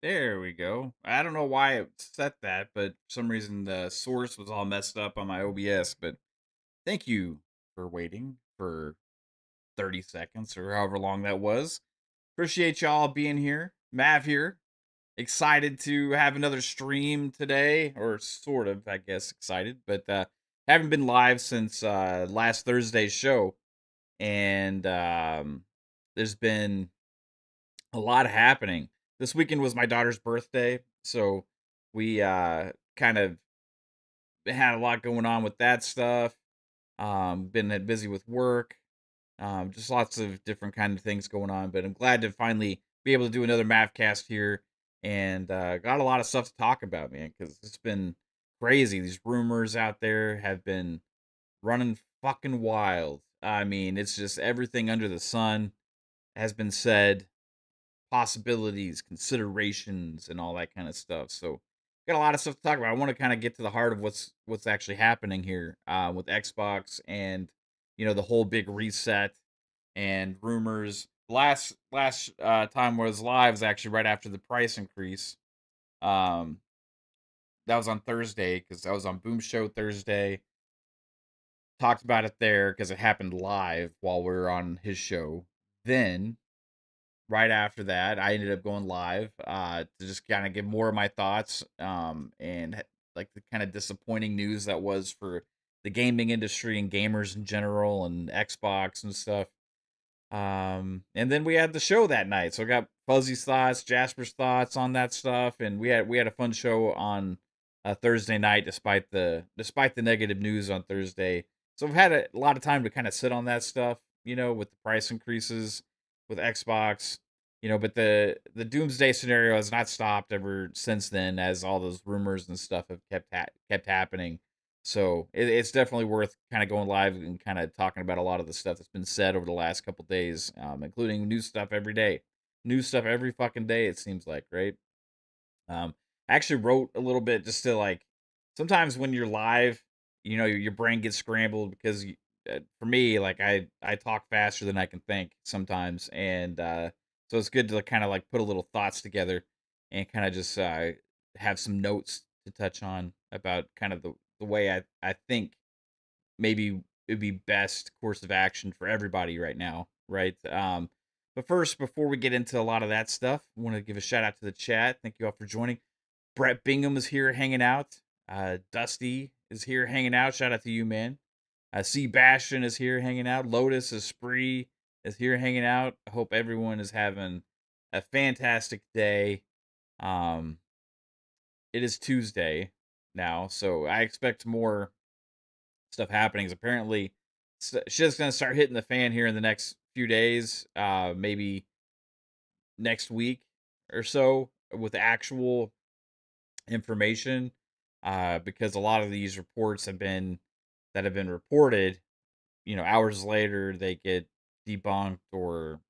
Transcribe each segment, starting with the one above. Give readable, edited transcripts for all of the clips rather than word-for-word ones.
There we go. I don't know why it set that, but for some reason the source was all messed up on my OBS. But thank you for waiting for 30 seconds or however long that was. Appreciate y'all being here. Mav here. Excited to have another stream today, or sort of, I guess, excited, but haven't been live since last Thursday's show. And there's been a lot happening. This weekend was my daughter's birthday, so we kind of had a lot going on with that stuff. Been busy with work, just lots of different kind of things going on. But I'm glad to finally be able to do another Mavcast here, and got a lot of stuff to talk about, man, because it's been crazy. These rumors out there have been running fucking wild. I mean, it's just everything under the sun has been said, possibilities, considerations, and all that kind of stuff. So got a lot of stuff to talk about. I want to kind of get to the heart of what's actually happening here with Xbox and the whole big reset and rumors. Last time was live was actually right after the price increase. Um, that was on Thursday because I was on Boom Show Thursday. Talked about it there because it happened live while we were on his show. Then right after that, I ended up going live to just kind of give more of my thoughts and like the kind of disappointing news that was for the gaming industry and gamers in general and Xbox and stuff. And then we had the show that night, so I got Fuzzy's thoughts, Jasper's thoughts on that stuff, and we had a fun show on Thursday night despite the negative news on Thursday. So I've had a lot of time to kind of sit on that stuff, with the price increases with Xbox, but the doomsday scenario has not stopped ever since then, as all those rumors and stuff have kept happening. So it's definitely worth kind of going live and kind of talking about a lot of the stuff that's been said over the last couple days, including new stuff every day, new stuff every fucking day. It seems like, right? I actually wrote a little bit just to like. Sometimes when you're live, your brain gets scrambled because for me, like I talk faster than I can think sometimes, and so it's good to kind of like put a little thoughts together and kind of just have some notes to touch on about kind of the way I think maybe it'd be best course of action for everybody right now, right? But first, before we get into a lot of that stuff, I want to give a shout out to the chat. Thank you all for joining. Brett Bingham is here hanging out. Dusty is here hanging out. Shout out to you, man. C. Bastion is here hanging out. Lotus Esprit is here hanging out. I hope everyone is having a fantastic day. Um, it is Tuesday now, so I expect more stuff happening. 'Cause apparently, shit's gonna start hitting the fan here in the next few days. Maybe next week or so with actual information. Because a lot of these reports have been reported. Hours later they get debunked or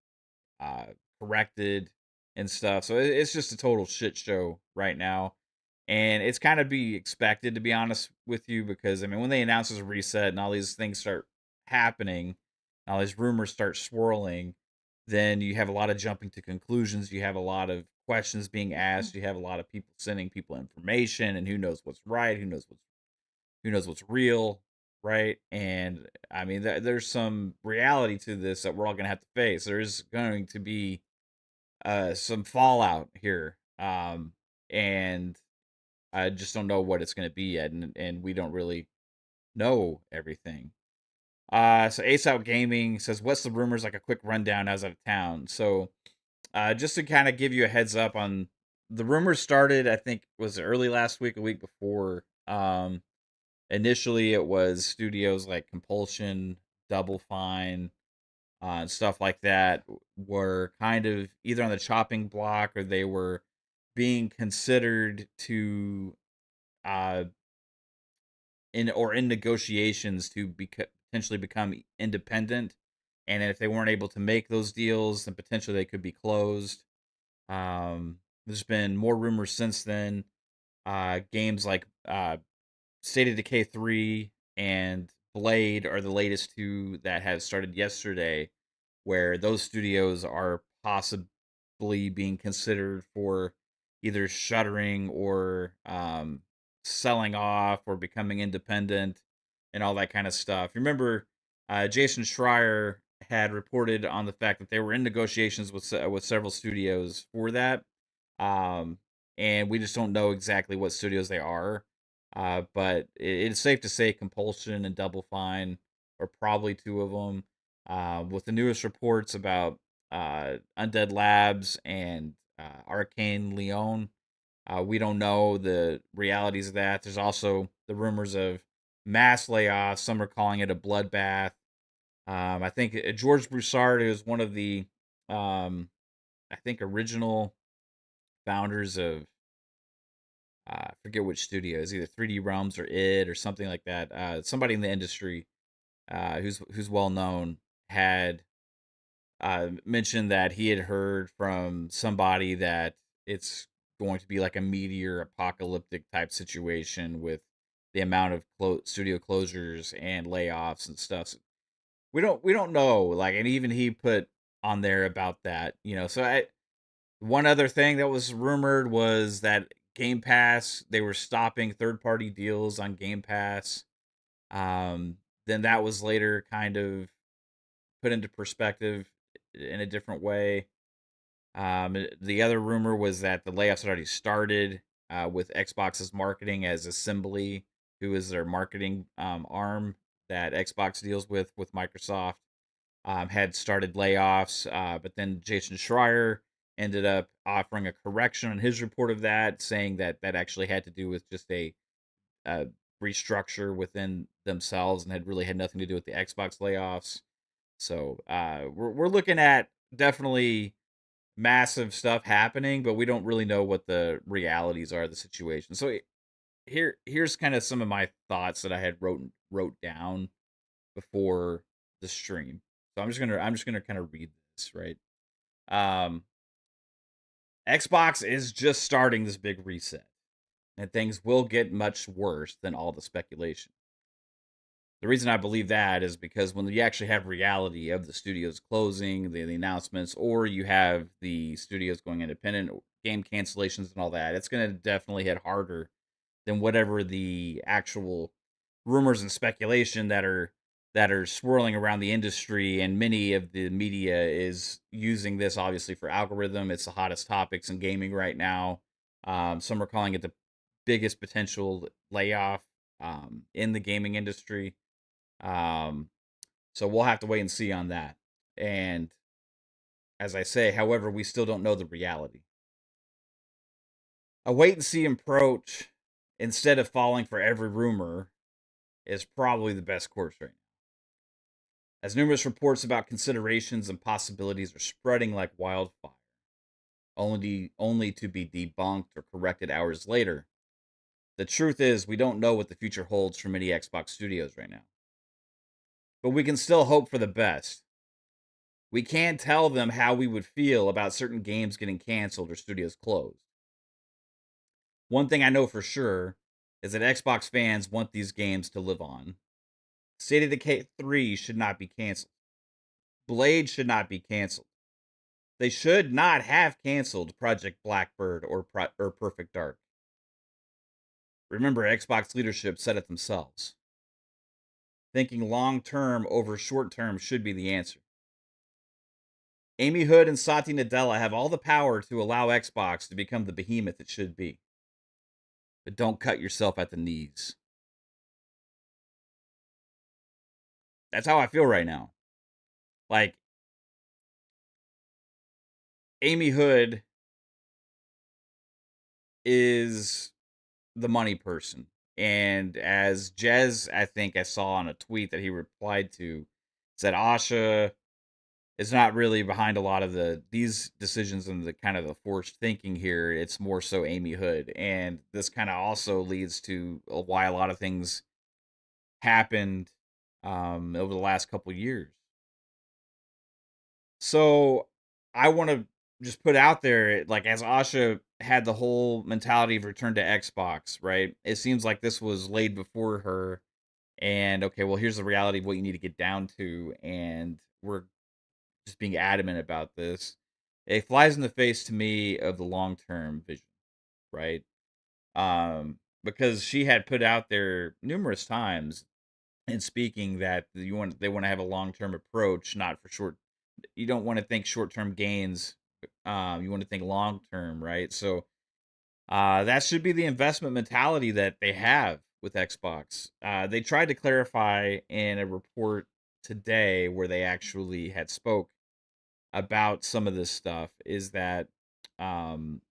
uh, corrected and stuff. So it's just a total shit show right now. And it's kind of be expected, to be honest with you, because I mean, when they announce this reset and all these things start happening, all these rumors start swirling, then you have a lot of jumping to conclusions. You have a lot of questions being asked. You have a lot of people sending people information, and who knows what's right, who knows what's real, right? And I mean, there's some reality to this that we're all gonna have to face. There's going to be some fallout here, and I just don't know what it's going to be yet, and we don't really know everything. So Ace Out Gaming says, "What's the rumors?" Like a quick rundown as out of town. So, just to kind of give you a heads up on the rumors started, I think was early last week, a week before. Initially, it was studios like Compulsion, Double Fine, and stuff like that were kind of either on the chopping block or they were being considered to uh in negotiations to potentially become independent, and if they weren't able to make those deals then potentially they could be closed. There's been more rumors since then. Games like State of Decay 3 and Blade are the latest two that have started yesterday, where those studios are possibly being considered for either shuttering or selling off or becoming independent and all that kind of stuff. Remember, Jason Schreier had reported on the fact that they were in negotiations with several studios for that, um, and we just don't know exactly what studios they are. But it's safe to say Compulsion and Double Fine are probably two of them. With the newest reports about Undead Labs and Arcane Leon, we don't know the realities of that. There's also the rumors of mass layoffs. Some are calling it a bloodbath. I think George Broussard is one of the, um, I think, original founders of, I forget which studio, is either 3D Realms or id or something like that. Somebody in the industry who's well known had mentioned that he had heard from somebody that it's going to be like a meteor apocalyptic type situation with the amount of studio closures and layoffs and stuff. So we don't know, like, and even he put on there about that, So one other thing that was rumored was that Game Pass, they were stopping third party deals on Game Pass. Um, then that was later kind of put into perspective in a different way. The other rumor was that the layoffs had already started with Xbox's marketing as Assembly, who is their marketing arm that Xbox deals with Microsoft, had started layoffs. But then Jason Schreier ended up offering a correction on his report of that, saying that that actually had to do with just a restructure within themselves and had nothing to do with the Xbox layoffs. So we're looking at definitely massive stuff happening, but we don't really know what the realities are of the situation. So here's kind of some of my thoughts that I had wrote down before the stream. So I'm just gonna kind of read this, right? Um, Xbox is just starting this big reset, and things will get much worse than all the speculation. The reason I believe that is because when you actually have reality of the studios closing, the announcements, or you have the studios going independent, game cancellations, and all that, it's going to definitely hit harder than whatever the actual rumors and speculation that are swirling around the industry. And many of the media is using this obviously for algorithm. It's the hottest topics in gaming right now. Some are calling it the biggest potential layoff in the gaming industry. um, so we'll have to wait and see on that. And as I say, however, we still don't know the reality. A wait and see approach instead of falling for every rumor is probably the best course right now. As numerous reports about considerations and possibilities are spreading like wildfire, only to be debunked or corrected hours later. The truth is, we don't know what the future holds for many Xbox studios right now. But we can still hope for the best. We can't tell them how we would feel about certain games getting canceled or studios closed. One thing I know for sure is that Xbox fans want these games to live on. State of Decay 3 should not be canceled. Blade should not be canceled. They should not have canceled Project Blackbird or Perfect Dark. Remember, Xbox leadership said it themselves. Thinking long term over short term should be the answer. Amy Hood and Satya Nadella have all the power to allow Xbox to become the behemoth it should be. But don't cut yourself at the knees. That's how I feel right now. Like, Amy Hood is the money person. And as Jez, I think I saw on a tweet that he replied to, said Asha is not really behind a lot of these decisions and the kind of the forced thinking here. It's more so Amy Hood. And this kind of also leads to why a lot of things happened over the last couple years. So I want to just put out there, like, as Asha had the whole mentality of return to Xbox, right? It seems like this was laid before her. And okay, well, here's the reality of what you need to get down to. And we're just being adamant about this. It flies in the face to me of the long term vision. right? Because she had put out there numerous times in speaking that they want to have a long term approach, not for short. You don't want to think short term gains. You want to think long term, right? So that should be the investment mentality that they have with Xbox. They tried to clarify in a report today where they actually had spoke about some of this stuff is that um,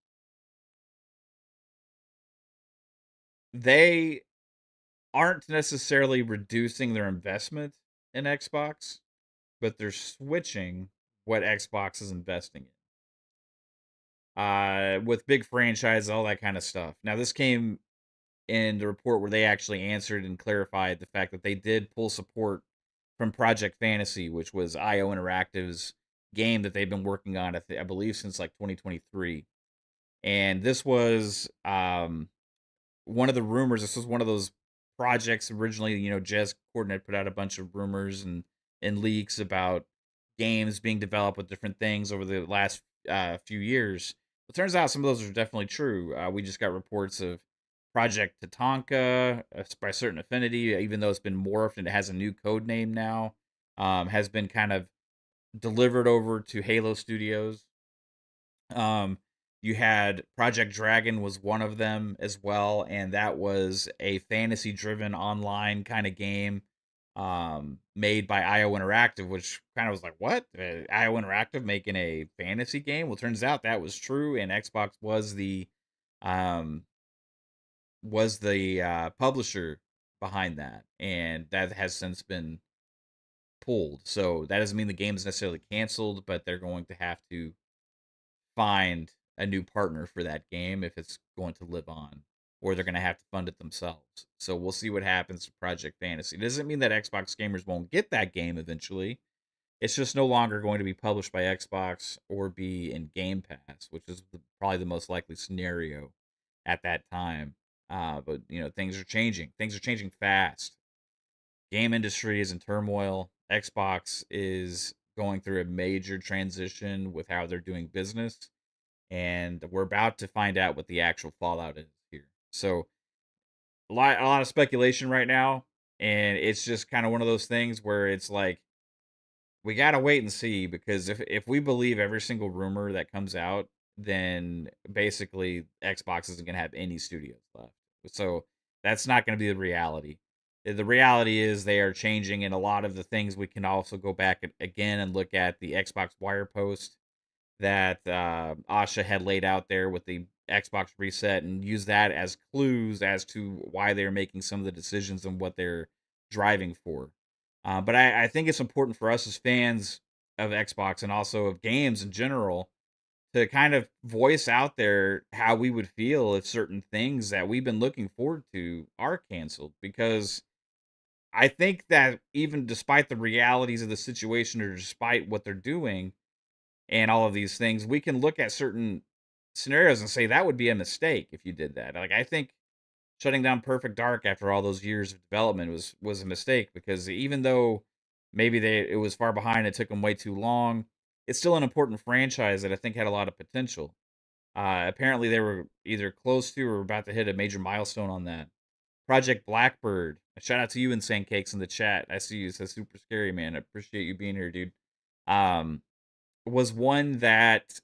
they aren't necessarily reducing their investment in Xbox, but they're switching what Xbox is investing in. With big franchises, all that kind of stuff. Now, this came in the report where they actually answered and clarified the fact that they did pull support from Project Fantasy, which was IO Interactive's game that they've been working on, I believe, since like 2023. And this was one of the rumors. This was one of those projects originally. Jez Corden had put out a bunch of rumors and leaks about games being developed with different things over the last few years. It turns out some of those are definitely true. We just got reports of Project Tatanka by Certain Affinity, even though it's been morphed and it has a new code name now, has been kind of delivered over to Halo Studios. Um, you had Project Dragon was one of them as well, and that was a fantasy-driven online kind of game made by IO Interactive, which kind of was like, what? IO Interactive making a fantasy game? Well, turns out that was true, and Xbox um, was the publisher behind that, and that has since been pulled. So that doesn't mean the game is necessarily canceled, but they're going to have to find a new partner for that game if it's going to live on, or they're going to have to fund it themselves. So we'll see what happens to Project Fantasy. It doesn't mean that Xbox gamers won't get that game eventually. It's just no longer going to be published by Xbox or be in Game Pass, which is probably the most likely scenario at that time. But things are changing. Things are changing fast. Game industry is in turmoil. Xbox is going through a major transition with how they're doing business, and we're about to find out what the actual fallout is here. So a lot of speculation right now, and it's just kind of one of those things where it's like we gotta wait and see, because if we believe every single rumor that comes out, then basically Xbox isn't gonna have any studios left. So that's not gonna be the reality. The reality is they are changing, and a lot of the things we can also go back again and look at the Xbox Wire post that Asha had laid out there with the Xbox reset, and use that as clues as to why they're making some of the decisions and what they're driving for. But I think it's important for us as fans of Xbox and also of games in general to kind of voice out there how we would feel if certain things that we've been looking forward to are canceled. Because I think that even despite the realities of the situation, or despite what they're doing, and all of these things, we can look at certain scenarios and say that would be a mistake if you did that. Like, I think shutting down Perfect Dark after all those years of development was a mistake, because even though maybe it was far behind, it took them way too long, it's still an important franchise that I think had a lot of potential. Apparently, they were either close to or about to hit a major milestone on that. Project Blackbird. A shout out to you, Insane Cakes, in the chat. I see you. It says super scary, man. I appreciate you being here, dude. Was one that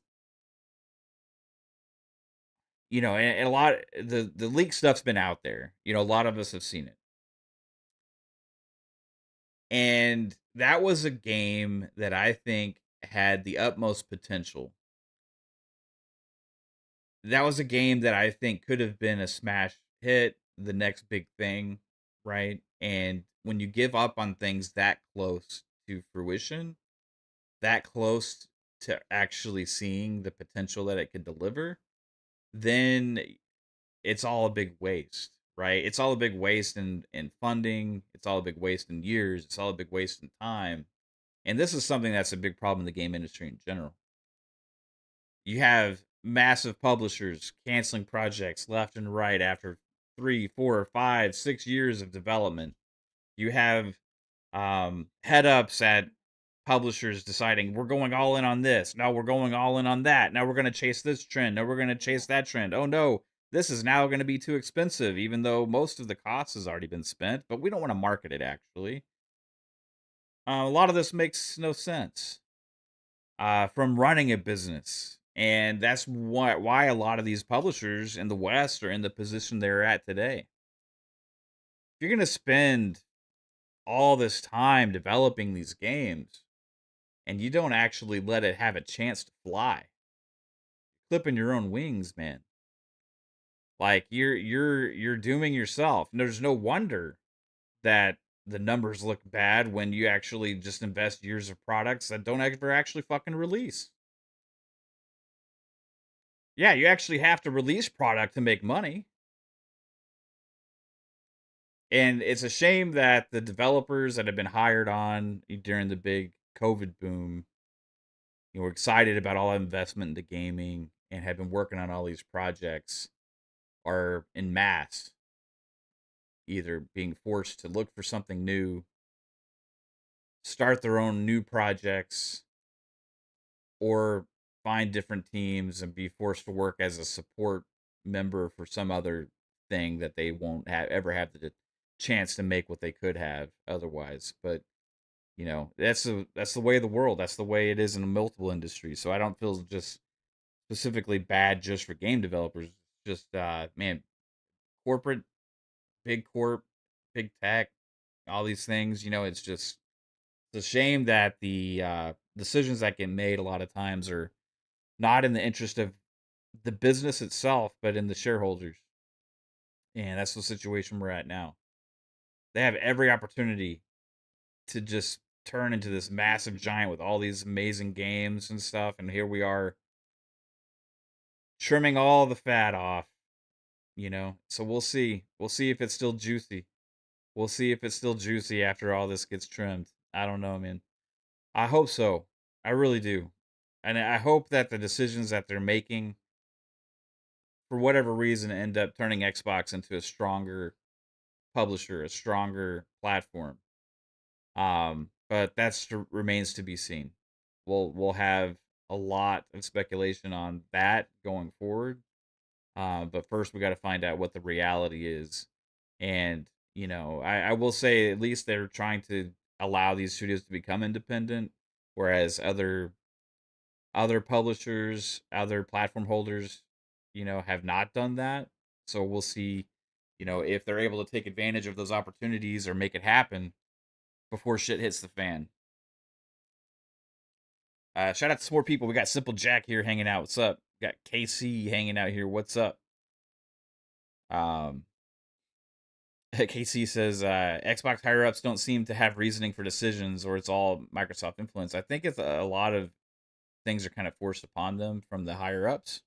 and a lot, the leak stuff's been out there. A lot of us have seen it. And that was a game that I think had the utmost potential. That was a game that I think could have been a smash hit, the next big thing, right? And when you give up on things that close to fruition, that close to actually seeing the potential that it could deliver, then it's all a big waste, right? It's all a big waste in funding. It's all a big waste in years. It's all a big waste in time. And this is something that's a big problem in the game industry in general. You have massive publishers canceling projects left and right after 3, 4, 5, 6 years of development. You have head ups at publishers deciding we're going all in on this. Now we're going all in on that. Now we're going to chase this trend. Now we're going to chase that trend. Oh no, this is now going to be too expensive, even though most of the cost has already been spent, but we don't want to market it actually. A lot of this makes no sense from running a business. And that's why a lot of these publishers in the West are in the position they're at today. If you're going to spend all this time developing these games and you don't actually let it have a chance to fly, clipping your own wings, man. Like you're dooming yourself. And there's no wonder that the numbers look bad when you actually just invest years of products that don't ever actually fucking release. Yeah, you actually have to release product to make money. And it's a shame that the developers that have been hired on during the big COVID boom, were excited about all investment into gaming and have been working on all these projects are in mass either being forced to look for something new, start their own new projects, or find different teams and be forced to work as a support member for some other thing that they won't ever have the chance to make what they could have otherwise. But that's the way of the world. That's the way it is in multiple industries. So I don't feel just specifically bad just for game developers. Just man, corporate, big corp, big tech, all these things. It's just it's a shame that the decisions that get made a lot of times are not in the interest of the business itself, but in the shareholders. And that's the situation we're at now. They have every opportunity to just turn into this massive giant with all these amazing games and stuff. And here we are trimming all the fat off. So we'll see. We'll see if it's still juicy. We'll see if it's still juicy after all this gets trimmed. I don't know, man. I hope so. I really do. And I hope that the decisions that they're making, for whatever reason, end up turning Xbox into a stronger publisher, a stronger platform. But remains to be seen. We'll have a lot of speculation on that going forward. But first we got to find out what the reality is. And I will say at least they're trying to allow these studios to become independent, whereas other publishers, other platform holders, have not done that. So we'll see, if they're able to take advantage of those opportunities or make it happen before shit hits the fan. Shout out to some more people. We got Simple Jack here hanging out. What's up? We got KC hanging out here. What's up? Um, KC says Xbox higher ups don't seem to have reasoning for decisions, or it's all Microsoft influence. I think it's a lot of things are kind of forced upon them from the higher ups.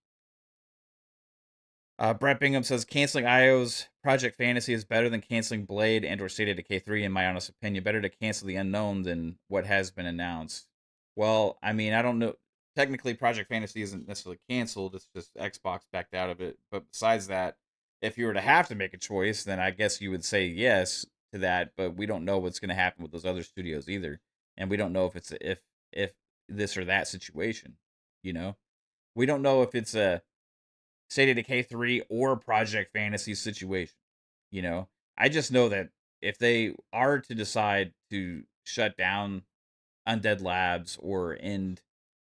Brett Bingham says canceling IO's Project Fantasy is better than canceling Blade and or State of Decay 3, in my honest opinion. Better to cancel the unknown than what has been announced. Well, I mean, I don't know. Technically, Project Fantasy isn't necessarily canceled. It's just Xbox backed out of it. But besides that, if you were to have to make a choice, then I guess you would say yes to that. But we don't know what's going to happen with those other studios either, and we don't know if it's if this or that situation. We don't know if it's a State of Decay 3 or Project Fantasy situation. I just know that if they are to decide to shut down Undead Labs or end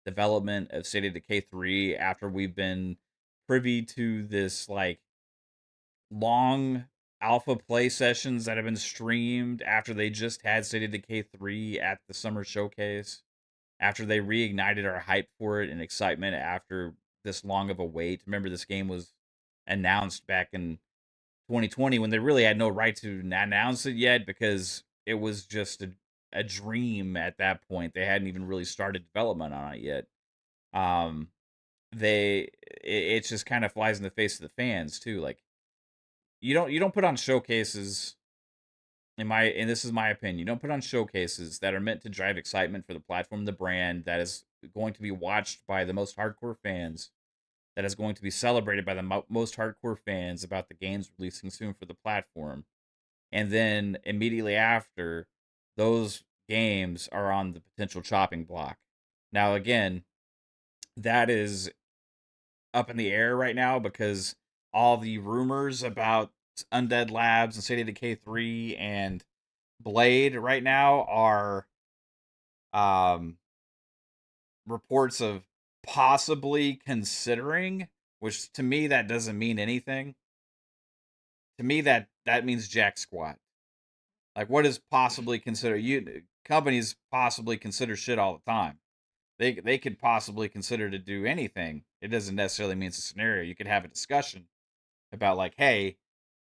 development of State of Decay 3 after we've been privy to this like long alpha play sessions that have been streamed after they just had State of Decay 3 at the summer showcase, after they reignited our hype for it and excitement after this long of a wait. Remember, this game was announced back in 2020 when they really had no right to announce it yet because it was just a dream at that point. They hadn't even really started development on it yet. It just kind of flies in the face of the fans too. Like you don't put on showcases and this is my opinion, you don't put on showcases that are meant to drive excitement for the platform, the brand that is going to be watched by the most hardcore fans, that is going to be celebrated by the most hardcore fans about the games releasing soon for the platform. And then immediately after, those games are on the potential chopping block. Now, again, that is up in the air right now because all the rumors about Undead Labs and State of Decay 3 and Blade right now are um reports of possibly considering, which to me that doesn't mean anything. To me that means jack squat. Like, what is possibly consider? You companies possibly consider shit all the time. They could possibly consider to do anything. It doesn't necessarily mean it's a scenario. You could have a discussion about, like, hey,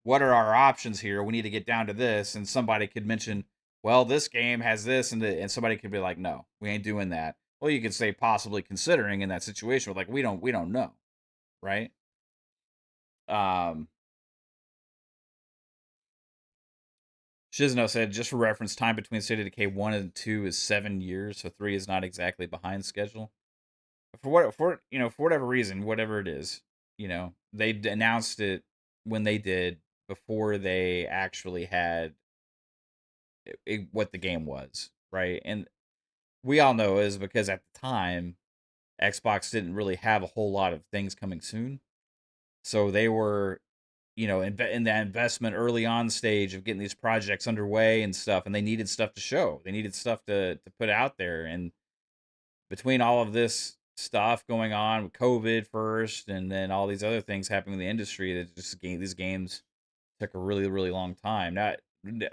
what are our options here? We need to get down to this, and somebody could mention, well, this game has this, and somebody could be like, no, we ain't doing that. Well, you could say possibly considering in that situation, with like, we don't know, right? Um, Shizno said, just for reference, time between State of Decay 1 and 2 is 7 years, so 3 is not exactly behind schedule. For whatever reason, whatever it is, they announced it when they did before they actually had what the game was, right? And we all know is because at the time Xbox didn't really have a whole lot of things coming soon. So they were, in that investment early on stage of getting these projects underway and stuff, and they needed stuff to show. They needed stuff to put out there. And between all of this stuff going on with COVID first, and then all these other things happening in the industry, that just these games took a really, really long time. Now,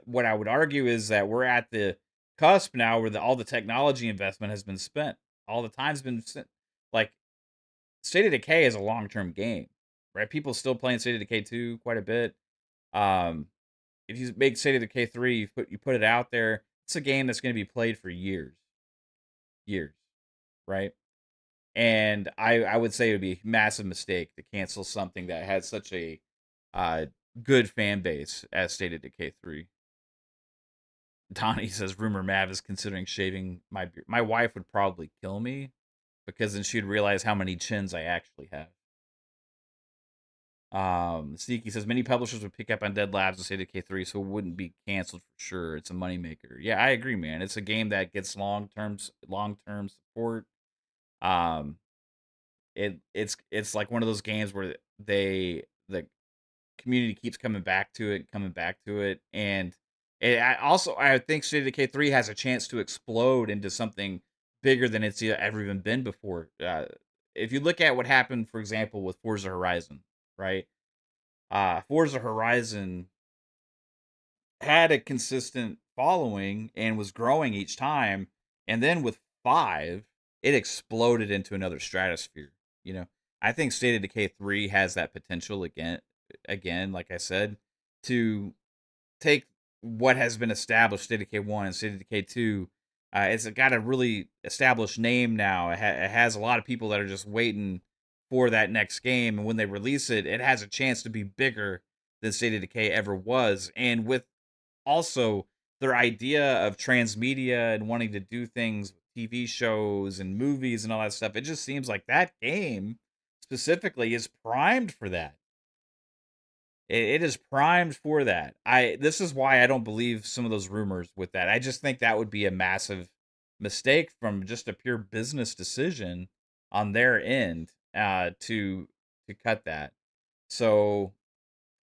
what I would argue is that we're at the cusp now where all the technology investment has been spent. All the time's been spent. Like, State of Decay is a long term game, right? People still playing State of Decay 2 quite a bit. Um, if you make State of Decay 3, you put it out there, it's a game that's going to be played for years, years, right? And I would say it would be a massive mistake to cancel something that had such a uh, good fan base as State of Decay 3. Donnie says, rumor Mav is considering shaving my beard. My wife would probably kill me because then she'd realize how many chins I actually have. Sneaky says, many publishers would pick up on Dead Labs and State of Decay 3, so it wouldn't be canceled for sure. It's a moneymaker. Yeah, I agree, man. It's a game that gets long term support. Um, it's like one of those games where the community keeps coming back to it, and I think State of Decay 3 has a chance to explode into something bigger than it's ever even been before. If you look at what happened, for example, with Forza Horizon, right? Forza Horizon had a consistent following and was growing each time, and then with 5, it exploded into another stratosphere. You know, I think State of Decay 3 has that potential again, like I said, to take what has been established, State of Decay 1 and State of Decay 2. It's got a really established name now. It has a lot of people that are just waiting for that next game, and when they release it, it has a chance to be bigger than State of Decay ever was. And with also their idea of transmedia and wanting to do things with TV shows and movies and all that stuff, it just seems like that game specifically is primed for that. It is primed for that. This is why I don't believe some of those rumors with that. I just think that would be a massive mistake from just a pure business decision on their end, to cut that. So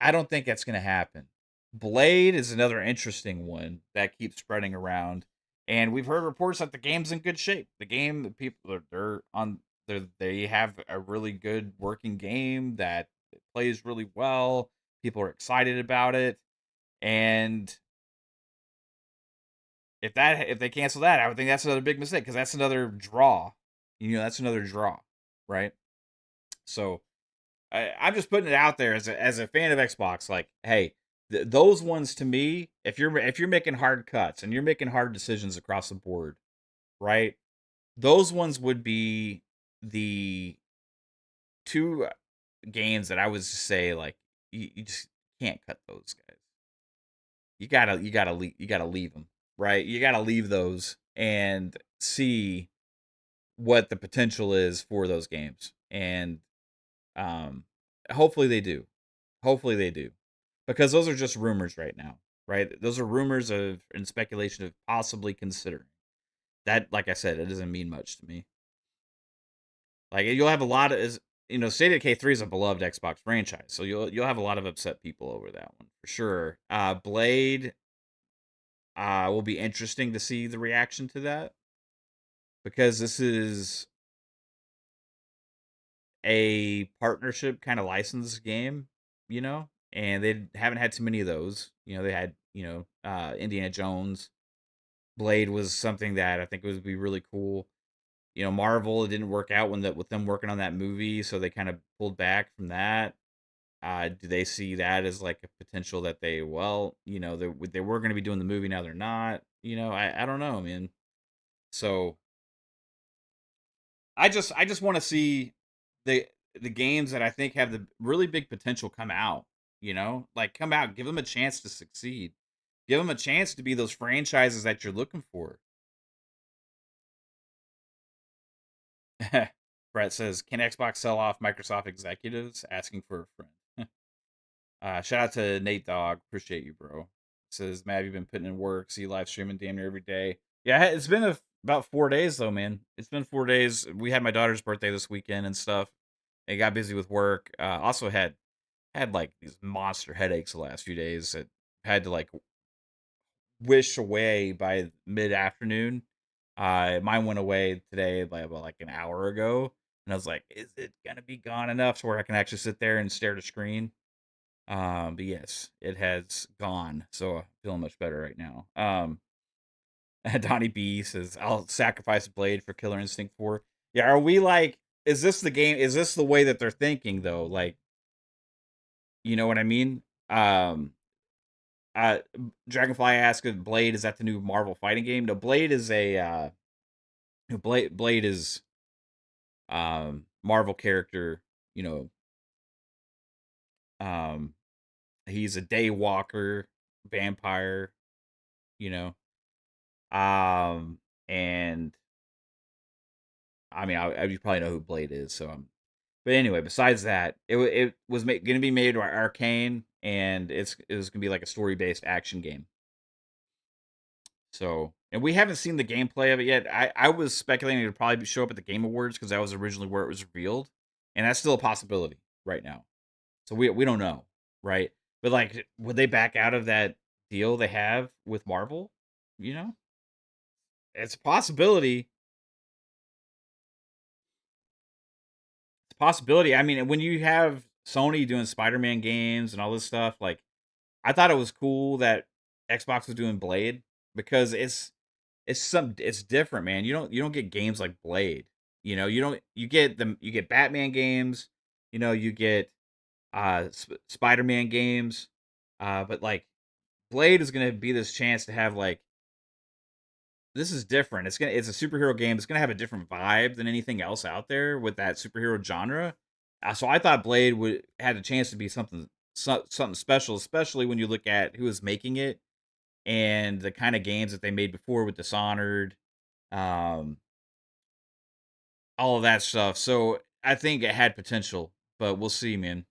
I don't think that's going to happen. Blade is another interesting one that keeps spreading around, and we've heard reports that the game's in good shape. The game, the people they have a really good working game that plays really well. People are excited about it, and if they cancel that, I would think that's another big mistake because that's another draw. That's another draw, right? So I'm just putting it out there as a fan of Xbox. Like, hey, those ones to me, if you're making hard cuts and you're making hard decisions across the board, right? Those ones would be the two games that I would say, like, you just can't cut those guys. You gotta leave them, right? You gotta leave those and see what the potential is for those games, and um, hopefully they do. Hopefully they do, because those are just rumors right now, right? Those are rumors of and speculation of possibly considering that. Like I said, it doesn't mean much to me. Like, you'll have a lot of State of Decay 3 is a beloved Xbox franchise, so you'll have a lot of upset people over that one for sure. Blade will be interesting to see the reaction to that because this is a partnership kind of licensed game, and they haven't had too many of those. They had Indiana Jones. Blade was something that I think would be really cool. Marvel, it didn't work out with them working on that movie, so they kind of pulled back from that. Do they see that as like a potential that they were going to be doing the movie, now they're not? I don't know, man. So I just want to see the the games that I think have the really big potential come out. Like come out, give them a chance to succeed, give them a chance to be those franchises that you're looking for. Brett says, "Can Xbox sell off Microsoft executives asking for a friend?" Shout out to Nate Dogg. Appreciate you, bro. Says, Matt, you've been putting in work. See you live streaming damn near every day. Yeah, it's been about 4 days though, man. It's been 4 days. We had my daughter's birthday this weekend and stuff. I got busy with work. Also had like these monster headaches the last few days that had to like wish away by mid afternoon. Mine went away today by about like an hour ago, and I was like, is it gonna be gone enough to where I can actually sit there and stare at a screen? But yes, it has gone, so I'm feeling much better right now. Donnie B says, "I'll sacrifice Blade for Killer Instinct 4." Yeah, are we like? Is this the game? Is this the way that they're thinking though? Like, you know what I mean? Um, uh, Dragonfly asked, "Blade, is that the new Marvel fighting game?" No, Blade is a Blade is Marvel character. You know, um, he's a day walker vampire. You know, Um, and I mean, you probably know who Blade is, so but anyway, besides that, it was going to be made by Arcane, and it was going to be like a story based action game. So, and we haven't seen the gameplay of it yet. I was speculating it would probably show up at the Game Awards because that was originally where it was revealed, and that's still a possibility right now. So we don't know, right? But like, would they back out of that deal they have with Marvel? You know, it's a possibility. It's a possibility. I mean, when you have Sony doing Spider-Man games and all this stuff, like I thought it was cool that Xbox was doing Blade because it's different, man. You don't get games like Blade. You get Batman games, you get Spider-Man games, but like Blade is going to be this chance to have like this is different. It's a superhero game. It's gonna have a different vibe than anything else out there with that superhero genre. So I thought Blade would had a chance to be something special, especially when you look at who was making it and the kind of games that they made before with Dishonored, um, all of that stuff. So I think it had potential, but we'll see, man.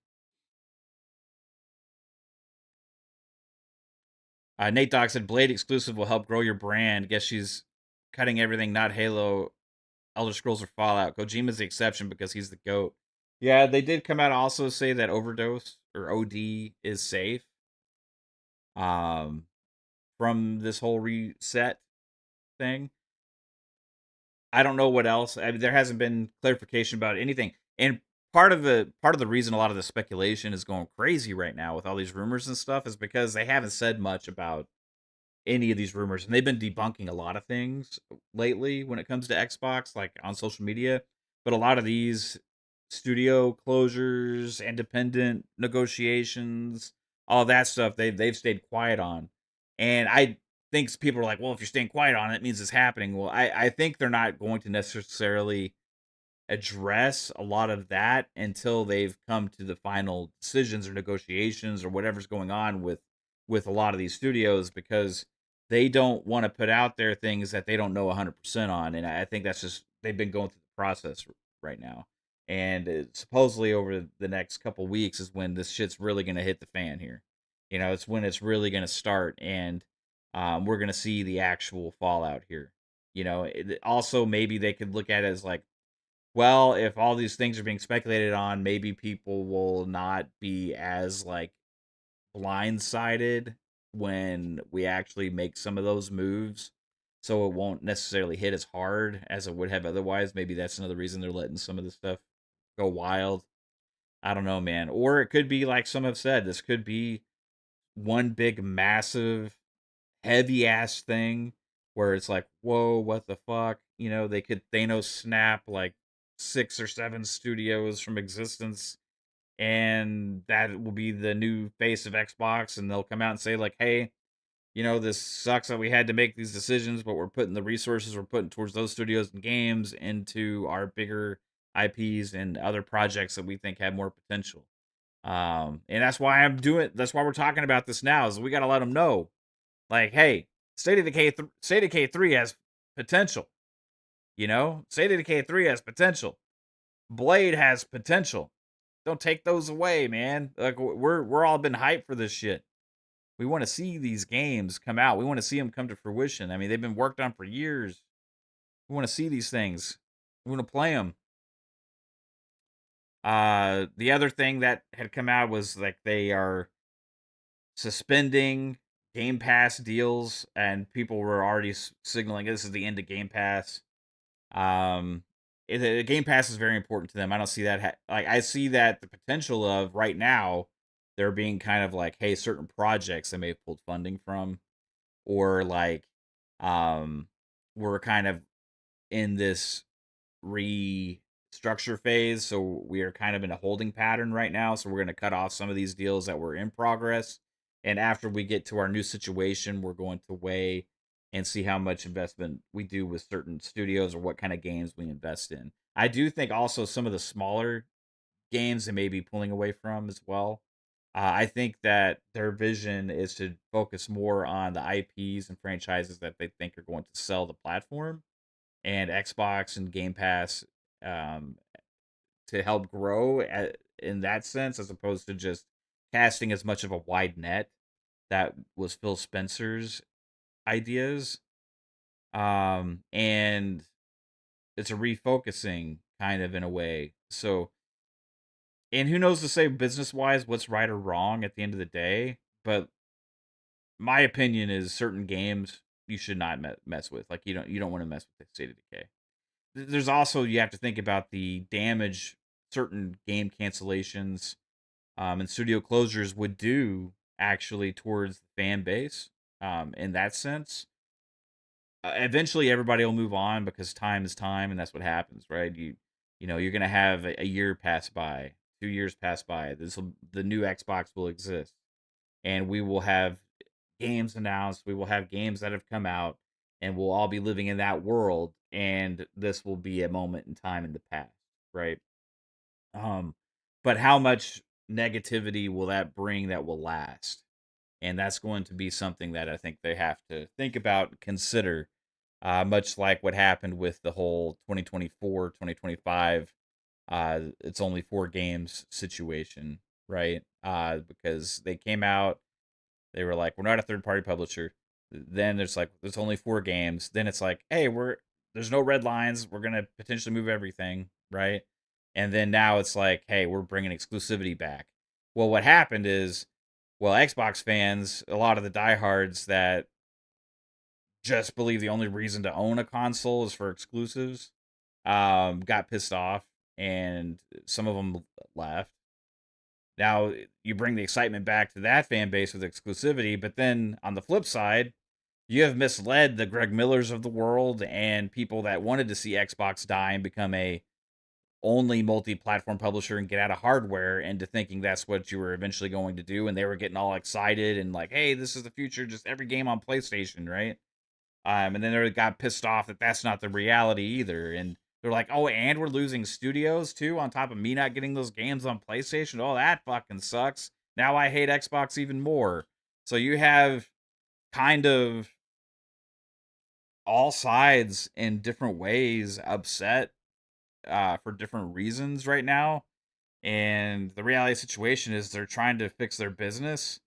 Nate Dogg said Blade exclusive will help grow your brand. Guess she's cutting everything, not Halo, Elder Scrolls, or Fallout. Kojima's the exception because he's the GOAT. Yeah, they did come out and also say that Overdose or OD is safe um, from this whole reset thing. I don't know what else. I mean, there hasn't been clarification about anything. And part of the reason a lot of the speculation is going crazy right now with all these rumors and stuff is because they haven't said much about any of these rumors, and they've been debunking a lot of things lately when it comes to Xbox, like on social media. But a lot of these studio closures, independent negotiations, all that stuff, they've stayed quiet on. And I think people are like, well, if you're staying quiet on it, it means it's happening. Well, I think they're not going to necessarily address a lot of that until they've come to the final decisions or negotiations or whatever's going on with a lot of these studios because they don't want to put out there things that they don't know 100% on, and I think that's just they've been going through the process right now, and supposedly over the next couple weeks is when this shit's really going to hit the fan here. It's when it's really going to start, and we're going to see the actual fallout here. Also maybe they could look at it as like well, if all these things are being speculated on, maybe people will not be as like blindsided when we actually make some of those moves. So it won't necessarily hit as hard as it would have otherwise. Maybe that's another reason they're letting some of the stuff go wild. I don't know, man. Or it could be like some have said, this could be one big massive heavy ass thing where it's like, whoa, what the fuck? You know, they could Thanos snap like 6 or 7 studios from existence, and that will be the new face of Xbox, and they'll come out and say, like, hey, you know, this sucks that we had to make these decisions, but we're putting the resources we're putting towards those studios and games into our bigger IPs and other projects that we think have more potential. And that's why we're talking about this now, is we got to let them know, like, hey, State of Decay 3 has potential. You know, State of Decay 3 has potential. Blade has potential. Don't take those away, man. Like, we're all been hyped for this shit. We want to see these games come out. We want to see them come to fruition. I mean, they've been worked on for years. We want to see these things. We want to play them. The other thing that had come out was like they are suspending Game Pass deals, and people were already signaling this is the end of Game Pass. Um, Game Pass is very important to them. I don't see that like I see that the potential of right now there being kind of like, hey, certain projects they may have pulled funding from, or like we're kind of in this restructure phase, so we are kind of in a holding pattern right now, so we're going to cut off some of these deals that were in progress, and after we get to our new situation, we're going to weigh and see how much investment we do with certain studios or what kind of games we invest in. I do think also some of the smaller games they may be pulling away from as well. I think that their vision is to focus more on the IPs and franchises that they think are going to sell the platform, and Xbox and Game Pass, um, to help grow in that sense, as opposed to just casting as much of a wide net that was Phil Spencer's ideas. And it's a refocusing kind of in a way. So, and who knows to say business wise what's right or wrong at the end of the day, but my opinion is certain games you should not mess with. Like you don't want to mess with the State of Decay. There's also, you have to think about the damage certain game cancellations and studio closures would do actually towards the fan base. In that sense, eventually everybody will move on because time is time, and that's what happens, right? You know, you're gonna have a year pass by, 2 years pass by. The new Xbox will exist, and we will have games announced. We will have games that have come out, and we'll all be living in that world. And this will be a moment in time in the past, right? Um, but how much negativity will that bring that will last? And that's going to be something that I think they have to think about and consider. Much like what happened with the whole 2024, 2025, it's only 4 games situation, right? Because they came out, they were like, we're not a third party publisher. Then there's like, there's only 4 games. Then it's like, hey, there's no red lines. We're gonna potentially move everything, right? And then now it's like, hey, we're bringing exclusivity back. Well, what happened is, well, Xbox fans, a lot of the diehards that just believe the only reason to own a console is for exclusives, got pissed off, and some of them left. Now you bring the excitement back to that fan base with exclusivity, but then on the flip side, you have misled the Greg Millers of the world and people that wanted to see Xbox die and become a only multi-platform publisher and get out of hardware into thinking that's what you were eventually going to do, and they were getting all excited and like, hey, this is the future, just every game on PlayStation, right? And then they got pissed off that that's not the reality either, and they're like, oh, and we're losing studios too on top of me not getting those games on PlayStation. Oh, that fucking sucks. Now I hate Xbox even more. So you have kind of all sides in different ways upset for different reasons right now. And the reality of the situation is they're trying to fix their business.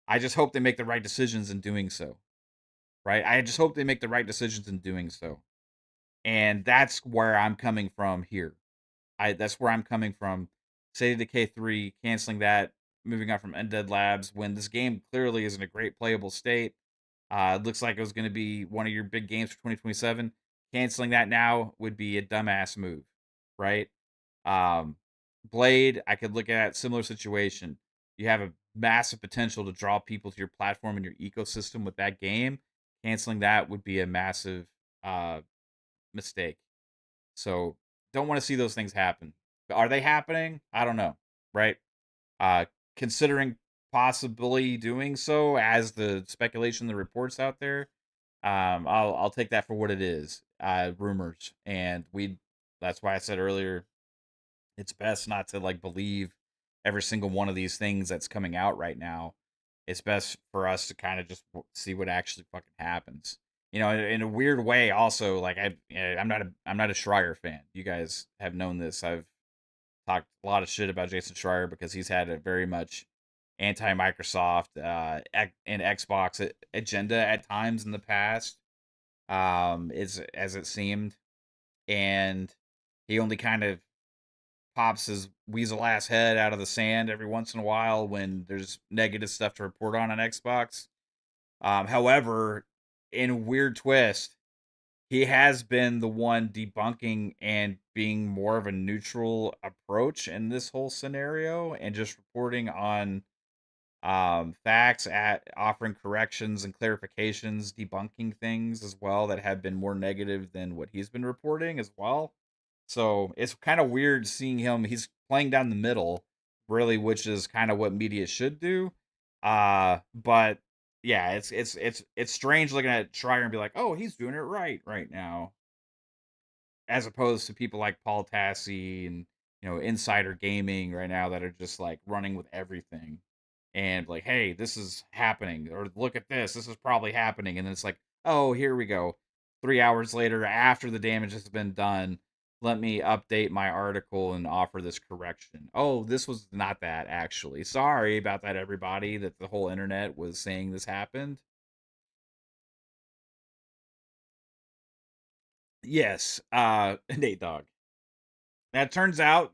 I just hope they make the right decisions in doing so. Right? I just hope they make the right decisions in doing so. And that's where I'm coming from here. That's where I'm coming from. State of Decay 3, canceling that, moving on from Undead Labs when this game clearly is in a great playable state. It looks like it was going to be one of your big games for 2027. Canceling that now would be a dumbass move, right? Um, Blade, I could look at similar situation. You have a massive potential to draw people to your platform and your ecosystem with that game. Canceling that would be a massive uh, mistake. So don't want to see those things happen. Are they happening? I don't know. Right? Uh, Considering possibly doing so, as the speculation, the reports out there, I'll take that for what it is. Rumors, and we. That's why I said earlier, it's best not to like believe every single one of these things that's coming out right now. It's best for us to kind of just see what actually fucking happens. In a weird way. Also, like I'm not a Schreier fan. You guys have known this. I've talked a lot of shit about Jason Schreier because he's had a very much anti-Microsoft and Xbox agenda at times in the past. Is as it seemed, and he only kind of pops his weasel ass head out of the sand every once in a while when there's negative stuff to report on Xbox. However, in a weird twist, he has been the one debunking and being more of a neutral approach in this whole scenario and just reporting on facts, at offering corrections and clarifications, debunking things as well that have been more negative than what he's been reporting as well. So it's kind of weird seeing him. He's playing down the middle, really, which is kind of what media should do. But yeah, it's strange looking at Schreier and be like, oh, he's doing it right now, as opposed to people like Paul Tassi and Insider Gaming right now that are just like running with everything and like, hey, this is happening, or look at this is probably happening, and then it's like, oh, here we go. 3 hours later, after the damage has been done, let me update my article and offer this correction. Oh, this was not that actually. Sorry about that, everybody. That the whole internet was saying this happened. Yes, Nate Dogg. That turns out,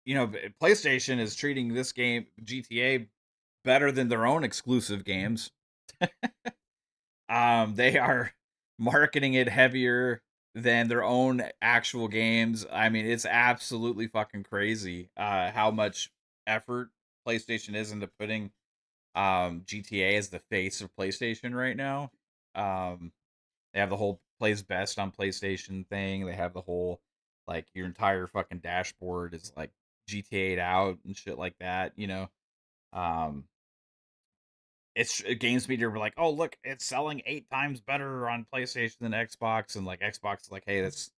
PlayStation is treating this game GTA better than their own exclusive games. They are marketing it heavier than their own actual games. I mean, it's absolutely fucking crazy how much effort PlayStation is into putting GTA as the face of PlayStation right now. Um, they have the whole plays best on PlayStation thing. They have the whole like your entire fucking dashboard is like GTA'd out and shit like that. Um, it's games media were like, oh look, it's selling 8 times better on PlayStation than Xbox, and like Xbox is like, hey, that's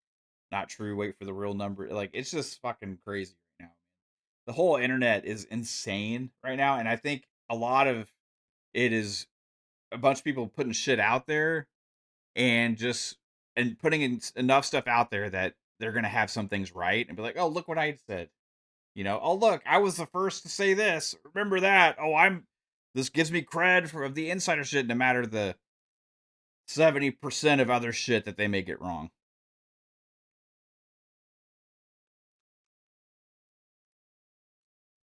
not true. Wait for the real number. Like it's just fucking crazy right now. The whole internet is insane right now, and I think a lot of it is a bunch of people putting shit out there and just putting in enough stuff out there that they're gonna have some things right and be like, oh look what I said. Oh look, I was the first to say this. Remember that? Oh, this gives me cred for of the insider shit, no matter the 70% of other shit that they may get wrong.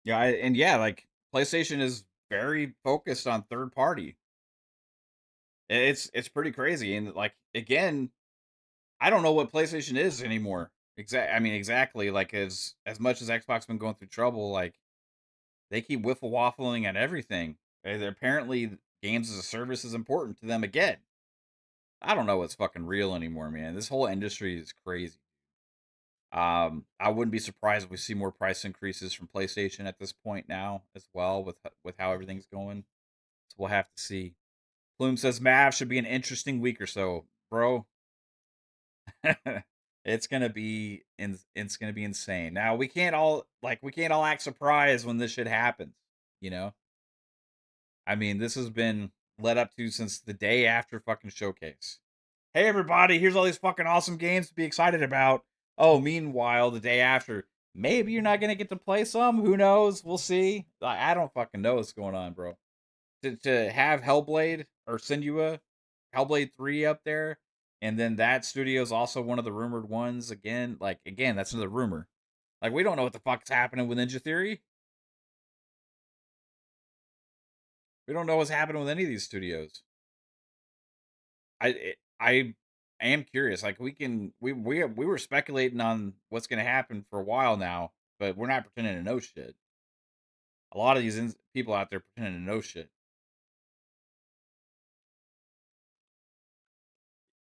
Yeah, and yeah, like PlayStation is very focused on third party. It's pretty crazy, and like again, I don't know what PlayStation is anymore. I mean, exactly. Like as much as Xbox been going through trouble, like they keep wiffle waffling at everything. Apparently, games as a service is important to them again. I don't know what's fucking real anymore, man. This whole industry is crazy. I wouldn't be surprised if we see more price increases from PlayStation at this point now as well, with how everything's going. So we'll have to see. Plume says Mav should be an interesting week or so, bro. It's gonna be insane. Now we can't all act surprised when this shit happens. You know, I mean, this has been led up to since the day after fucking showcase. Hey everybody, here's all these fucking awesome games to be excited about. Oh, meanwhile, the day after, maybe you're not gonna get to play some. Who knows? We'll see. I don't fucking know what's going on, bro. To have Hellblade or Senua, Hellblade 3 up there, and then that studio is also one of the rumored ones again. Like again, that's another rumor. Like we don't know what the fuck's happening with Ninja Theory. We don't know what's happening with any of these studios. I am curious. Like we were speculating on what's going to happen for a while now, but we're not pretending to know shit. A lot of these people out there pretending to know shit.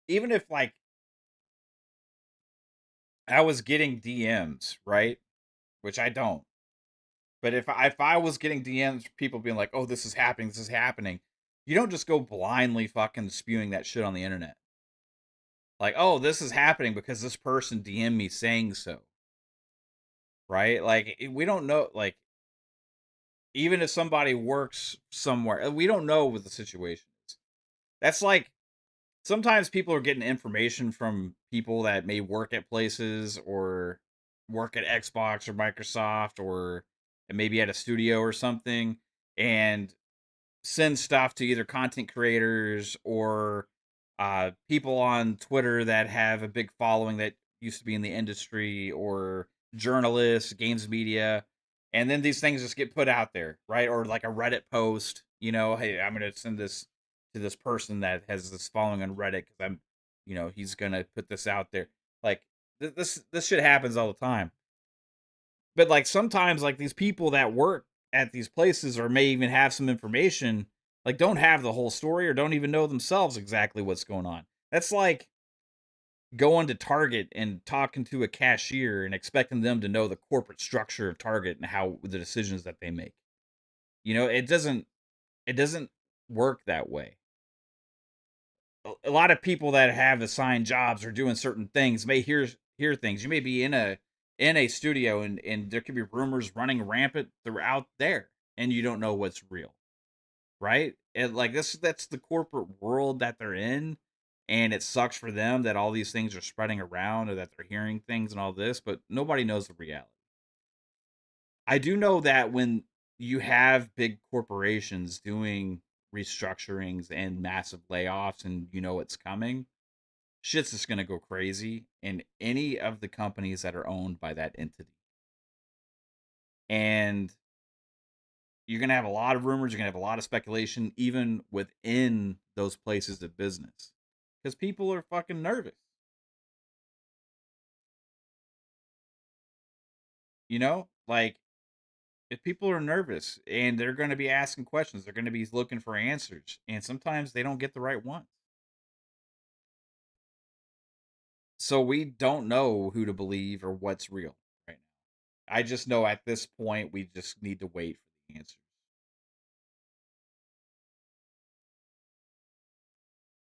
Even if like I was getting DMs, right? Which I don't. But if I was getting DMs, people being like, "Oh, this is happening," you don't just go blindly fucking spewing that shit on the internet. Like, "Oh, this is happening because this person DM'd me saying so." Right? Like we don't know. Like even if somebody works somewhere, we don't know what the situation is. That's like sometimes people are getting information from people that may work at places or work at Xbox or Microsoft or maybe at a studio or something and send stuff to either content creators or people on Twitter that have a big following that used to be in the industry or journalists, games media, and then these things just get put out there, right? Or like a Reddit post, hey, I'm gonna send this to this person that has this following on Reddit because he's gonna put this out there. Like this shit happens all the time. But like sometimes like these people that work at these places or may even have some information like don't have the whole story or don't even know themselves exactly what's going on. That's like going to Target and talking to a cashier and expecting them to know the corporate structure of Target and how the decisions that they make. It doesn't work that way. A lot of people that have assigned jobs or doing certain things may hear things. You may be in a studio and there could be rumors running rampant throughout there and you don't know what's real, right? And like that's the corporate world that they're in and it sucks for them that all these things are spreading around or that they're hearing things and all this, but nobody knows the reality. I do know that when you have big corporations doing restructurings and massive layoffs and you know it's coming, shit's just going to go crazy in any of the companies that are owned by that entity. And you're going to have a lot of rumors, you're going to have a lot of speculation even within those places of business because people are fucking nervous. Like if people are nervous and they're going to be asking questions, they're going to be looking for answers, and sometimes they don't get the right ones. So we don't know who to believe or what's real right now. I just know at this point we just need to wait for the answers.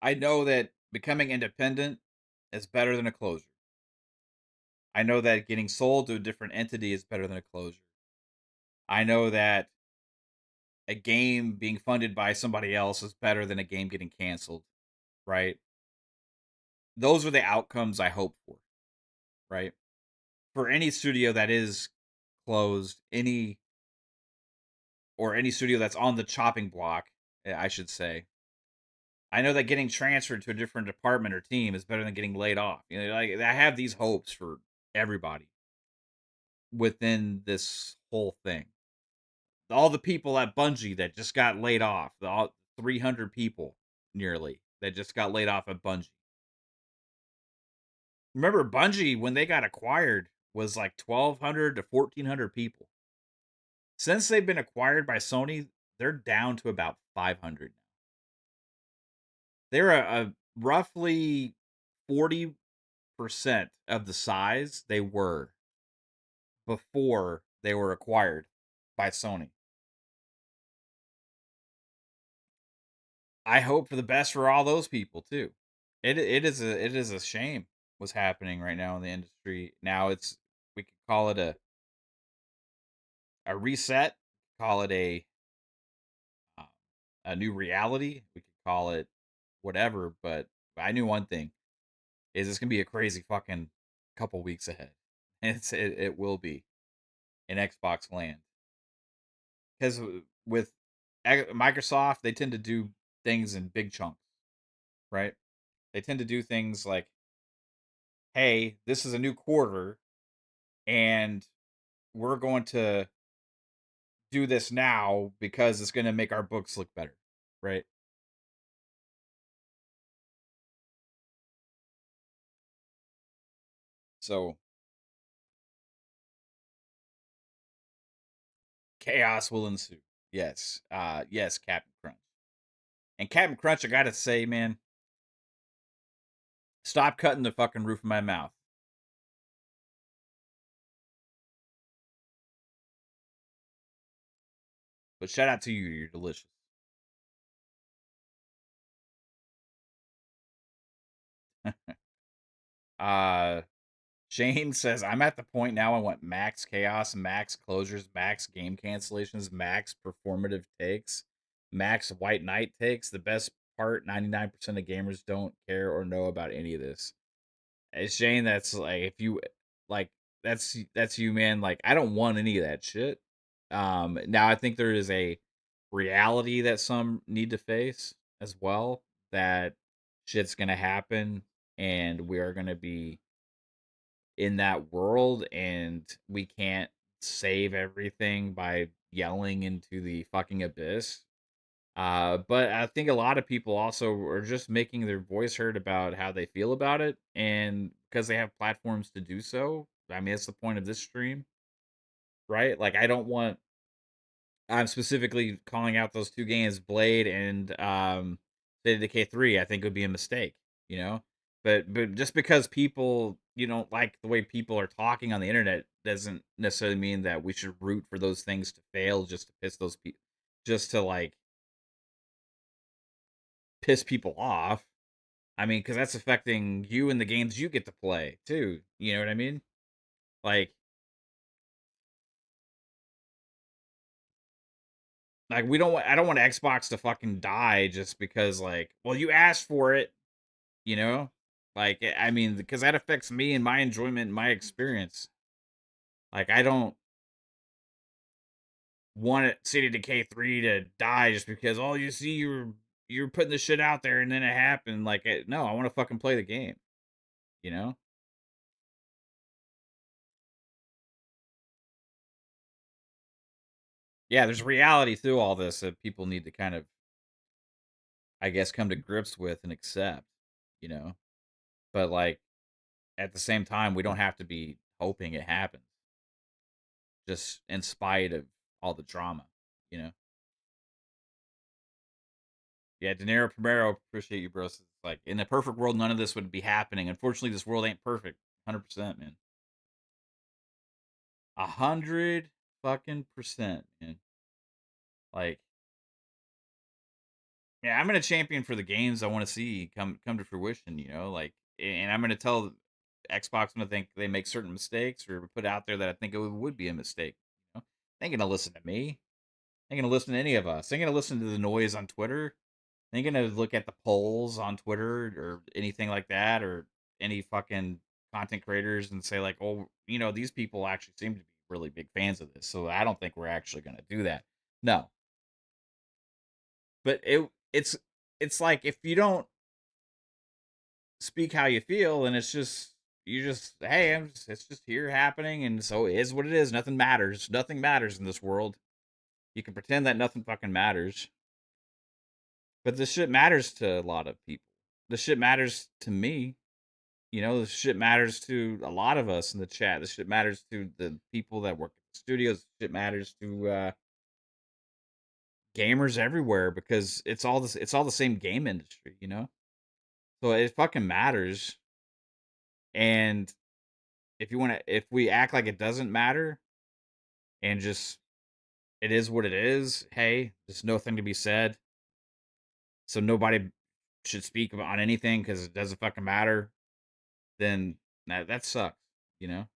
I know that becoming independent is better than a closure. I know that getting sold to a different entity is better than a closure. I know that a game being funded by somebody else is better than a game getting canceled, right? Those are the outcomes I hope for, right? For any studio that is closed, any studio that's on the chopping block, I should say. I know that getting transferred to a different department or team is better than getting laid off. Like I have these hopes for everybody within this whole thing. All the people at Bungie that just got laid off, all 300 people nearly that just got laid off at Bungie. Remember Bungie when they got acquired was like 1200 to 1400 people. Since they've been acquired by Sony, they're down to about 500 now. They're a roughly 40% of the size they were before they were acquired by Sony. I hope for the best for all those people too. It is a shame what's happening right now in the industry. Now we could call it a reset, call it uh, a new reality. We could call it whatever, but I knew one thing is it's gonna be a crazy fucking couple weeks ahead. It will be in Xbox land because with Microsoft they tend to do things in big chunks, right? They tend to do things like, hey, this is a new quarter, and we're going to do this now because it's going to make our books look better, right? So chaos will ensue. Yes. Yes, Captain Crunch. And Captain Crunch, I gotta say, man, stop cutting the fucking roof of my mouth. But shout out to you, you're delicious. uh Shane says, I'm at the point now I want max chaos, max closures, max game cancellations, max performative takes, max white knight takes. The best part, 99% of gamers don't care or know about any of this. It's Shane, that's like, if you like, that's you, man. Like, I don't want any of that shit. Now I think there is a reality that some need to face as well, that shit's gonna happen and we are gonna be in that world, and we can't save everything by yelling into the fucking abyss. But I think a lot of people also are just making their voice heard about how they feel about it, and because they have platforms to do so. I mean, that's the point of this stream, right? Like, I don't want. I'm specifically calling out those two games, Blade and State of Decay 3. I think would be a mistake, you know. But just because people don't like the way people are talking on the internet doesn't necessarily mean that we should root for those things to fail just to piss those people, just to like piss people off. I mean, because that's affecting you and the games you get to play too. You know what I mean? Like, we don't. I don't want Xbox to fucking die just because, like, well, you asked for it. You know, like, I mean, because that affects me and my enjoyment and my experience. Like, I don't want City Decay 3 to die just because all you see you're putting the shit out there and then it happened. Like, no, I want to fucking play the game. You know? Yeah, there's reality through all this that people need to kind of, I guess, come to grips with and accept. You know, but like, at the same time, we don't have to be hoping it happens, just in spite of all the drama. You know? Yeah, De Niro Primero, appreciate you, bro. It's like, in a perfect world, none of this would be happening. Unfortunately, this world ain't perfect. 100%, man. 100 fucking percent, man. Like, yeah, I'm gonna champion for the games I want to see come to fruition. You know, like, and I'm gonna tell Xbox when I think they make certain mistakes or put out there that I think it would be a mistake. You know, they ain't gonna listen to me. They ain't gonna listen to any of us. They ain't gonna listen to the noise on Twitter. They ain't gonna look at the polls on Twitter or anything like that, or any fucking content creators and say like, oh, these people actually seem to be really big fans of this, so I don't think we're actually gonna do that. No, but it's like, if you don't speak how you feel, and it's just you just hey, it's just here happening, and so it is what it is. Nothing matters. Nothing matters in this world. You can pretend that nothing fucking matters, but this shit matters to a lot of people. This shit matters to me. This shit matters to a lot of us in the chat. This shit matters to the people that work at the studios. This shit matters to gamers everywhere, because it's all the same game industry. So it fucking matters. And if we act like it doesn't matter and just it is what it is, hey, there's nothing to be said. So nobody should speak on anything because it doesn't fucking matter. Then that sucks. You know.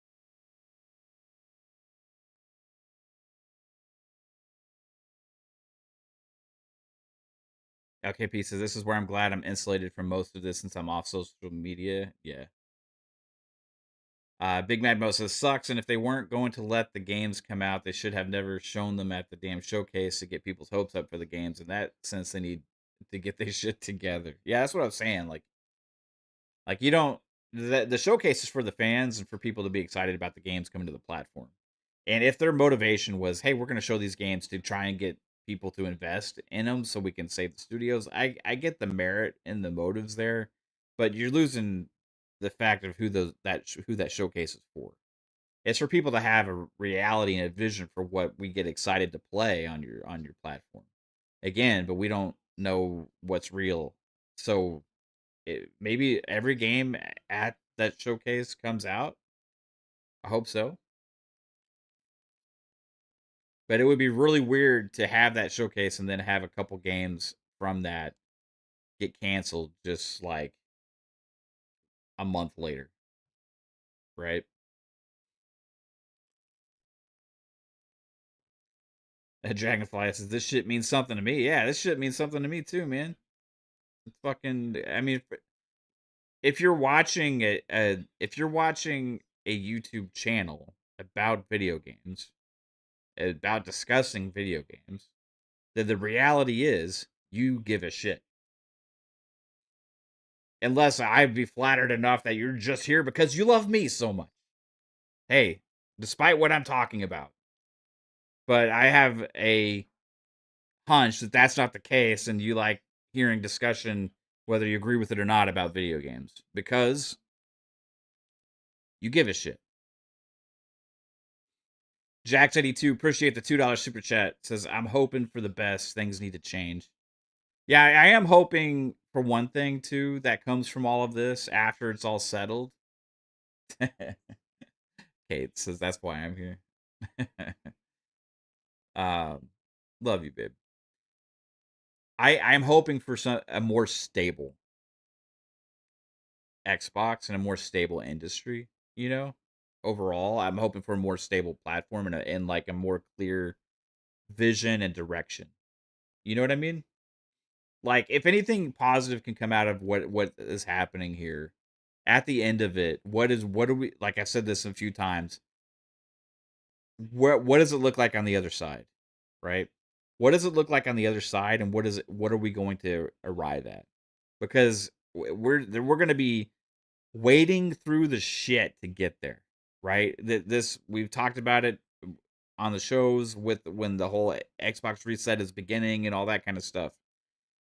LKP says, this is where I'm glad I'm insulated from most of this since I'm off social media. Yeah. Big Mad Mo says, sucks. And if they weren't going to let the games come out, they should have never shown them at the damn showcase to get people's hopes up for the games. In that sense, they need to get their shit together. Yeah, that's what I was saying. Like, you don't. The showcase is for the fans and for people to be excited about the games coming to the platform. And if their motivation was, hey, we're going to show these games to try and get people to invest in them so we can save the studios, I get the merit and the motives there, but you're losing the fact of who that showcase is for. It's for people to have a reality and a vision for what we get excited to play on your platform. Again, but we don't know what's real. So maybe every game at that showcase comes out. I hope so. But it would be really weird to have that showcase and then have a couple games from that get canceled just like a month later, right? A Dragonfly says this shit means something to me. Yeah, this shit means something to me too, man. It's fucking. I mean, if you're watching if you're watching a YouTube channel about video games, about discussing video games, then the reality is you give a shit. Unless I'd be flattered enough that you're just here because you love me so much. Hey, despite what I'm talking about. But I have a hunch that that's not the case, and you like hearing discussion, whether you agree with it or not, about video games because you give a shit. Jack82, appreciate the $2 super chat. Says, I'm hoping for the best. Things need to change. Yeah, I am hoping for one thing, too, that comes from all of this after it's all settled. Kate says, that's why I'm here. um, love you, babe. I'm hoping for a more stable Xbox and a more stable industry, you know? Overall, I'm hoping for a more stable platform and like a more clear vision and direction. You know what I mean? Like if anything positive can come out of what is happening here, at the end of it, what do we, like I said this a few times, what does it look like on the other side? Right? What does it look like on the other side and what are we going to arrive at? Because we're going to be wading through the shit to get there, right? This we've talked about it on the shows with when the whole Xbox reset is beginning and all that kind of stuff.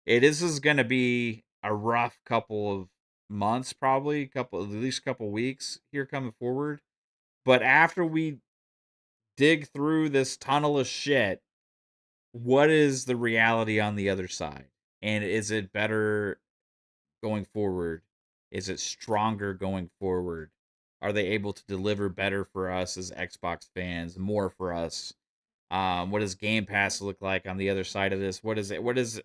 This is going to be a rough couple of months, probably couple at least couple weeks here coming forward. But after we dig through this tunnel of shit, what is the reality on the other side? And is it better going forward? Is it stronger going forward? Are they able to deliver better for us as Xbox fans, more for us? What does Game Pass look like on the other side of this? What is it? What does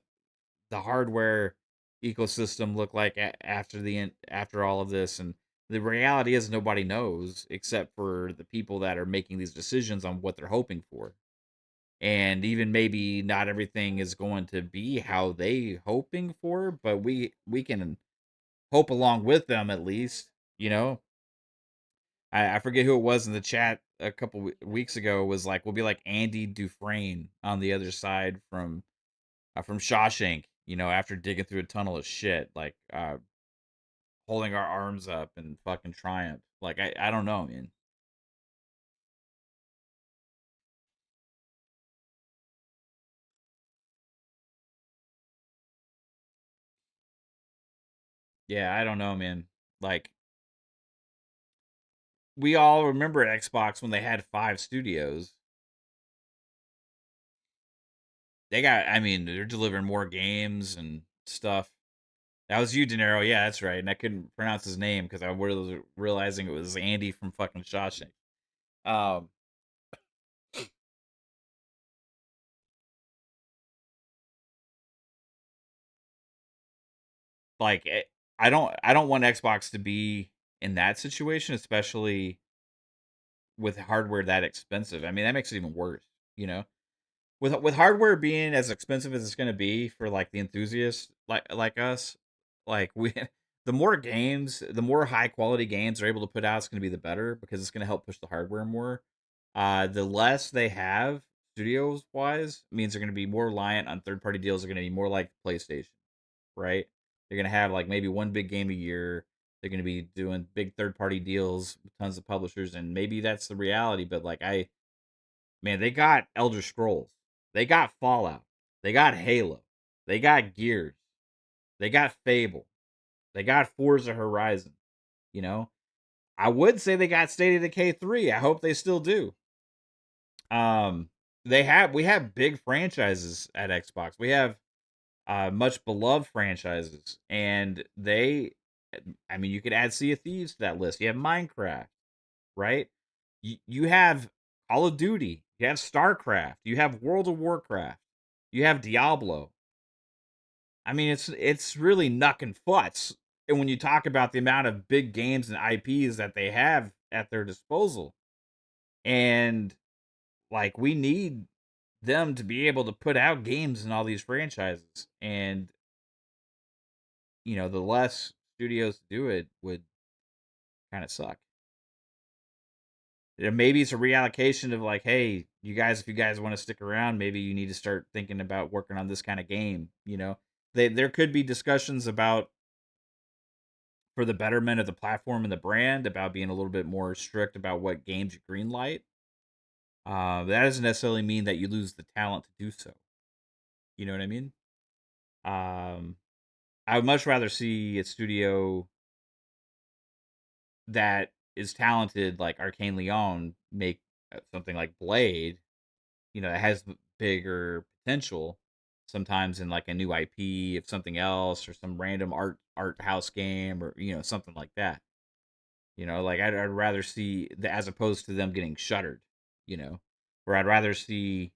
the hardware ecosystem look like after all of this? And the reality is nobody knows except for the people that are making these decisions on what they're hoping for. And even maybe not everything is going to be how they hoping for, but we can hope along with them at least. You know, I forget who it was in the chat a couple weeks ago was like, we'll be like Andy Dufresne on the other side from Shawshank. You know, after digging through a tunnel of shit, like holding our arms up and fucking triumph. Like I don't know, man. Yeah, I don't know, man. Like we all remember at Xbox when they had 5 studios. They got, I mean, they're delivering more games and stuff. That was you, De Niro. Yeah, that's right. And I couldn't pronounce his name because I was realizing it was Andy from fucking Shawshank. Um, like I don't want Xbox to be in that situation, especially with hardware that expensive. I mean, that makes it even worse. You know, with hardware being as expensive as it's going to be for like the enthusiasts like us, like we the more games, the more high quality games they're able to put out, it's going to be the better because it's going to help push the hardware more. The less they have studios wise means they're going to be more reliant on third party deals. They're going to be more like PlayStation, right? They're going to have like maybe one big game a year. They're going to be doing big third party deals with tons of publishers, and maybe that's the reality. But like Man, they got Elder Scrolls, they got Fallout, they got Halo, they got Gears, they got Fable, they got Forza Horizon. You know, I would say they got State of Decay 3. I hope they still do. Um, we have big franchises at Xbox. We have much beloved franchises, and I mean, you could add Sea of Thieves to that list. You have Minecraft, right? You have Call of Duty, you have StarCraft, you have World of Warcraft, you have Diablo. I mean, it's really knuck and futz. And when you talk about the amount of big games and IPs that they have at their disposal, and like we need them to be able to put out games in all these franchises, and the less studios do it would kind of suck. Maybe it's a reallocation of like, hey, you guys, if you guys want to stick around, maybe you need to start thinking about working on this kind of game. There could be discussions about for the betterment of the platform and the brand about being a little bit more strict about what games you greenlight. That doesn't necessarily mean that you lose the talent to do so. You know what I mean? Um, I would much rather see a studio that is talented like Arcane Leon make something like Blade, that has bigger potential sometimes in like a new IP of something else or some random art house game or something like that. Like I'd rather see as opposed to them getting shuttered, you know, or I'd rather see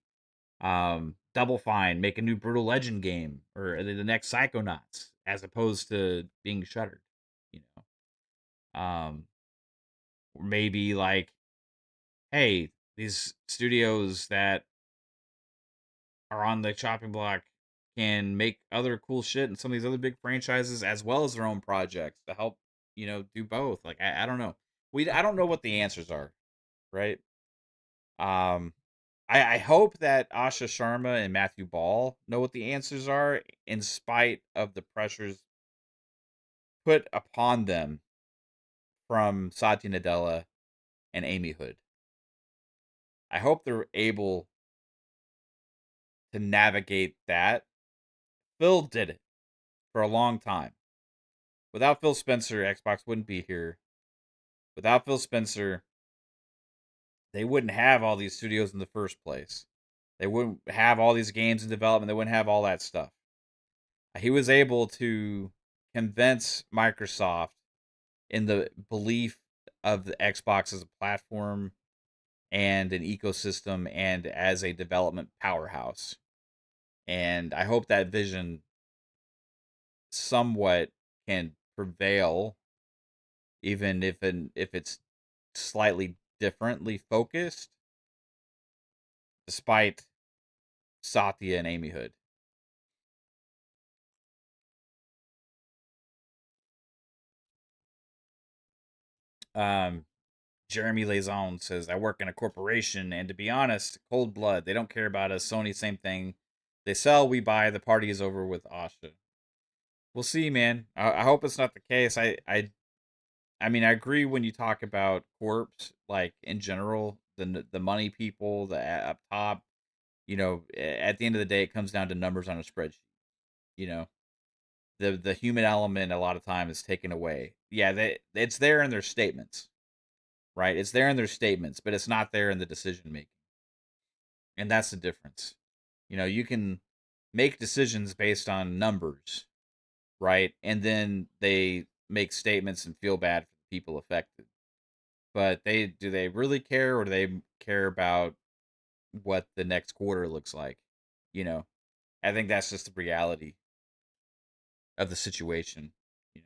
Double Fine make a new Brutal Legend game or the next Psychonauts as opposed to being shuttered, you or maybe like, hey, these studios that are on the chopping block can make other cool shit and some of these other big franchises as well as their own projects to help, do both. Like I don't know. I don't know what the answers are, right? Um I hope that Asha Sharma and Matthew Ball know what the answers are in spite of the pressures put upon them from Satya Nadella and Amy Hood. I hope they're able to navigate that. Phil did it for a long time. Without Phil Spencer, Xbox wouldn't be here. Without Phil Spencer, they wouldn't have all these studios in the first place. They wouldn't have all these games in development. They wouldn't have all that stuff. He was able to convince Microsoft in the belief of the Xbox as a platform and an ecosystem and as a development powerhouse. And I hope that vision somewhat can prevail, even if it's slightly differently focused, despite Satya and Amy Hood. Um, Jeremy Lazon says, I work in a corporation, and to be honest, cold blood. They don't care about us. Sony, same thing. They sell, we buy. The party is over with Asha. We'll see, man. I hope it's not the case. I mean, I agree when you talk about corps, like in general, the money people, the up top. At the end of the day, it comes down to numbers on a spreadsheet. You know, the human element a lot of time is taken away. Yeah, it's there in their statements, right? It's there in their statements, but it's not there in the decision making, and that's the difference. You can make decisions based on numbers, right? And then they make statements and feel bad for the people affected. But do they really care, or do they care about what the next quarter looks like? You know, I think that's just the reality of the situation. You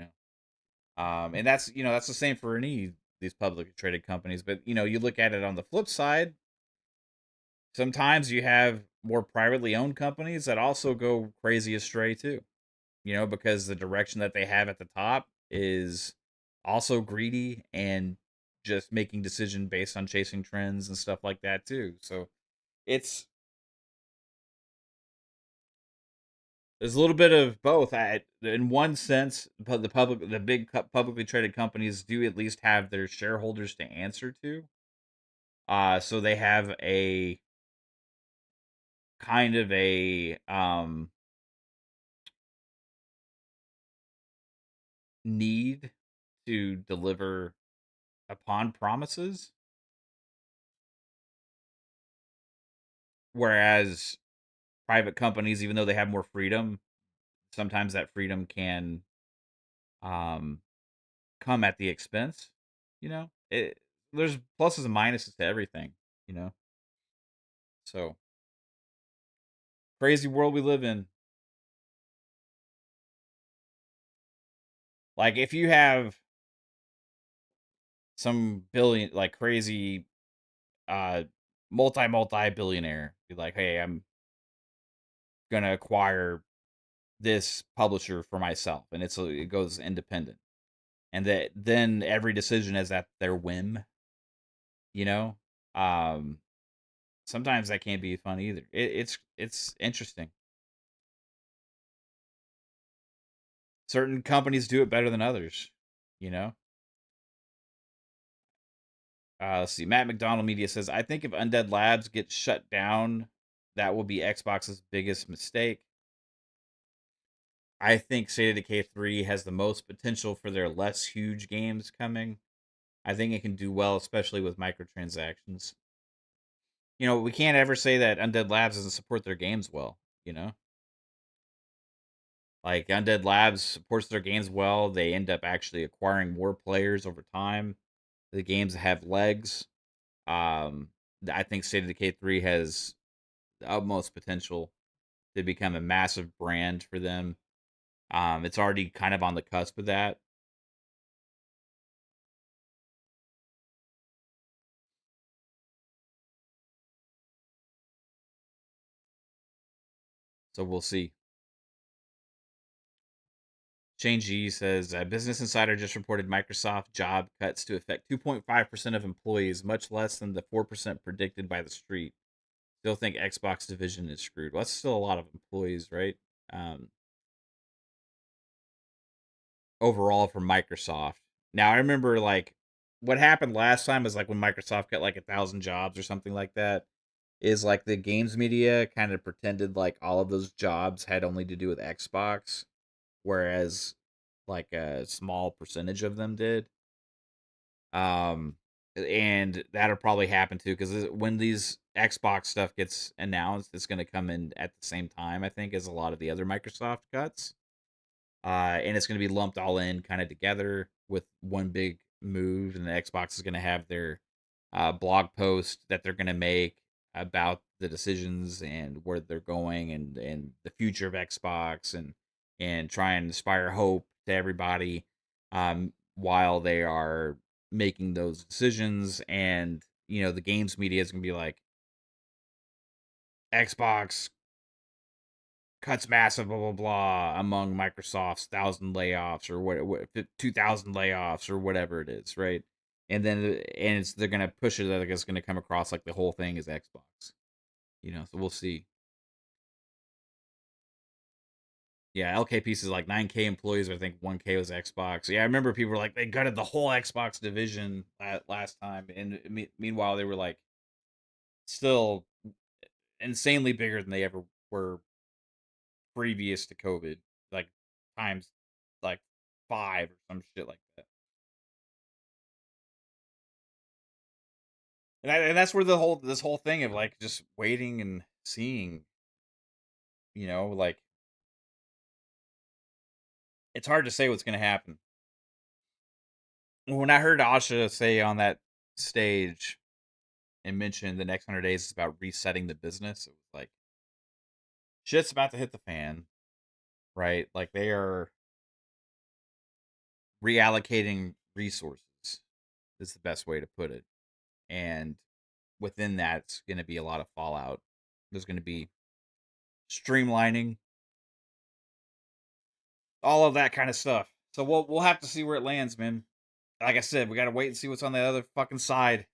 and that's the same for any of these publicly traded companies. But you look at it on the flip side. Sometimes you have more privately owned companies that also go crazy astray too. Because the direction that they have at the top is also greedy and just making decision based on chasing trends and stuff like that too. So it's there's a little bit of both. In one sense, the big publicly traded companies do at least have their shareholders to answer to. So they have kind of a need to deliver upon promises, whereas private companies, even though they have more freedom, sometimes that freedom can um come at the expense. You know, there's pluses and minuses to everything. You know, so crazy world we live in. Like if you have some billion, like crazy, uh, multi billionaire, be like, hey, I'm gonna acquire this publisher for myself, and it goes independent, and that then every decision is at their whim. You know, um, sometimes that can't be fun either. It's interesting. Certain companies do it better than others. You know, let's see. Matt McDonald Media says, I think if Undead Labs gets shut down, that will be Xbox's biggest mistake. I think State of Decay 3 has the most potential for their less huge games coming. I think it can do well, especially with microtransactions. You know, we can't ever say that Undead Labs doesn't support their games well, you know? Like Undead Labs supports their games well. They end up actually acquiring more players over time. The games have legs. Um, I think State of Decay 3 has the utmost potential to become a massive brand for them. It's already kind of on the cusp of that. So we'll see. Shane G says Business Insider just reported Microsoft job cuts to affect 2.5% of employees, much less than the 4% predicted by the street. Still think Xbox division is screwed. Well, that's still a lot of employees, right? Um, Overall for Microsoft. Now I remember like what happened last time was like when Microsoft got like 1,000 jobs or something like that. Is like the games media kind of pretended like all of those jobs had only to do with Xbox, whereas like a small percentage of them did. Um, and that'll probably happen too because when these Xbox stuff gets announced, it's going to come in at the same time, I think, as a lot of the other Microsoft cuts. And it's going to be lumped all in kind of together with one big move. And the Xbox is going to have their blog post that they're going to make about the decisions and where they're going and the future of Xbox and try and inspire hope to everybody while they are making those decisions. And you know the games media is going to be like Xbox cuts massive blah blah blah among Microsoft's 1,000 layoffs or 2,000 layoffs or whatever it is, right? And then they're gonna push it like it's gonna come across like the whole thing is Xbox, you know. So we'll see. Yeah, LK Piece is like 9K employees, but I think 1K was Xbox. Yeah, I remember people were like they gutted the whole Xbox division last time, and meanwhile they were like still insanely bigger than they ever were previous to COVID, like times like 5 or some shit like that. And that's where the whole this whole thing of like just waiting and seeing, you know, like it's hard to say what's gonna happen. When I heard Asha say on that stage and mention the next 100 days is about resetting the business, it was like shit's about to hit the fan, right? Like they are reallocating resources is the best way to put it. And within that, it's going to be a lot of fallout. There's going to be streamlining, all of that kind of stuff. So we'll have to see where it lands, man. Like I said, we got to wait and see what's on the other fucking side.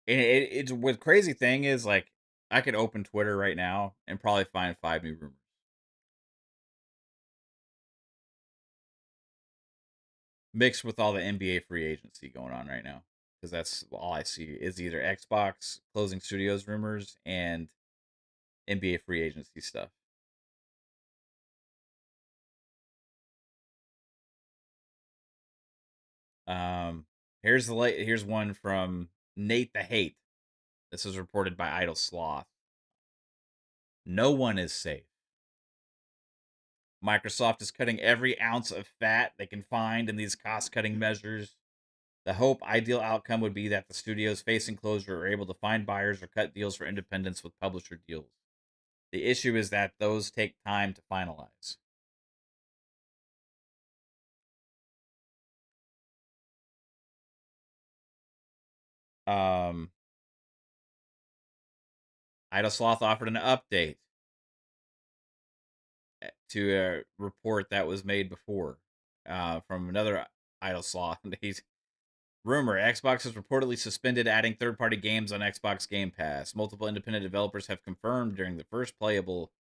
And it's what crazy thing is like I could open Twitter right now and probably find 5 new rumors mixed with all the NBA free agency going on right now. because that's all I see is either Xbox closing studios rumors and NBA free agency stuff. Um, here's one from Nate the Hate. This was reported by Idle Sloth. No one is safe. Microsoft is cutting every ounce of fat they can find in these cost-cutting measures. The ideal outcome would be that the studios facing closure are able to find buyers or cut deals for independence with publisher deals. The issue is that those take time to finalize. Um, Ida Sloth offered an update to a report that was made before from another Idle Sloth. He's rumor Xbox has reportedly suspended adding third party games on Xbox Game Pass. Multiple independent developers have confirmed during the first playable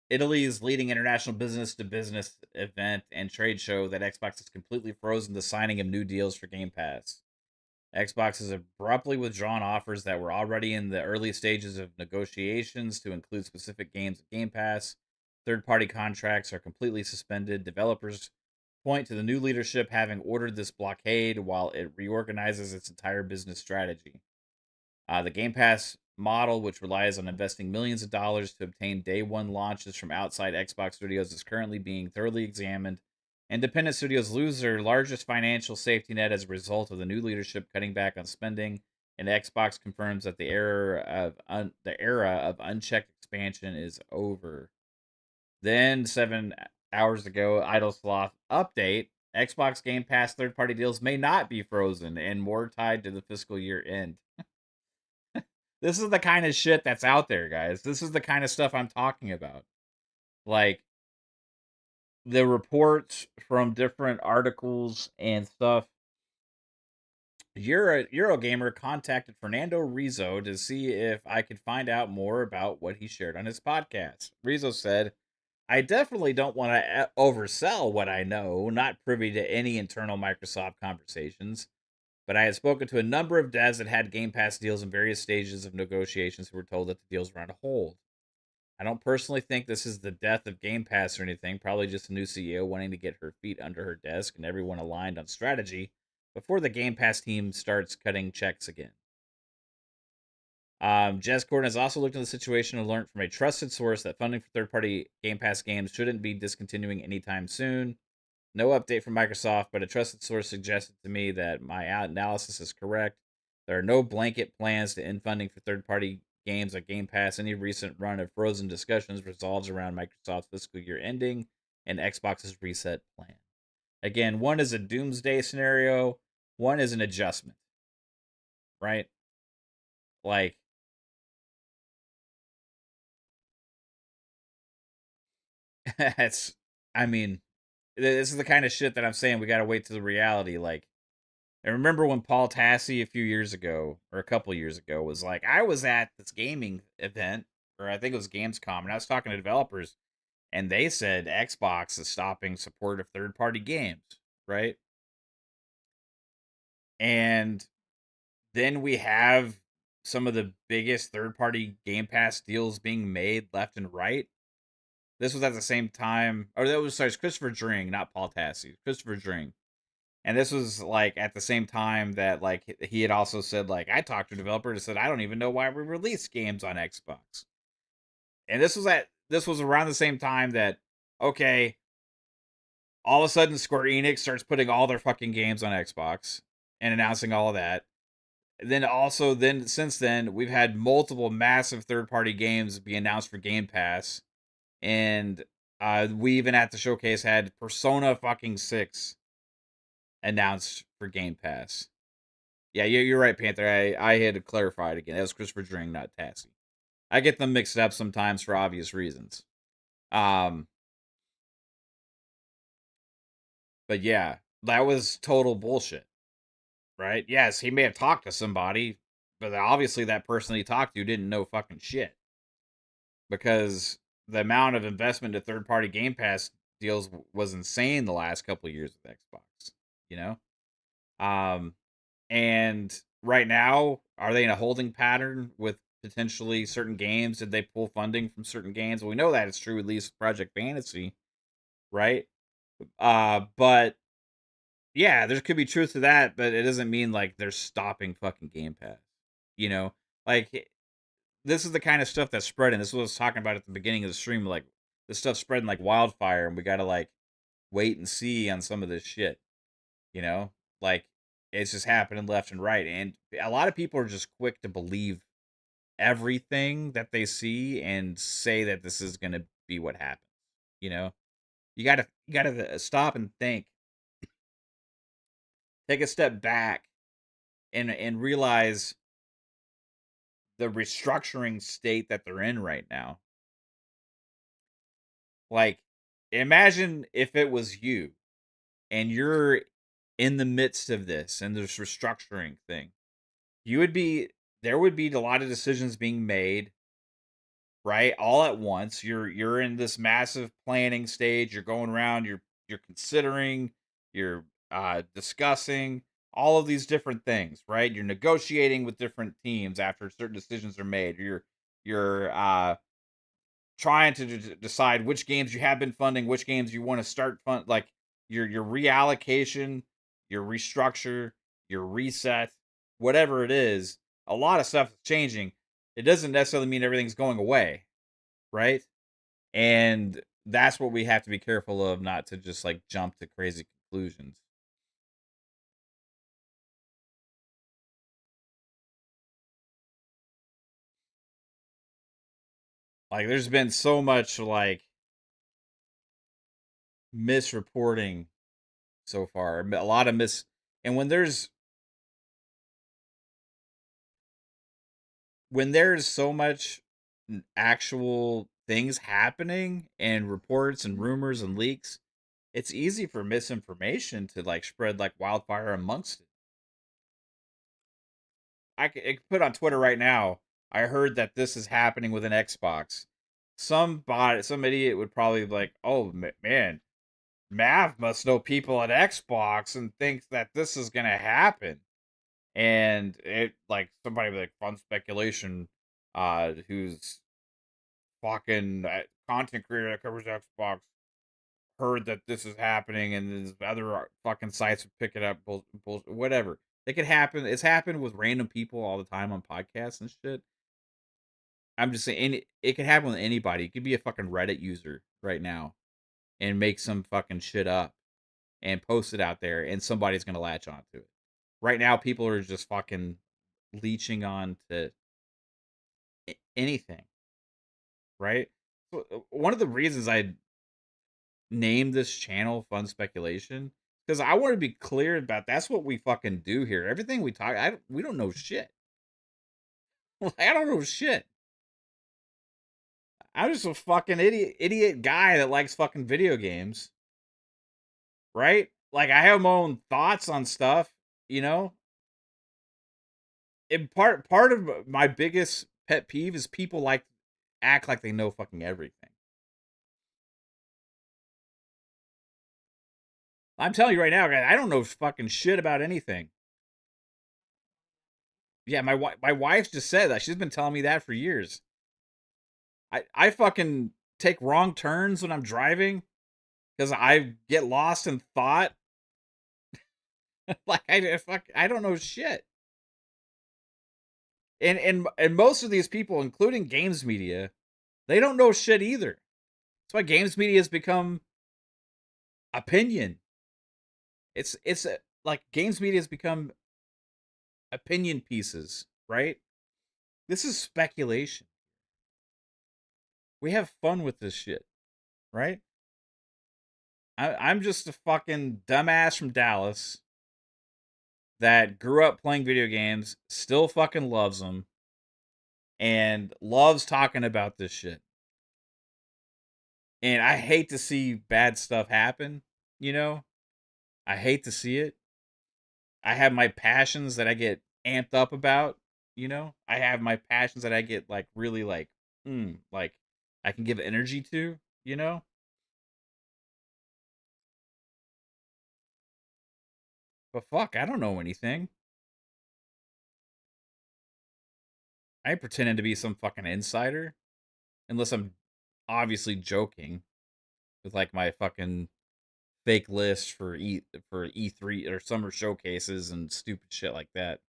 Italy's leading international business to business event and trade show that Xbox has completely frozen the signing of new deals for Game Pass. Xbox has abruptly withdrawn offers that were already in the early stages of negotiations to include specific games of Game Pass. Third party contracts are completely suspended. Developers point to the new leadership having ordered this blockade while it reorganizes its entire business strategy. The Game Pass model, which relies on investing millions of dollars to obtain day one launches from outside Xbox studios, is currently being thoroughly examined. Independent studios lose their largest financial safety net as a result of the new leadership cutting back on spending, and Xbox confirms that the era of unchecked expansion is over. Then 7 hours ago, Idle Sloth update: Xbox Game Pass third-party deals may not be frozen and more tied to the fiscal year end. This is the kind of shit that's out there, guys. This is the kind of stuff I'm talking about. Like the reports from different articles and stuff. Eurogamer contacted Fernando Rizzo to see if I could find out more about what he shared on his podcast. Rizzo said, I definitely don't want to oversell what I know, not privy to any internal Microsoft conversations, but I had spoken to a number of devs that had Game Pass deals in various stages of negotiations who were told that the deals were on hold. I don't personally think this is the death of Game Pass or anything, probably just a new CEO wanting to get her feet under her desk and everyone aligned on strategy before the Game Pass team starts cutting checks again. Jez Corden has also looked into the situation and learned from a trusted source that funding for third party Game Pass games shouldn't be discontinuing anytime soon. No update from Microsoft, but a trusted source suggested to me that my analysis is correct. There are no blanket plans to end funding for third party games like Game Pass. Any recent run of frozen discussions resolves around Microsoft's fiscal year ending and Xbox's reset plan. Again, one is a doomsday scenario, one is an adjustment, right? Like, it's, I mean, this is the kind of shit that I'm saying we got to wait to the reality. Like, I remember when Paul Tassi a few years ago, or a couple years ago, was like, I was at this gaming event, or I think it was Gamescom, and I was talking to developers, and they said Xbox is stopping support of third party games, right? And then we have some of the biggest third party Game Pass deals being made left and right. This was at the same time, or that was, sorry, it's Christopher Dring, not Paul Tassi, Christopher Dring. And this was like at the same time that like he had also said like I talked to a developer and said I don't even know why we release games on Xbox. And this was around the same time that okay, all of a sudden Square Enix starts putting all their fucking games on Xbox and announcing all of that. Then also then since then we've had multiple massive third party games be announced for Game Pass, and we even at the showcase had Persona fucking 6 announced for Game Pass. Yeah, you're right, Panther. I had to clarify it again. That was Christopher Dring, not Tassie. I get them mixed up sometimes for obvious reasons. Um, but yeah, that was total bullshit, right? Yes, he may have talked to somebody, but obviously that person he talked to didn't know fucking shit, because the amount of investment to third party Game Pass deals was insane the last couple of years with Xbox. You know, um, And right now, are they in a holding pattern with potentially certain games? Did they pull funding from certain games? Well, we know that it's true, at least Project Fantasy, right? But yeah, there could be truth to that, but it doesn't mean like they're stopping fucking Game Pass. You know, like this is the kind of stuff that's spreading. This is what I was talking about at the beginning of the stream. Like this stuff's spreading like wildfire, and we gotta like wait and see on some of this shit. You know, like it's just happening left and right, and a lot of people are just quick to believe everything that they see and say that this is gonna be what happens. You know, you gotta stop and think, take a step back, and realize the restructuring state that they're in right now. Like, imagine if it was you and you're in the midst of this and this restructuring thing. You would be there would be a lot of decisions being made, right? All at once. You're in this massive planning stage. You're going around, you're considering, you're discussing all of these different things, right? You're negotiating with different teams after certain decisions are made. You're trying to decide which games you have been funding, which games you want to start fund, like your reallocation, your restructure, your reset, whatever it is. A lot of stuff is changing. It doesn't necessarily mean everything's going away, right? And that's what we have to be careful of, not to just like jump to crazy conclusions. Like there's been so much like misreporting so far, a lot of and when there's so much actual things happening and reports and rumors and leaks, it's easy for misinformation to like spread like wildfire amongst it. I could put on Twitter right now. I heard that this is happening with an Xbox. Some idiot would probably be like, "Oh man, Mav must know people at Xbox and thinks that this is gonna happen." And it like somebody like fun speculation, who's fucking content creator that covers Xbox heard that this is happening, and there's other fucking sites would pick it up, whatever. It could happen. It's happened with random people all the time on podcasts and shit. I'm just saying, it could happen with anybody. It could be a fucking Reddit user right now and make some fucking shit up and post it out there, and somebody's gonna latch onto it. Right now, people are just fucking leeching on to anything, right? One of the reasons I named this channel Fun Speculation because I want to be clear about that's what we fucking do here. Everything we talk, we don't know shit. I don't know shit. I'm just a fucking idiot guy that likes fucking video games, right? Like I have my own thoughts on stuff, you know. And part of my biggest pet peeve is people like act like they know fucking everything. I'm telling you right now, guys, I don't know fucking shit about anything. Yeah, my wife just said that. She's been telling me that for years. I fucking take wrong turns when I'm driving because I get lost in thought. Like I don't know shit. And most of these people, including games media, they don't know shit either. That's why games media has become opinion. It's like games media has become opinion pieces, right? This is speculation. We have fun with this shit, right? I'm just a fucking dumbass from Dallas that grew up playing video games, still fucking loves them, and loves talking about this shit. And I hate to see bad stuff happen, you know? I hate to see it. I have my passions that I get amped up about, you know? I have my passions that I get like really like I can give energy to, you know? But fuck, I don't know anything. I ain't pretending to be some fucking insider unless I'm obviously joking with like my fucking fake list for E3 or summer showcases and stupid shit like that.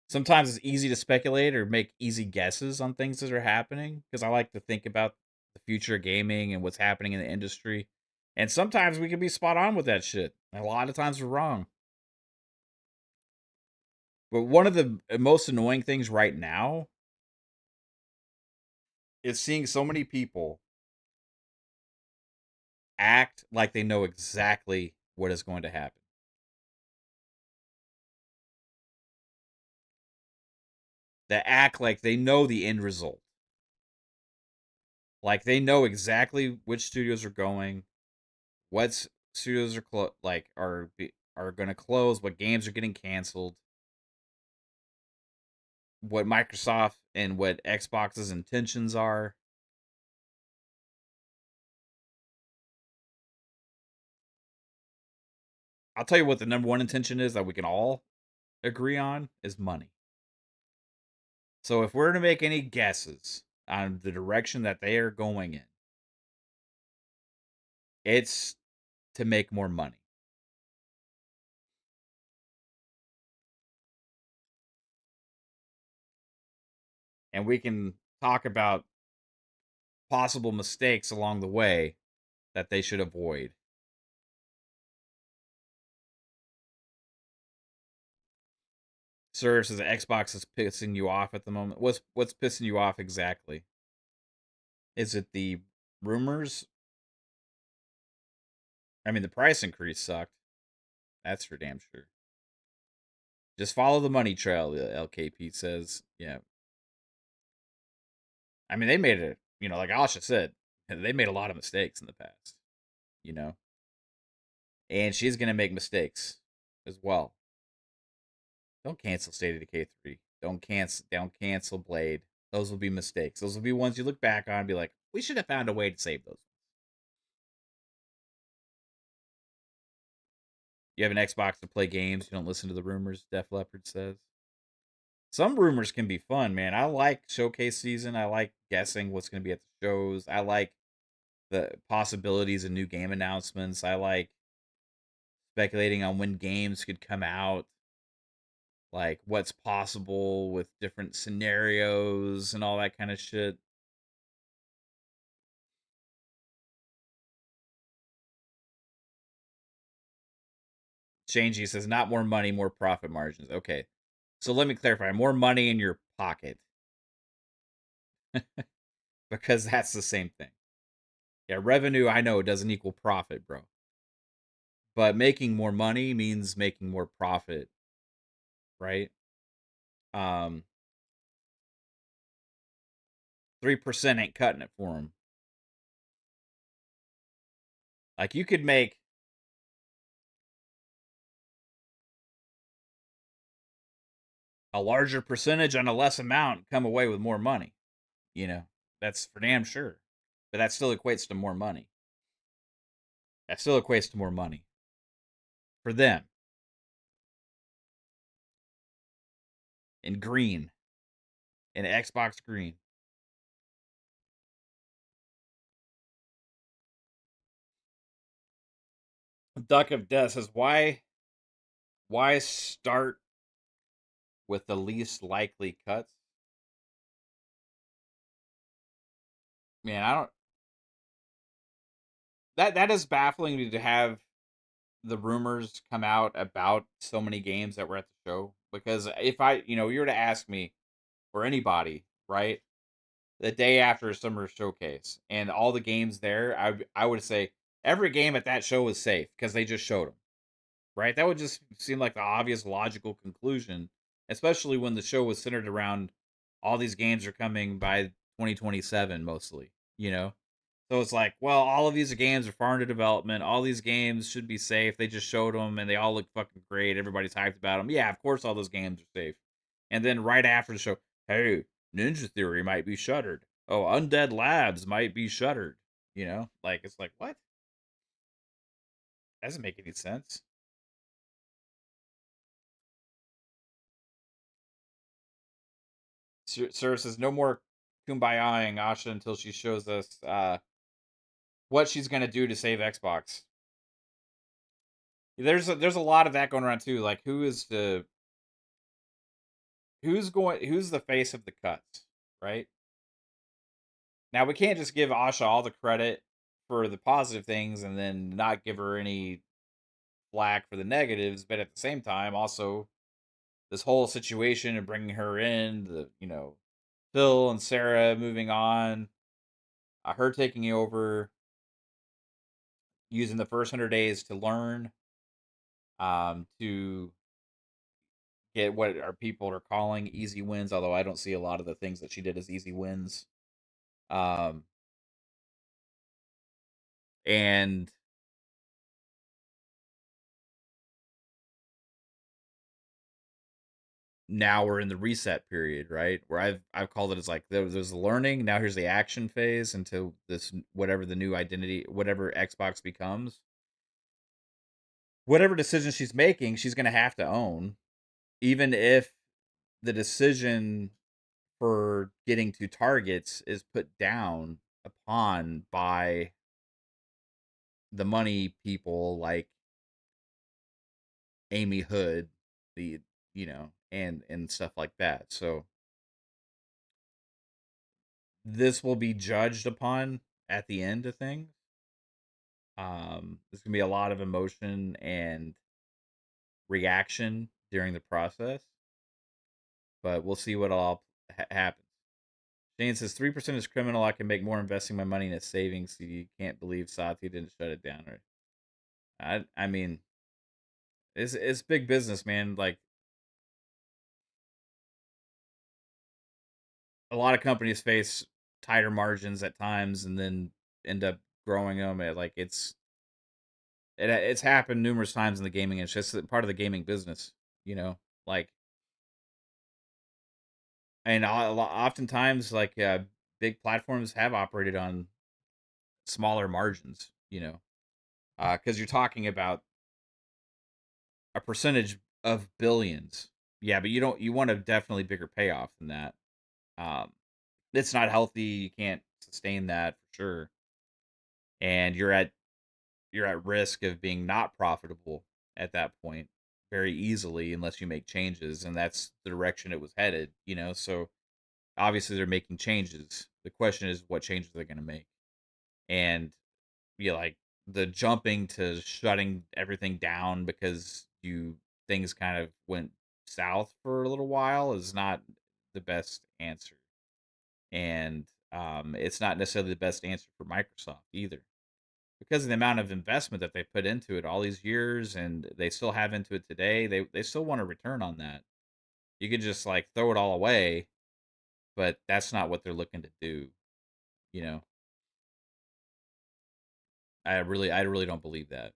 Sometimes it's easy to speculate or make easy guesses on things that are happening because I like to think about the future of gaming and what's happening in the industry. And sometimes we can be spot on with that shit. A lot of times we're wrong. But one of the most annoying things right now is seeing so many people act like they know exactly what is going to happen. That act like they know the end result. Like they know exactly which studios are going, what studios are are going to close, what games are getting canceled, what Microsoft and what Xbox's intentions are. I'll tell you what the number one intention is that we can all agree on is money. So if we're to make any guesses on the direction that they are going in, it's to make more money. And we can talk about possible mistakes along the way that they should avoid. Sir says the Xbox is pissing you off at the moment. What's pissing you off exactly? Is it the rumors? I mean, the price increase sucked. That's for damn sure. Just follow the money trail, LKP says. Yeah. I mean, they made it, like Asha said, they made a lot of mistakes in the past, you know? And she's going to make mistakes as well. Don't cancel State of Decay 3. Don't cancel Blade. Those will be mistakes. Those will be ones you look back on and be like, we should have found a way to save those. You have an Xbox to play games. You don't listen to the rumors, Def Leppard says. Some rumors can be fun, man. I like showcase season. I like guessing what's going to be at the shows. I like the possibilities of new game announcements. I like speculating on when games could come out, like what's possible with different scenarios and all that kind of shit. Shangy says, not more money, more profit margins. Okay. So let me clarify more money in your pocket because that's the same thing. Yeah, revenue, I know, doesn't equal profit, bro. But making more money means making more profit, right? 3% ain't cutting it for them. Like you could make a larger percentage on a less amount and come away with more money. You know, that's for damn sure. But that still equates to more money. That still equates to more money for them in green, in Xbox green. Duck of Death says, why start with the least likely cuts? Man, I don't. That is baffling me to have the rumors come out about so many games that were at the show. Because if you were to ask me or anybody, right, the day after a summer showcase and all the games there, I would say every game at that show was safe because they just showed them, right? That would just seem like the obvious logical conclusion, especially when the show was centered around all these games are coming by 2027 mostly, you know? So it's like, well, all of these games are far into development. All these games should be safe. They just showed them and they all look fucking great. Everybody's hyped about them. Yeah, of course all those games are safe. And then right after the show, hey, Ninja Theory might be shuttered. Oh, Undead Labs might be shuttered. Like it's like what? That doesn't make any sense. Sir says no more kumbayaing Asha until she shows us what she's gonna do to save Xbox. There's a lot of that going around too. Like who's the face of the cuts, right? Now we can't just give Asha all the credit for the positive things and then not give her any flack for the negatives, but at the same time, also this whole situation and bringing her in, Phil and Sarah moving on, her taking over, using the first 100 days to learn, to get what our people are calling easy wins. Although I don't see a lot of the things that she did as easy wins. Um, and now we're in the reset period, right? Where I've called it as like there's the learning. Now here's the action phase until this whatever the new identity, whatever Xbox becomes, whatever decision she's making, she's gonna have to own, even if the decision for getting to targets is put down upon by the money people like Amy Hood, the and stuff like that. So this will be judged upon at the end of things. There's gonna be a lot of emotion and reaction during the process, but we'll see what all happens. Shane says 3% is criminal. I can make more investing my money in a savings. So you can't believe Sati didn't shut it down. Or I mean, it's big business, man. Like a lot of companies face tighter margins at times, and then end up growing them. It's happened numerous times in the gaming. It's just part of the gaming business, you know. Like, and oftentimes, like big platforms have operated on smaller margins, because you're talking about a percentage of billions. Yeah, but you want a definitely bigger payoff than that. Um, it's not healthy. You can't sustain that for sure, and you're at risk of being not profitable at that point very easily unless you make changes, and that's the direction it was headed. So obviously they're making changes. The question is what changes they're going to make, and like the jumping to shutting everything down because you things kind of went south for a little while is not the best answer, and it's not necessarily the best answer for Microsoft either because of the amount of investment that they put into it all these years, and they still have into it today. They still want a return on that. You could just like throw it all away, but that's not what they're looking to do. You know, I really don't believe that.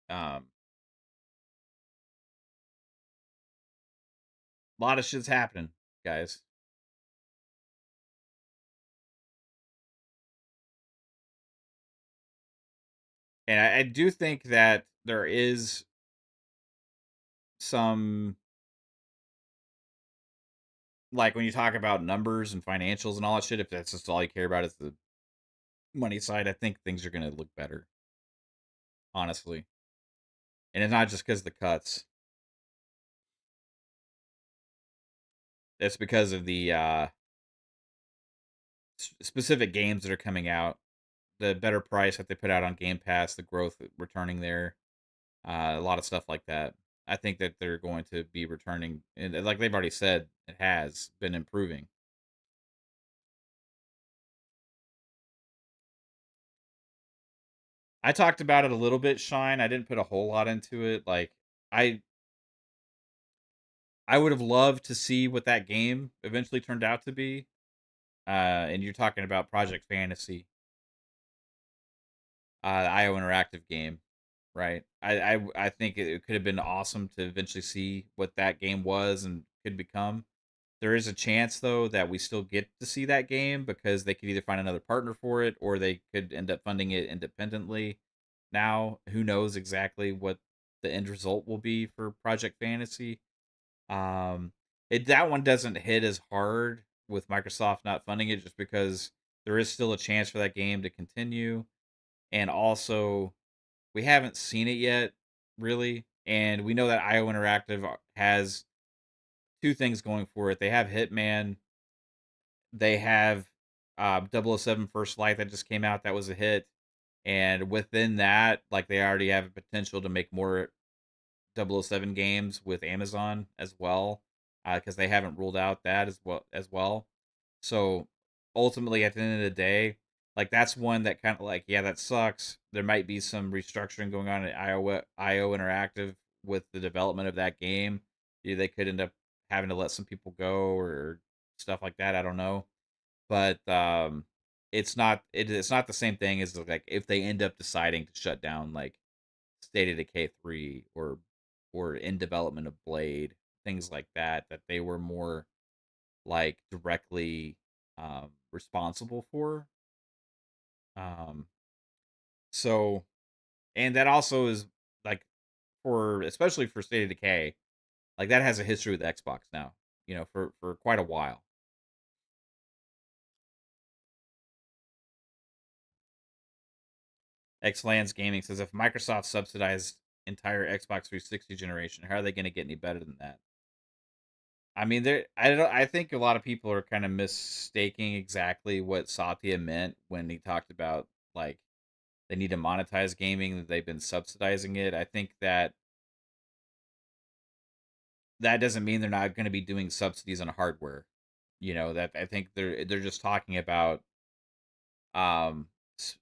Um, a lot of shit's happening, guys, and I do think that there is some like when you talk about numbers and financials and all that shit. If that's just all you care about is the money side, I think things are going to look better, honestly. And it's not just because of the cuts; it's because of the specific games that are coming out, the better price that they put out on Game Pass, the growth returning there, a lot of stuff like that. I think that they're going to be returning, and like they've already said, it has been improving. I talked about it a little bit, Shine. I didn't put a whole lot into it. Like I, I would have loved to see what that game eventually turned out to be. And you're talking about Project Fantasy, the IO Interactive game, right? I think it could have been awesome to eventually see what that game was and could become. There is a chance though that we still get to see that game because they could either find another partner for it or they could end up funding it independently. Now, who knows exactly what the end result will be for Project Fantasy. Um, that one doesn't hit as hard with Microsoft not funding it just because there is still a chance for that game to continue, and also we haven't seen it yet, really, and we know that IO Interactive has two things going for it. They have Hitman, they have 007 First Light that just came out, that was a hit, and within that, like they already have a potential to make more 007 games with Amazon as well, because they haven't ruled out that as well. So ultimately, at the end of the day, like that's one that kind of like, yeah, that sucks. There might be some restructuring going on at IO Interactive with the development of that game. Yeah, they could end up having to let some people go or stuff like that. I don't know, but it's not the same thing as like if they end up deciding to shut down like State of Decay 3 or in development of Blade, things like that, that they were more like directly responsible for. Um, so, and that also is like for especially for State of Decay, like that has a history with Xbox now, for quite a while. Xlands Gaming says if Microsoft subsidized entire Xbox 360 generation, how are they going to get any better than that? I mean, I don't. I think a lot of people are kind of mistaking exactly what Satya meant when he talked about like they need to monetize gaming. That they've been subsidizing it. I think that that doesn't mean they're not going to be doing subsidies on hardware. That I think they're just talking about um s-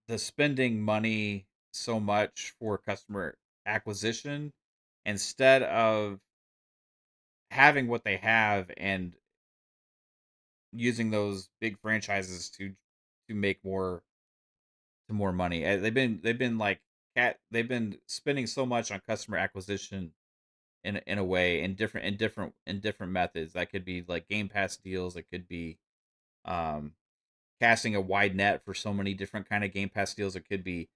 the spending money so much for customer acquisition instead of having what they have and using those big franchises to make more money. They've been like they've been spending so much on customer acquisition in a way in different methods. That could be like Game Pass deals. It could be um, casting a wide net for so many different kind of Game Pass deals. It could be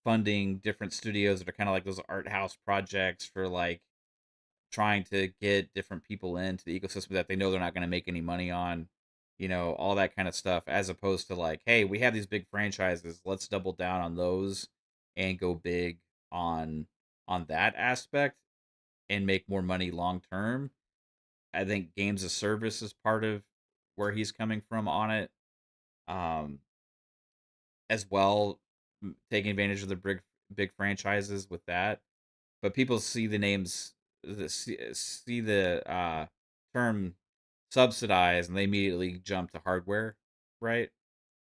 funding different studios that are kind of like those art house projects for like trying to get different people into the ecosystem that they know they're not going to make any money on, all that kind of stuff, as opposed to like, hey, we have these big franchises, let's double down on those and go big on that aspect and make more money long term. I think games of service is part of where he's coming from on it, um, as well, taking advantage of the big franchises with that. But people see the names, see the term subsidize, and they immediately jump to hardware, right?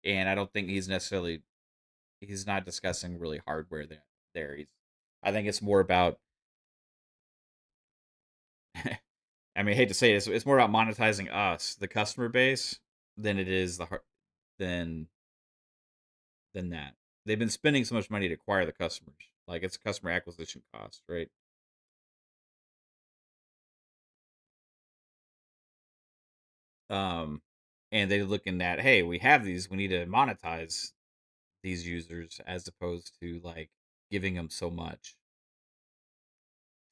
And I don't think he's not discussing really hardware there. I think it's more about. I mean, I hate to say this, it's more about monetizing us, the customer base, than it is than than that. They've been spending so much money to acquire the customers, like it's a customer acquisition cost, right? Um, and they're looking at, hey, we have these, we need to monetize these users as opposed to like giving them so much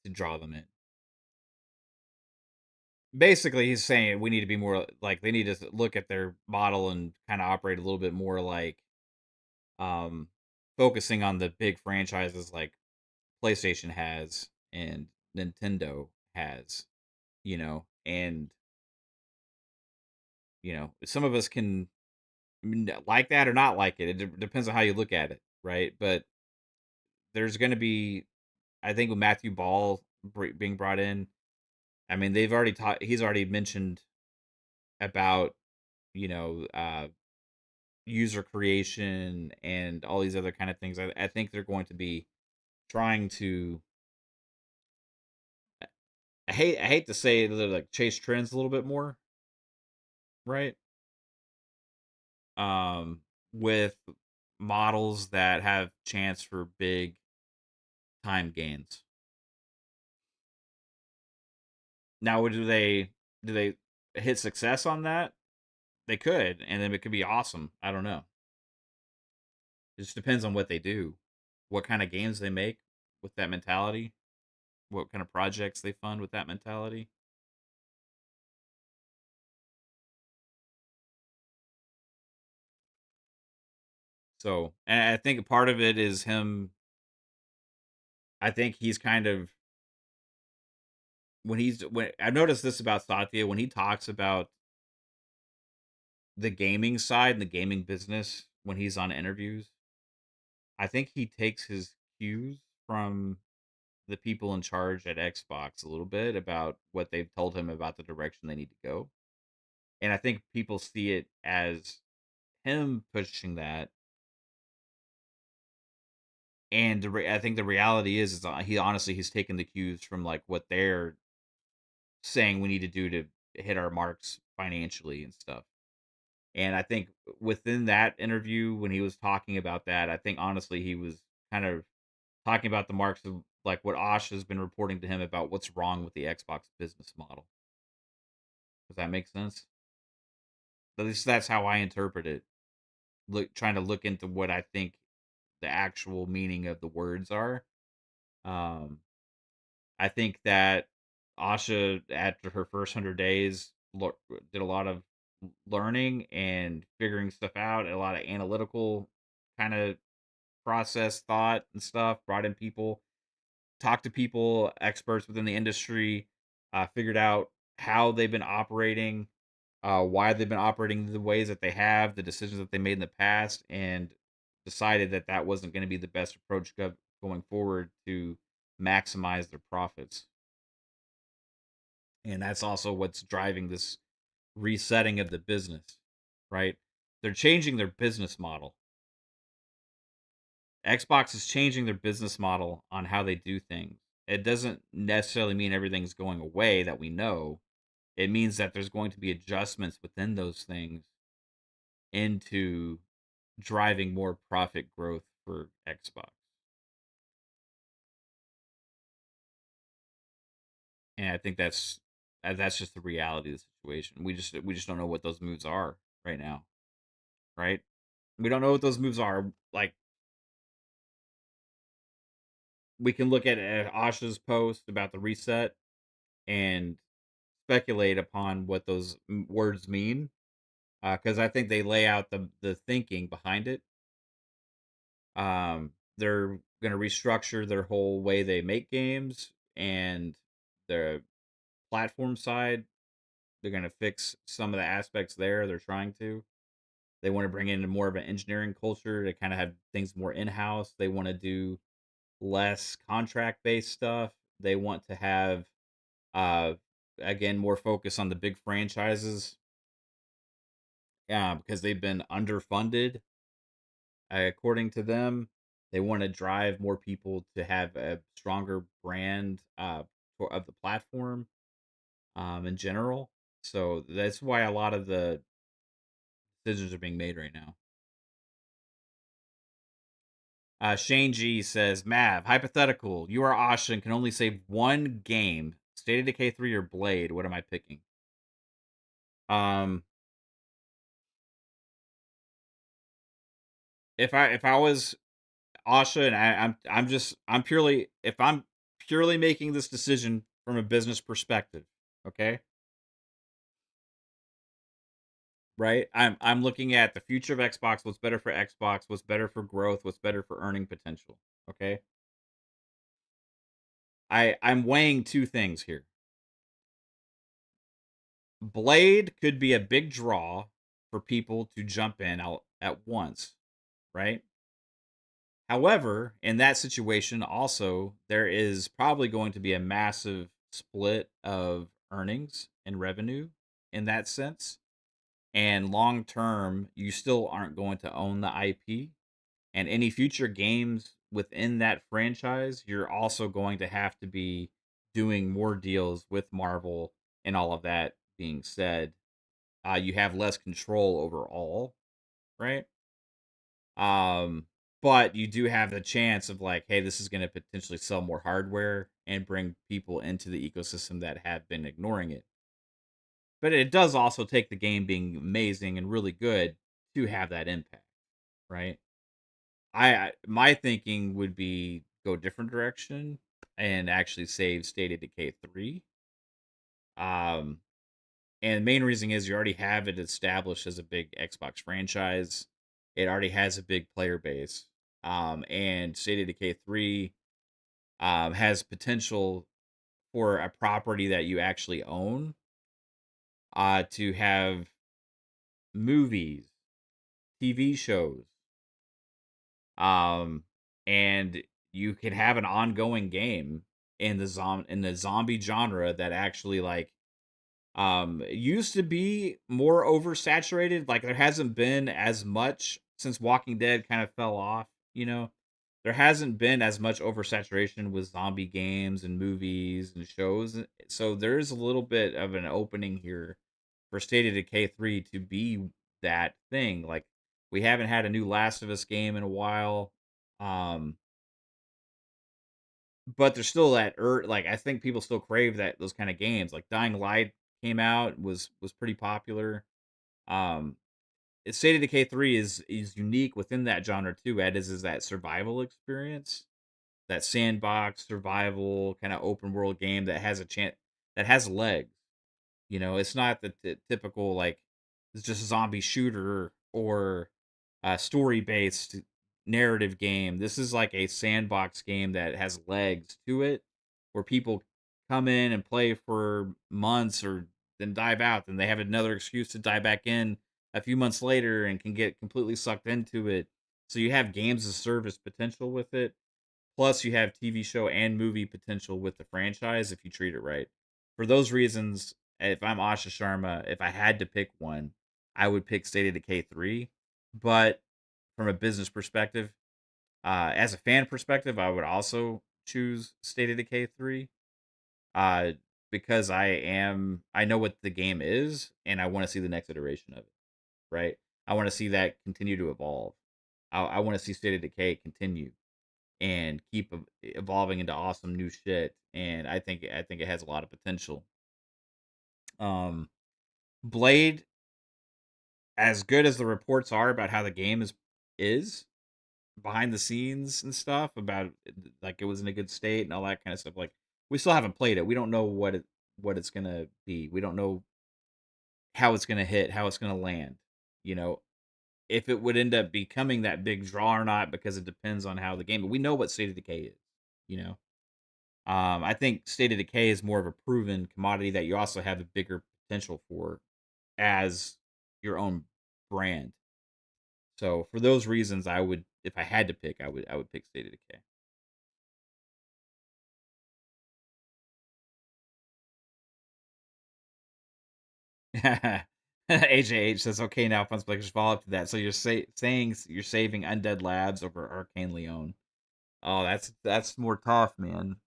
to draw them in. Basically, he's saying we need to be more like they need to look at their model and kind of operate a little bit more like um focusing on the big franchises like PlayStation has and Nintendo has, and some of us can like that or not like it. It depends on how you look at it, right? But there's going to be, I think, with Matthew Ball being brought in, I mean, they've already taught. He's already mentioned about user creation and all these other kind of things. I think they're going to be trying to. I hate to say it, they're like chase trends a little bit more, right? Um, with models that have chance for big time gains. Now, do they? hit success on that, they could, and then it could be awesome. I don't know. It just depends on what they do, what kind of games they make with that mentality, what kind of projects they fund with that mentality. So, and I think part of it is him. I think he's kind of when I've noticed this about Satya when he talks about the gaming side and the gaming business when he's on interviews. I think he takes his cues from the people in charge at Xbox a little bit about what they've told him about the direction they need to go. And I think people see it as him pushing that. And I think the reality is he honestly he's taken the cues from like what they're saying we need to do to hit our marks financially and stuff. And I think within that interview, when he was talking about that, I think honestly he was kind of talking about the marks of like what Osh has been reporting to him about what's wrong with the Xbox business model. Does that make sense? At least that's how I interpret it. Trying to look into what I think the actual meaning of the words are. Um, I think that Asha, after her first 100 days, did a lot of learning and figuring stuff out, a lot of analytical kind of process thought and stuff. Brought in people, talked to people, experts within the industry, figured out how they've been operating, why they've been operating the ways that they have, the decisions that they made in the past, and decided that that wasn't going to be the best approach going forward to maximize their profits. And that's also what's driving this resetting of the business, right? They're changing their business model. Xbox is changing their business model on how they do things. It doesn't necessarily mean everything's going away that we know. It means that there's going to be adjustments within those things into driving more profit growth for Xbox. And I think that's just the reality of the situation. We just don't know what those moves are right now, right? We don't know what those moves are. Like we can look at Asha's post about the reset and speculate upon what those words mean because I think they lay out the thinking behind it. They're going to restructure their whole way they make games and the platform side. They're going to fix some of the aspects there. They're trying to. They want to bring in more of an engineering culture to kind of have things more in house. They want to do less contract based stuff. They want to have uh again more focus on the big franchises because they've been underfunded according to them. They want to drive more people to have a stronger brand of the platform in general. So that's why a lot of the decisions are being made right now. Shane G says, Mav, hypothetical. You are Asha and can only save one game. State of Decay 3 or Blade. What am I picking? Um, if I was Asha and I'm purely if I'm purely making this decision from a business perspective, okay? Right? I'm looking at the future of Xbox, what's better for Xbox, what's better for growth, what's better for earning potential. Okay? I'm weighing two things here. Blade could be a big draw for people to jump in out at once, right? However, in that situation, also, there is probably going to be a massive split of earnings and revenue in that sense. And long term, you still aren't going to own the IP. And any future games within that franchise, you're also going to have to be doing more deals with Marvel and all of that being said. You have less control over all, right? Um, but you do have the chance of like, hey, this is going to potentially sell more hardware and bring people into the ecosystem that have been ignoring it. but it does also take the game being amazing and really good to have that impact, right? My thinking would be go a different direction and actually save State of Decay 3. Um, and the main reason is you already have it established as a big Xbox franchise. It already has a big player base. And State of Decay 3 has potential for a property that you actually own to have movies, TV shows, um, and you could have an ongoing game in the zombie genre that actually like it used to be more oversaturated. Like there hasn't been as much since Walking Dead kind of fell off, you know. There hasn't been as much oversaturation with zombie games and movies and shows. So there's a little bit of an opening here for State of Decay 3 to be that thing. Like we haven't had a new Last of Us game in a while. Um but there's still that like I think people still crave that those kind of games. Like Dying Light came out was pretty popular. Um State of Decay 3 is unique within that genre too. Ed is that survival experience, that sandbox survival kind of open world game that has a chance that has legs. You know, it's not the typical like it's just a zombie shooter or a story based narrative game. This is like a sandbox game that has legs to it, where people come in and play for months or then dive out. Then they have another excuse to dive back in a few months later and can get completely sucked into it. So you have games as service potential with it. Plus, you have TV show and movie potential with the franchise if you treat it right. For those reasons, if I'm Asha Sharma, if I had to pick one, I would pick State of Decay 3. But from a business perspective, as a fan perspective, I would also choose State of Decay 3. Uh, because I know what the game is, and I want to see the next iteration of it. Right? I want to see that continue to evolve. I want to see State of Decay continue and keep evolving into awesome new shit. And I think it has a lot of potential. Um, Blade, as good as the reports are about how the game is behind the scenes and stuff about like it was in a good state and all that kind of stuff. Like we still haven't played it. We don't know what it's gonna be. We don't know how it's gonna hit, how it's gonna land. You know, if it would end up becoming that big draw or not, because it depends on how the game. But we know what State of Decay is. You know, I think State of Decay is more of a proven commodity that you also have a bigger potential for as your own brand. So for those reasons, I would, if I had to pick, I would pick State of Decay. AJH says, "Okay, now fun speakers follow up to that. So you're saying you're saving Undead Labs over Arcane Leon? Oh, that's more tough, man.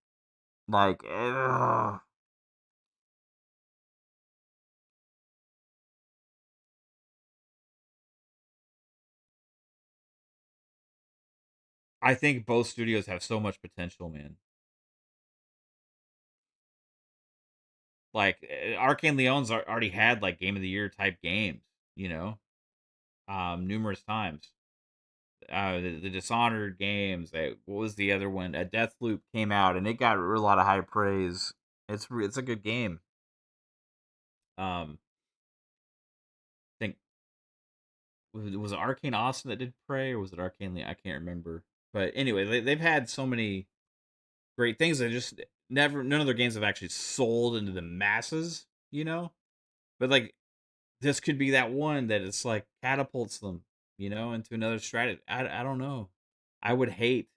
Like, ugh. I think both studios have so much potential, man. Like Arcane Leon's already had like Game of the Year type games, you know, numerous times. The Dishonored games. What was the other one? A Deathloop came out and it got a lot of high praise. It's a good game. I think was it Arcane Austin that did Prey or was it Arcane Leon? I can't remember. But anyway, they've had so many great things. They just never none of their games have actually sold into the masses, you know. But like this could be that one that it's like catapults them, you know, into another strategy. I don't know. I would hate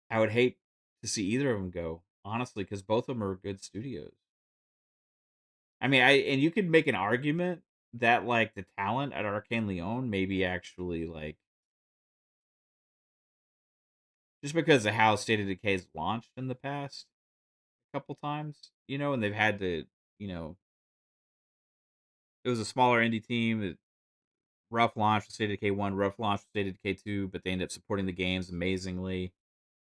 I would hate to see either of them go, honestly, because both of them are good studios. I mean, I and you could make an argument that like the talent at Arcane Leon maybe actually like just because of how State of Decay's launched in the past a couple times, you know, and they've had to, you know, it was a smaller indie team. Rough launch with State of Decay 1, rough launch with State of Decay 2, but they ended up supporting the games amazingly.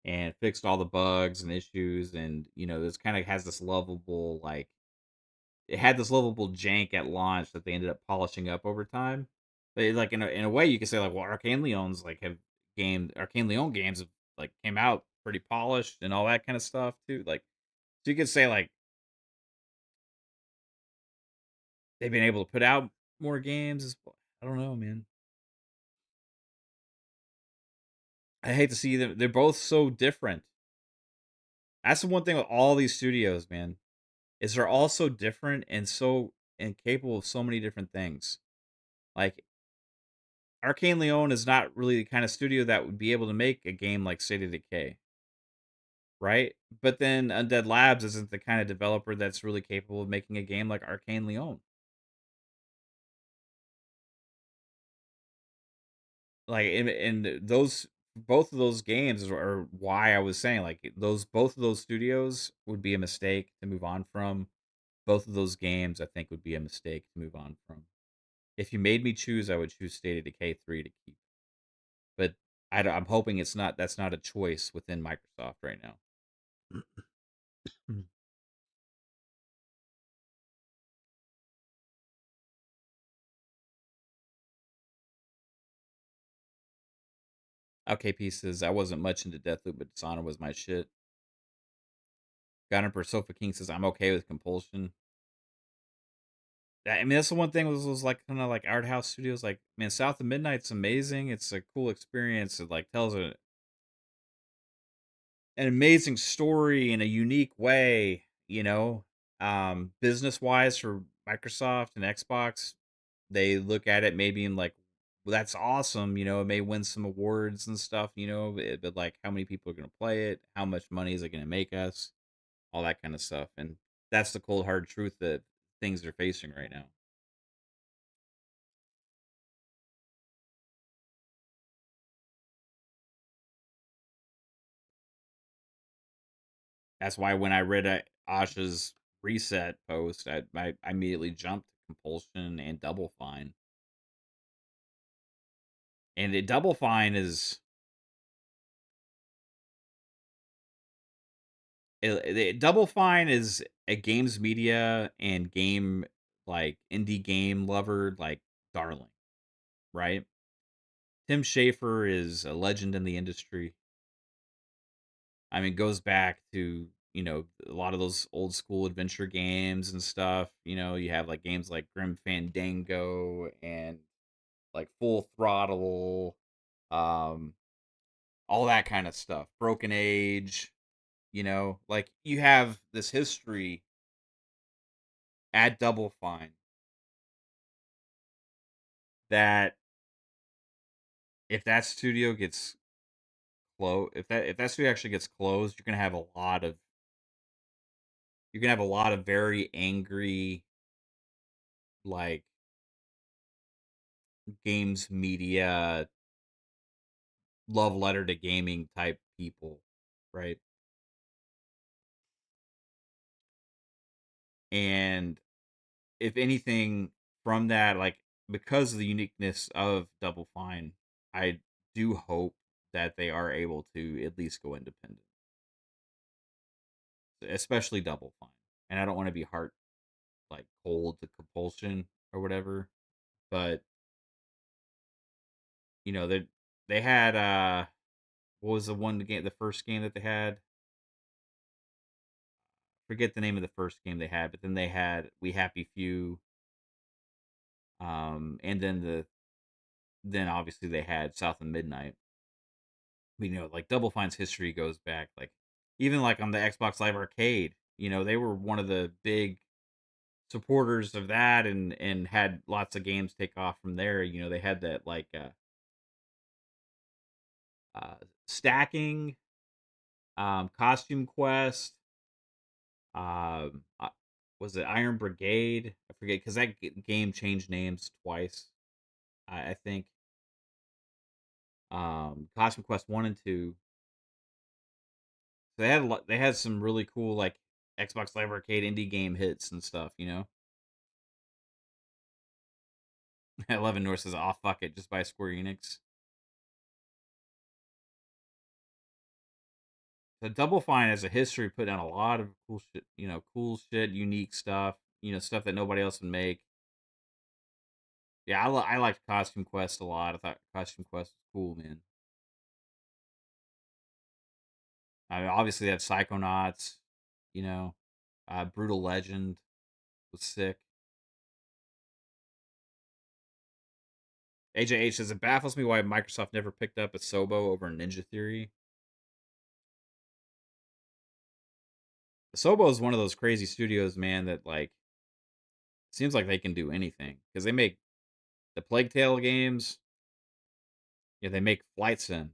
and fixed all the bugs and issues, and this kind of has this lovable like it had this lovable jank at launch that they ended up polishing up over time. But like in a way, you could say like, well, Arcane Leon's like have Arcane Leon games have like came out pretty polished and all that kind of stuff too. Like, so you could say like they've been able to put out more games. I don't know, man. I hate to see them. They're both so different. That's the one thing with all these studios, man, is they're all so different and so incapable of so many different things. Like Arcane Leon is not really the kind of studio that would be able to make a game like State of Decay, right? But then Undead Labs isn't the kind of developer that's really capable of making a game like Arcane Leon. Like, and those both of those games are why I was saying like those both of those studios would be a mistake to move on from. Both of those games, I think, would be a mistake to move on from. If you made me choose, I would choose State of Decay 3 to keep. But I'm hoping it's not. That's not a choice within Microsoft right now. Okay, pieces. I wasn't much into Deathloop, but Dishonored was my shit. Gunner Sofa King says I'm okay with Compulsion. I mean, that's the one thing with those like kind of like art house studios. Like, man, South of Midnight's amazing. It's a cool experience. It like tells an amazing story in a unique way. Business wise for Microsoft and Xbox, they look at it maybe in like, well, that's awesome. It may win some awards and stuff. But like, how many people are going to play it? How much money is it going to make us? All that kind of stuff. And that's the cold hard truth that things are facing right now. That's why when I read Asha's reset post, I immediately jumped to Compulsion and Double Fine. And Double Fine is Double Fine is a games media and game like indie game lover like darling, right? Tim Schafer is a legend in the industry. I mean, goes back to a lot of those old school adventure games and stuff. You have like games like Grim Fandango and like Full Throttle, um, all that kind of stuff. Broken Age. Like you have this history at Double Fine that if that studio gets closed, if that studio actually gets closed, you're gonna have a lot of very angry like games media love letter to gaming type people, right? And if anything from that, like because of the uniqueness of Double Fine, I do hope that they are able to at least go independent, especially Double Fine. And I don't want to be heart like cold to Compulsion or whatever, but they had what was the first game that they had? Forget the name of the first game they had, but then they had We Happy Few, and then obviously they had South of Midnight. Like Double Fine's history goes back, like even like on the Xbox Live Arcade. They were one of the big supporters of that, and had lots of games take off from there. They had that like uh, stacking, Costume Quest, was it Iron Brigade? I forget because that game changed names twice. I think Costume Quest 1 and 2. So they had some really cool like Xbox Live Arcade indie game hits and stuff. 11 North says, "Oh fuck it, just buy Square Enix." So Double Fine has a history of putting out a lot of cool shit, unique stuff, stuff that nobody else would make. Yeah, I liked Costume Quest a lot. I thought Costume Quest was cool, man. I mean, obviously they have Psychonauts, you know, Brutal Legend was sick. AJH says it baffles me why Microsoft never picked up a Sobo over Ninja Theory. Sobo is one of those crazy studios, man, that like seems like they can do anything because they make the Plague Tale games. Yeah, they make Flight Sim.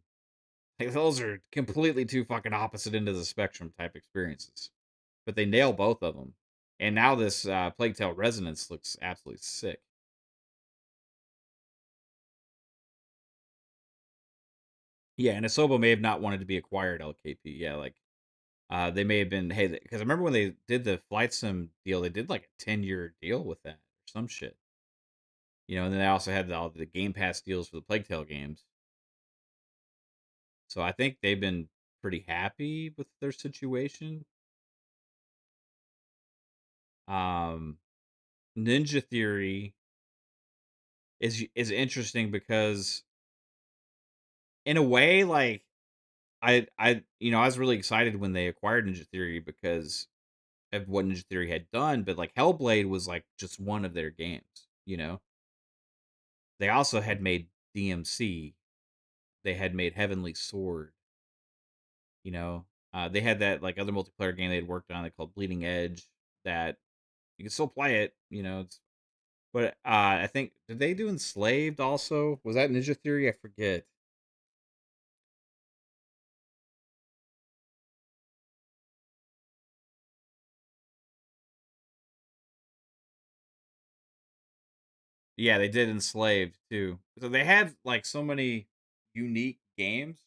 Like those are completely two fucking opposite end of the spectrum type experiences, but they nail both of them. And now this Plague Tale Resonance looks absolutely sick. Yeah, and Asobo may have not wanted to be acquired LKP. Yeah, like they may have been, hey, because I remember when they did the Flight Sim deal, they did like a 10-year deal with that or some shit. And then they also had all the Game Pass deals for the Plague Tale games. So I think they've been pretty happy with their situation. Um, Ninja Theory is interesting because in a way, like I was really excited when they acquired Ninja Theory because of what Ninja Theory had done, but like Hellblade was like just one of their games. They also had made DMC. They had made Heavenly Sword. You know, they had that like other multiplayer game they had worked on. They called Bleeding Edge. That you can still play it. But I think did they do Enslaved also? Was that Ninja Theory? I forget. Yeah, they did Enslaved too. So they had like so many unique games,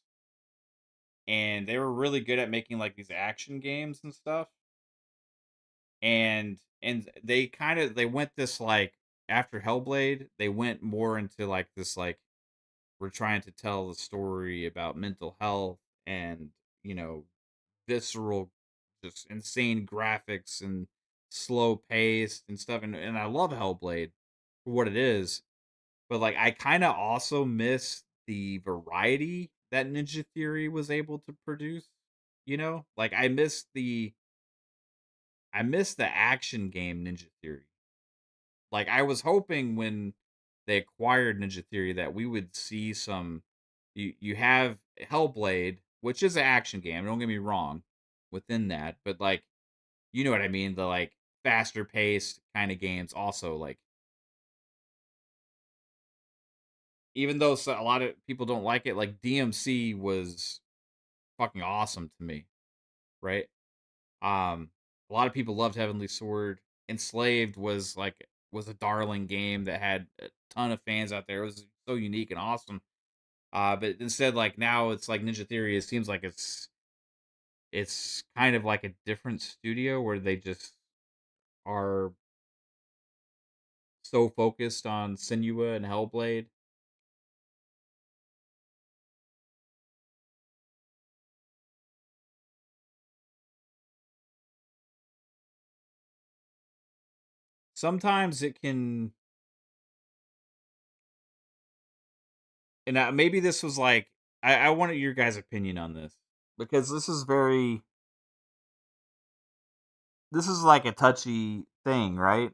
and they were really good at making like these action games and stuff. And they went this like after Hellblade, they went more into like this like we're trying to tell the story about mental health and you know visceral, just insane graphics and slow paced and stuff. And I love Hellblade for what it is, but like I kind of also miss the variety that Ninja Theory was able to produce. Like I miss the action game Ninja Theory. Like I was hoping when they acquired Ninja Theory that we would see some. You have Hellblade, which is an action game. Don't get me wrong, within that, but like you know what I mean. The like faster paced kind of games also like even though a lot of people don't like it, like DMC was fucking awesome to me, right? A lot of people loved Heavenly Sword. Enslaved was a darling game that had a ton of fans out there. It was so unique and awesome. But instead, like now, it's like Ninja Theory. It seems like it's kind of like a different studio where they just are so focused on Senua and Hellblade. Sometimes it can, and maybe this was like I wanted your guys' opinion on this because this is like a touchy thing, right?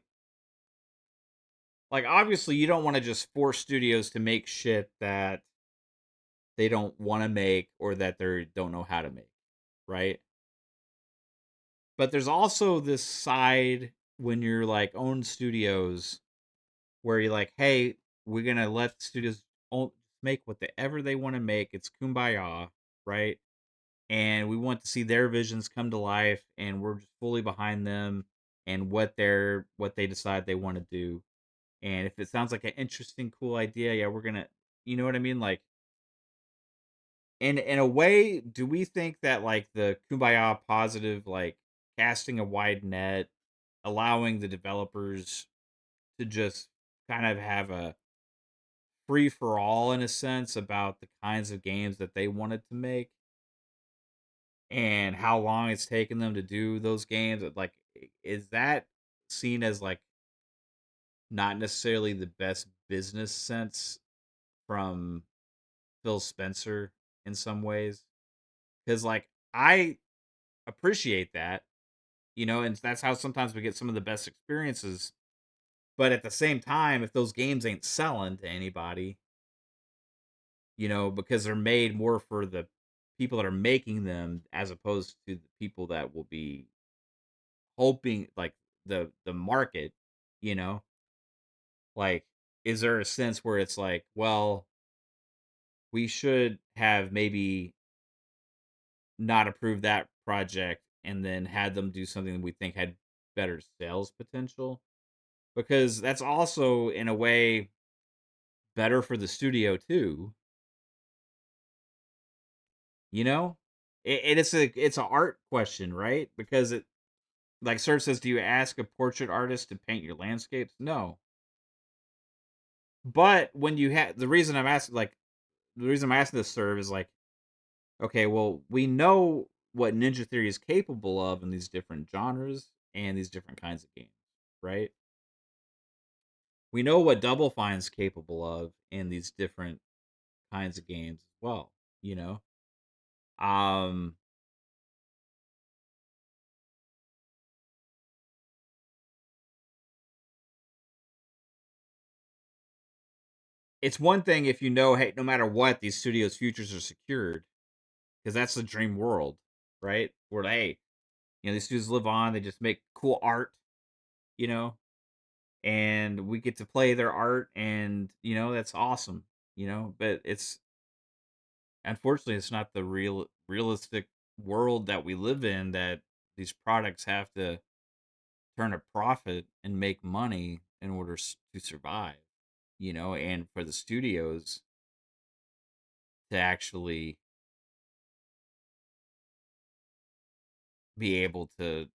Like obviously you don't want to just force studios to make shit that they don't want to make or that they don't know how to make, right? But there's also this side when you're like own studios where you're like, hey, we're gonna let studios make whatever they want to make. It's kumbaya, right? And we want to see their visions come to life, and we're just fully behind them and what they decide they want to do. And if it sounds like an interesting, cool idea, yeah, we're gonna, you know what I mean? Like, in a way, do we think that like the kumbaya positive, like casting a wide net, allowing the developers to just kind of have a free for all in a sense about the kinds of games that they wanted to make? and how long it's taken them to do those games. Like, is that seen as like not necessarily the best business sense from Phil Spencer in some ways? Because like I appreciate that, and that's how sometimes we get some of the best experiences. But at the same time, if those games ain't selling to anybody, because they're made more for the people that are making them as opposed to the people that will be hoping, like, the market, you know? Like, is there a sense where it's like, well, we should have maybe not approved that project and then had them do something that we think had better sales potential? Because that's also in a way better for the studio too, you know? It's a art question, right? Because it, like Serge says, do you ask a portrait artist to paint your landscapes? No. But when you have the reason I'm asking this, Serve, is like, okay, well, we know what Ninja Theory is capable of in these different genres and these different kinds of games, right? We know what Double Fine's capable of in these different kinds of games as well, you know? Um it's one thing if you know, hey, no matter what, these studios' futures are secured, because that's the dream world, right? Where, hey, these studios live on, they just make cool art, you know, and we get to play their art, and that's awesome, But it's unfortunately it's not the realistic world that we live in. That these products have to turn a profit and make money in order to survive, and for the studios to actually be able to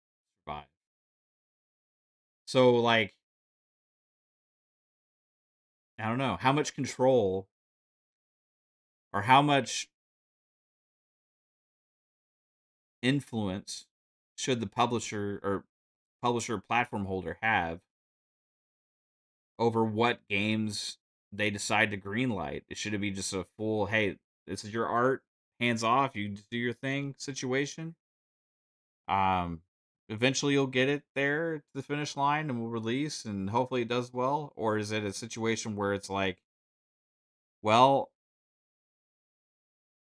survive. So, like, I don't know how much control or how much influence should the publisher platform holder have over what games they decide to greenlight? Should it be just a full, hey, this is your art, hands off, you just do your thing situation? Um, Eventually you'll get it there to the finish line and we'll release and hopefully it does well, or is it a situation where it's like, well,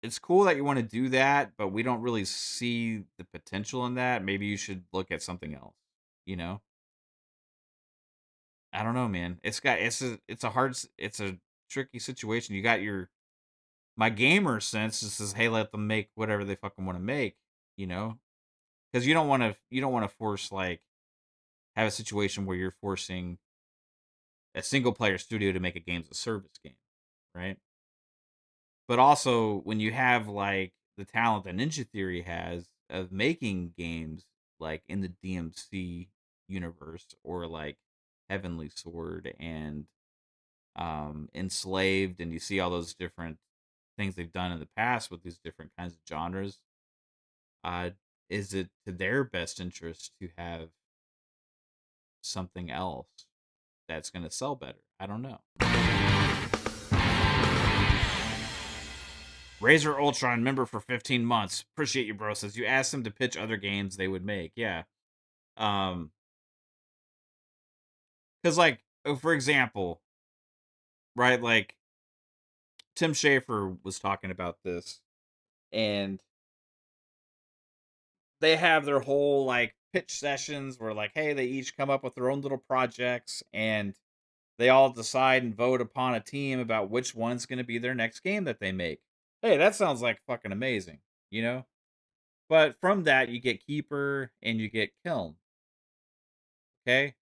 it's cool that you want to do that, but we don't really see the potential in that. Maybe you should look at something else, you know? I don't know, man. It's a tricky situation. You got your my gamer sense just says, "Hey, let them make whatever they fucking want to make," you know? Cuz you don't want to force, like, have a situation where you're forcing a single player studio to make a games of service game, right? But also when you have like the talent that Ninja Theory has of making games like in the DMC universe, or like Heavenly Sword and Enslaved, and you see all those different things they've done in the past with these different kinds of genres, uh is it to their best interest to have something else that's going to sell better? I don't know. Razor Ultron member for 15 months. Appreciate you, bro. Says you asked them to pitch other games they would make. Yeah. Um, because like, for example, right, like Tim Schafer was talking about this, and they have their whole like pitch sessions where like, hey, they each come up with their own little projects, and they all decide and vote upon a team about which one's going to be their next game that they make. Hey, that sounds like fucking amazing, you know? But from that, you get Keeper and you get Kiln. Okay,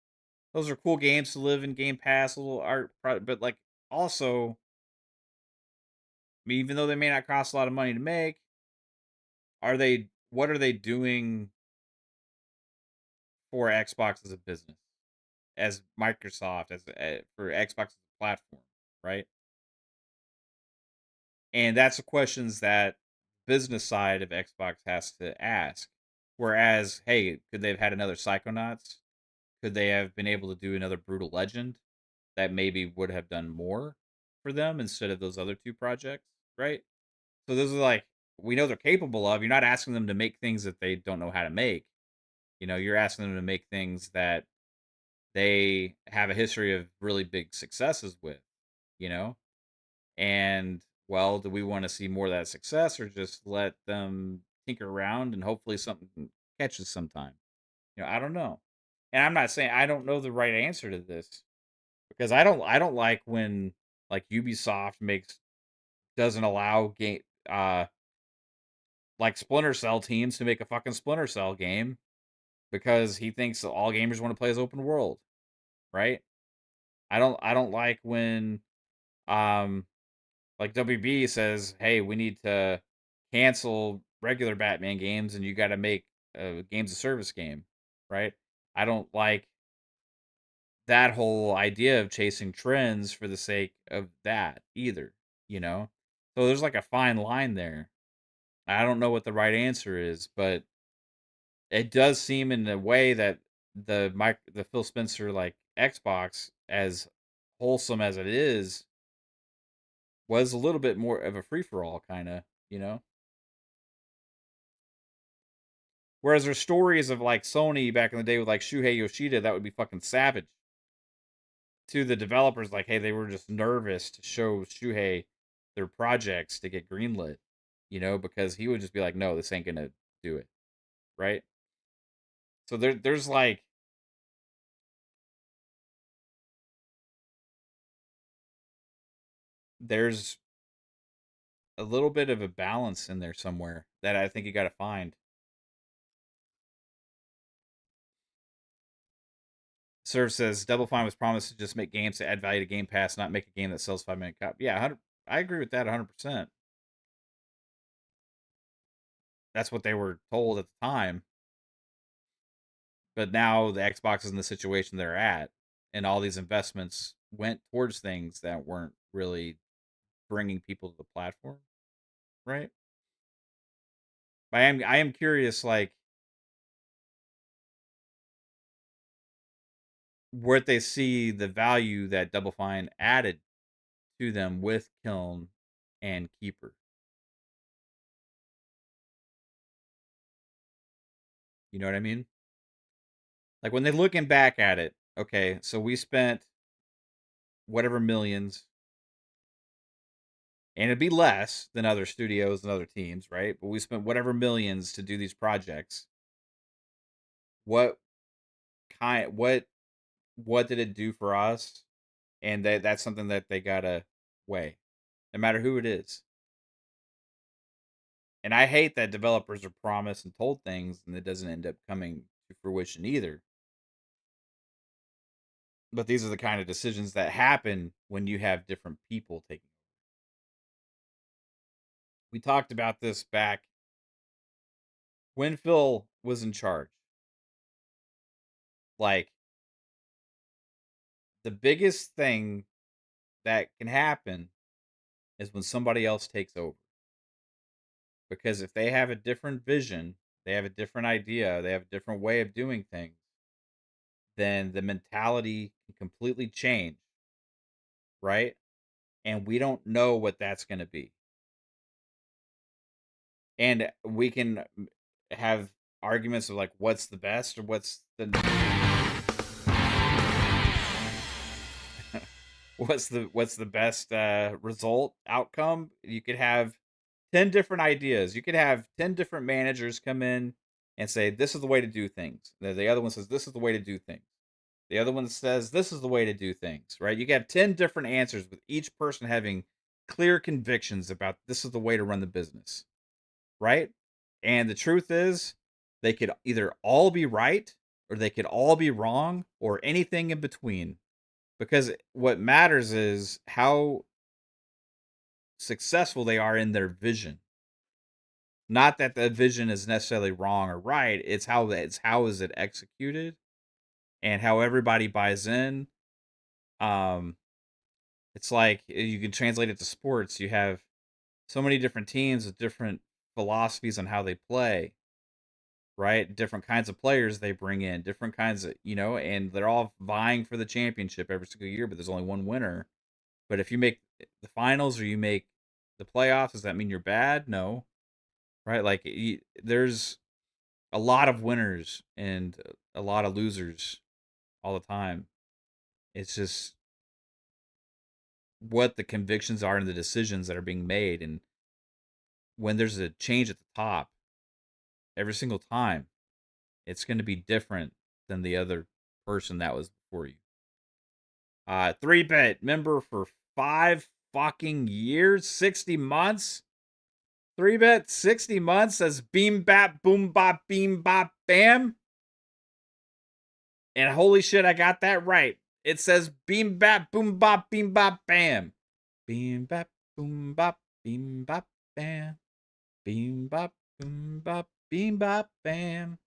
those are cool games to live in Game Pass, a little but like also, I mean, even though they may not cost a lot of money to make, what are they doing for Xbox as a business, as Microsoft, as for Xbox as a platform, right? And that's the questions that business side of Xbox has to ask. Whereas, hey, could they have had another Psychonauts? Could they have been able to do another Brutal Legend that maybe would have done more for them instead of those other two projects, right? So those are like we know they're capable of. You're not asking them to make things that they don't know how to make. You're asking them to make things that they have a history of really big successes with, you know? And well, do we want to see more of that success or just let them tinker around and hopefully something catches sometime? I don't know. And I'm not saying I don't know the right answer to this because I don't like when like Ubisoft makes doesn't allow game like Splinter Cell teams to make a fucking Splinter Cell game because he thinks that all gamers want to play as open world, right? I don't like when um like WB says, "Hey, we need to cancel regular Batman games and you got to make a games of service game," right? I don't like that whole idea of chasing trends for the sake of that either, you know? So there's like a fine line there. I don't know what the right answer is, but it does seem in a way that the Phil Spencer like Xbox, as wholesome as it is, was a little bit more of a free for all kind of, you know. Whereas there's stories of like Sony back in the day with like Shuhei Yoshida that would be fucking savage to the developers. Like, hey, they were just nervous to show Shuhei their projects to get greenlit, because he would just be like, no, this ain't gonna do it, right? So there's like there's a little bit of a balance in there somewhere that I think you got to find. Serve says Double Fine was promised to just make games to add value to Game Pass, not make a game that sells 5 million copies. Yeah, 100, I agree with that 100%. That's what they were told at the time. But now the Xbox is in the situation they're at, and all these investments went towards things that weren't really bringing people to the platform, right? I am curious, like where they see the value that Double Fine added to them with Kiln and Keeper. You know what I mean? Like when they're looking back at it, okay, so we spent whatever millions, and it'd be less than other studios and other teams, right? But we spent whatever millions to do these projects. What kind? What did it do for us? And that's something that they gotta weigh, no matter who it is. And I hate that developers are promised and told things and it doesn't end up coming to fruition either. But these are the kind of decisions that happen when you have different people taking. We talked about this back when Phil was in charge. Like the biggest thing that can happen is when somebody else takes over. Because if they have a different vision, they have a different idea, they have a different way of doing things, then the mentality can completely change, right? And we don't know what that's going to be. And we can have arguments of like what's the best or what's the what's the best result outcome. You could have 10 different ideas. You could have 10 different managers come in and say this is the way to do things. The other one says this is the way to do things. The other one says this is the way to do things, right? You can have 10 different answers with each person having clear convictions about this is the way to run the business, right? And the truth is they could either all be right or they could all be wrong or anything in between. Because what matters is how successful they are in their vision. Not that the vision is necessarily wrong or right. It's how is it executed and how everybody buys in. Um, it's like you can translate it to sports. You have so many different teams with different philosophies on how they play, right? Different kinds of players they bring in, different kinds of, and they're all vying for the championship every single year, but there's only one winner. But if you make the finals or you make the playoffs, does that mean you're bad? No, right? Like there's a lot of winners and a lot of losers all the time. It's just what the convictions are and the decisions that are being made. And when there's a change at the top, every single time, it's going to be different than the other person that was before you. 3-bit member for 5 fucking years, 60 months. 3-bit, 60 months says beam bap, boom bop, beam bop, bam. And holy shit, I got that right. It says beam bap, boom bop, beam bop, bam. Beam bap, boom bop, beam bop, bam. Beam bop, boom bop, beam bop, bam.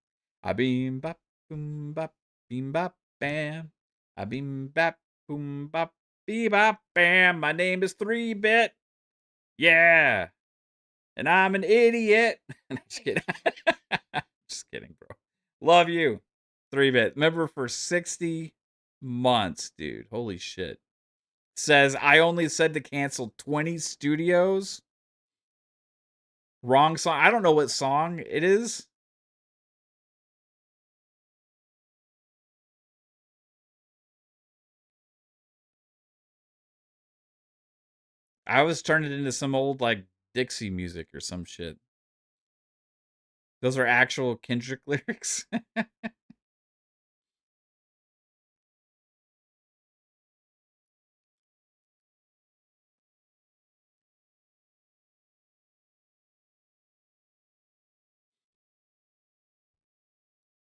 I beam bop, boom bop, beam bop, bam. I beam bap, boom bop, beam bop, bam. My name is 3-bit. Yeah. And I'm an idiot. Just kidding. Just kidding, bro. Love you. 3-bit. Member for 60 months, dude. Holy shit. Says, I only said to cancel 20 studios. Wrong song. I don't know what song it is. I was turning it into some old, like, Dixie music or some shit. Those are actual Kendrick lyrics.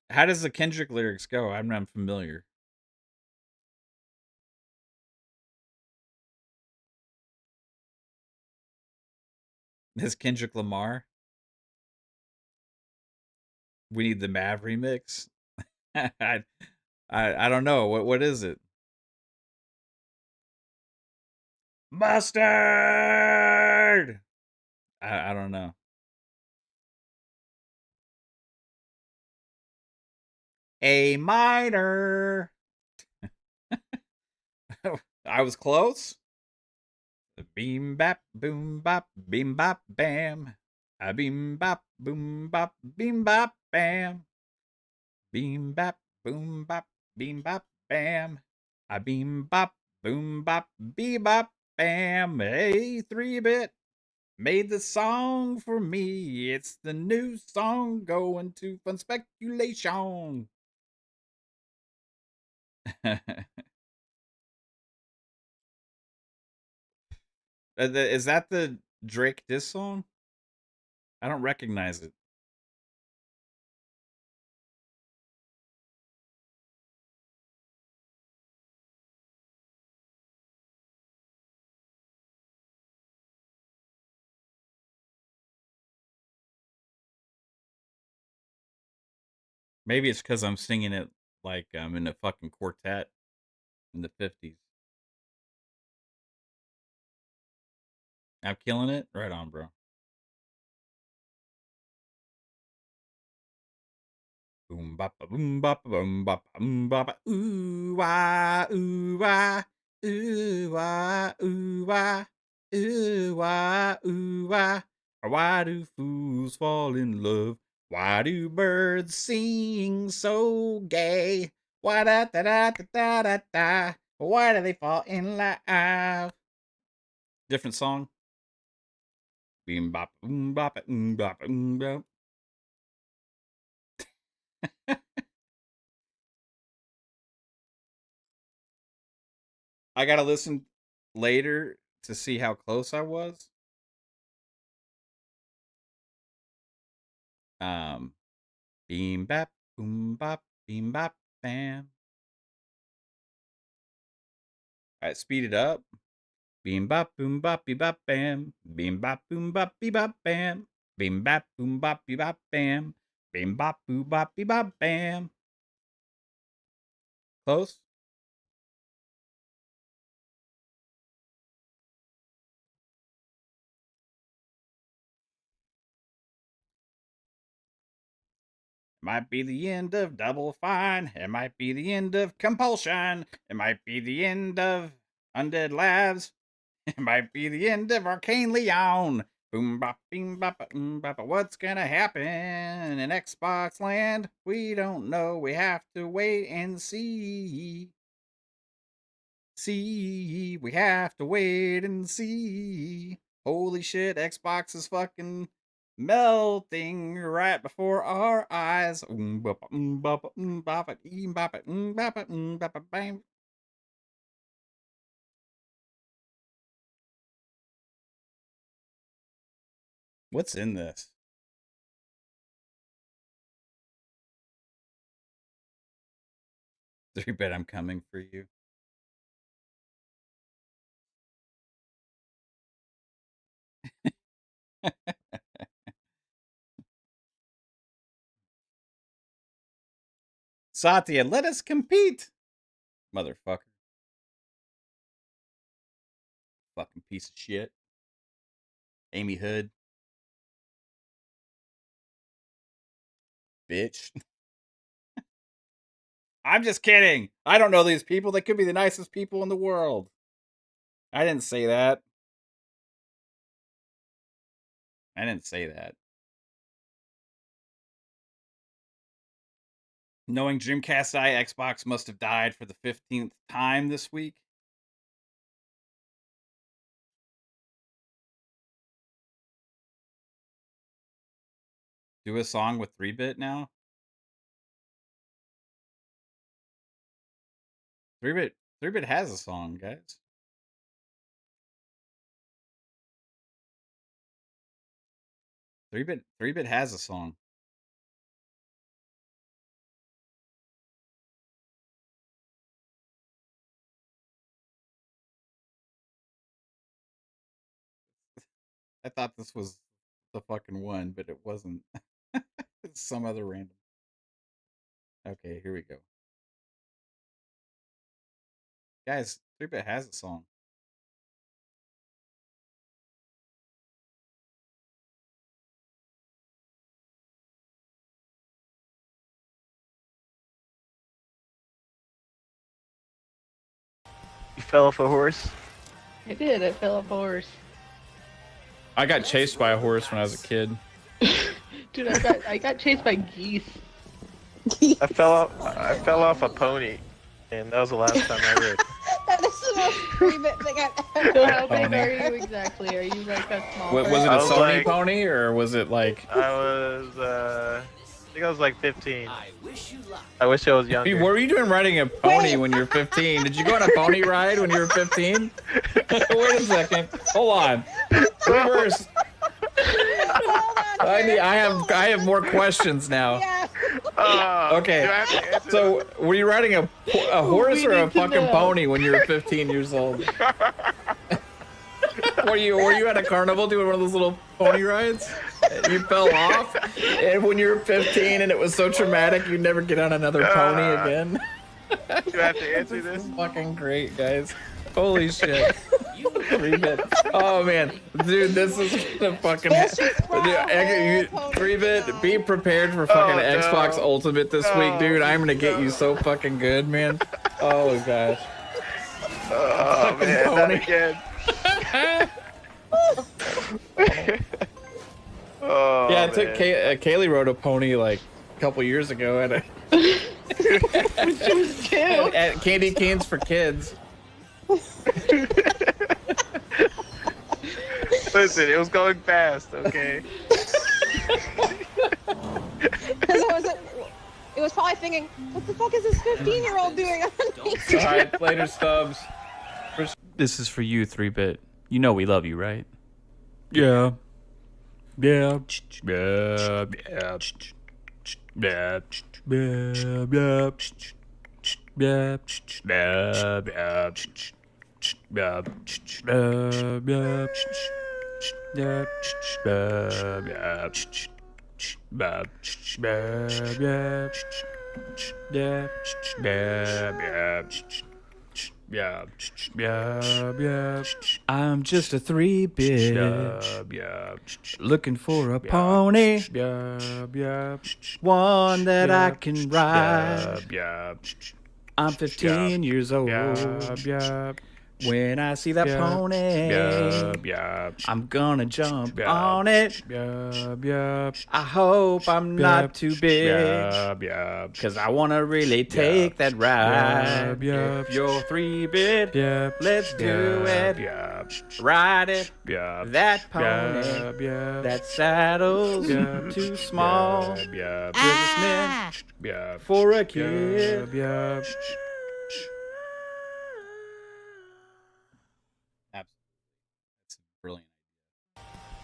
How does the Kendrick lyrics go? I'm not familiar. Is Kendrick Lamar? We need the Mav remix. I, I don't know. What is it? Mustard. I don't know. A minor. I was close. Beam bap boom bop beam bop bam. A beam bop boom bop beam bop bam. Beam bap boom bop beam bop bam. A beam bop boom bop bebop bam. Hey, 3-bit made the song for me. It's the new song going to fun speculation. Is that the Drake diss song? I don't recognize it. Maybe it's because I'm singing it like I'm in a fucking quartet in the 50s. I'm killing it. Right on, bro. Boom bop boom bop boom bop boom bop ooh wah ooh wah ooh wah ooh wah ooh wah ooh wah. Why do fools fall in love? Why do birds sing so gay? Why da da da da da da da? Why do they fall in love? Different song. Beam bop boom bop bop bop. I gotta listen later to see how close I was. Um, beam bap boom bop beam bop bam. All right, speed it up. Beam bop boom bop be bop bam. Beam bop boom bop be bop bam. Beam bop boom bop be bop bam. Beam bop boo bop be bop bam. Close. Might be the end of Double Fine. It might be the end of Compulsion. It might be the end of Undead Labs. It might be the end of Arcane Leon. Boom bop beam bop bop. What's gonna happen in Xbox land? We don't know. We have to wait and see. We have to wait and see. Holy shit, Xbox is fucking melting right before our eyes. What's in this? Three bet I'm coming for you. Satya, let us compete, motherfucker. Fucking piece of shit. Amy Hood. Bitch. I'm just kidding. I don't know these people. They could be the nicest people in the world. I didn't say that. I didn't say that. Knowing Dreamcast I, Xbox must have died for the 15th time this week. Do a song with 3-bit now? 3-bit has a song, guys. 3-bit has a song. I thought this was the fucking one, but it wasn't. It's some other random. Okay, here we go. Guys, 3-bit has a song. You fell off a horse? I did. I fell off a horse. I got chased by a horse when I was a kid. Dude, I got chased by geese. I fell off a pony, and that was the last time I rode. That is the most private thing I've ever So how big Pony. are you exactly? Are you like a small Was it person? a I was Sony like- pony or was it like? I think I was like 15. I wish I was younger. What were you doing riding a pony when you were 15? Did you go on a pony ride when you were 15? Wait a second. Hold on. Reverse. I have more questions now. Yes. Okay. Do I have to answer So, were you riding a horse We or a need to fucking know. pony when you were 15 years old? Were you at a carnival doing one of those little pony rides? You fell off, and when you were 15, and it was so traumatic, you'd never get on another pony again. Do I have to answer this? Fucking great, guys! Holy shit! 3-bit. Oh man, dude, this is the fucking. It's just pony. 3-bit. Be prepared for fucking no. Xbox Ultimate this week, dude. I'm gonna get you so fucking good, man. Oh gosh. Oh man, pony. not again. Oh, Yeah, it took man. Kaylee rode a pony like a couple years ago at Cute. at Candy Canes for Kids. Listen, it was going fast, okay? It was probably thinking, what the fuck is this 15-year-old doing on me? All right, later, Stubbs. This is for you, 3-bit. You know we love you, right? Yeah. Yeah. Yeah, yeah, yeah, yeah, Yeah, yeah, yeah. I'm just a 3-bit. Yeah, looking for a pony. Yeah, yeah. One that I can ride. Yeah. I'm 15 years old. Yeah. When I see that pony, I'm gonna jump on it. I hope I'm not too big, cause I wanna really take that ride. If you're 3-bit, let's do it. Ride it, that pony. That saddle's too small. Cause it's meant for a kid. Absolutely. That's brilliant.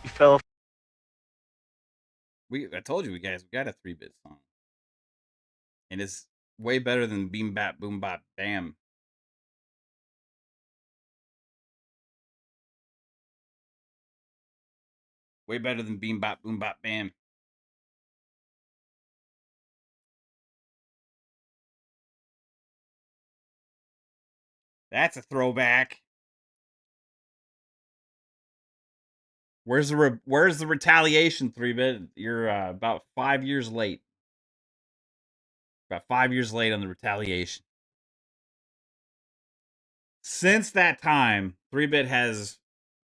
You fell. I told you, we got a 3-bit song. And it's way better than Beam Bap Boom Bop Bam. Way better than Beam Bop Boom Bop Bam. That's a throwback. Where's the retaliation, 3-bit? You're about 5 years late. About 5 years late on the retaliation. Since that time, 3-bit has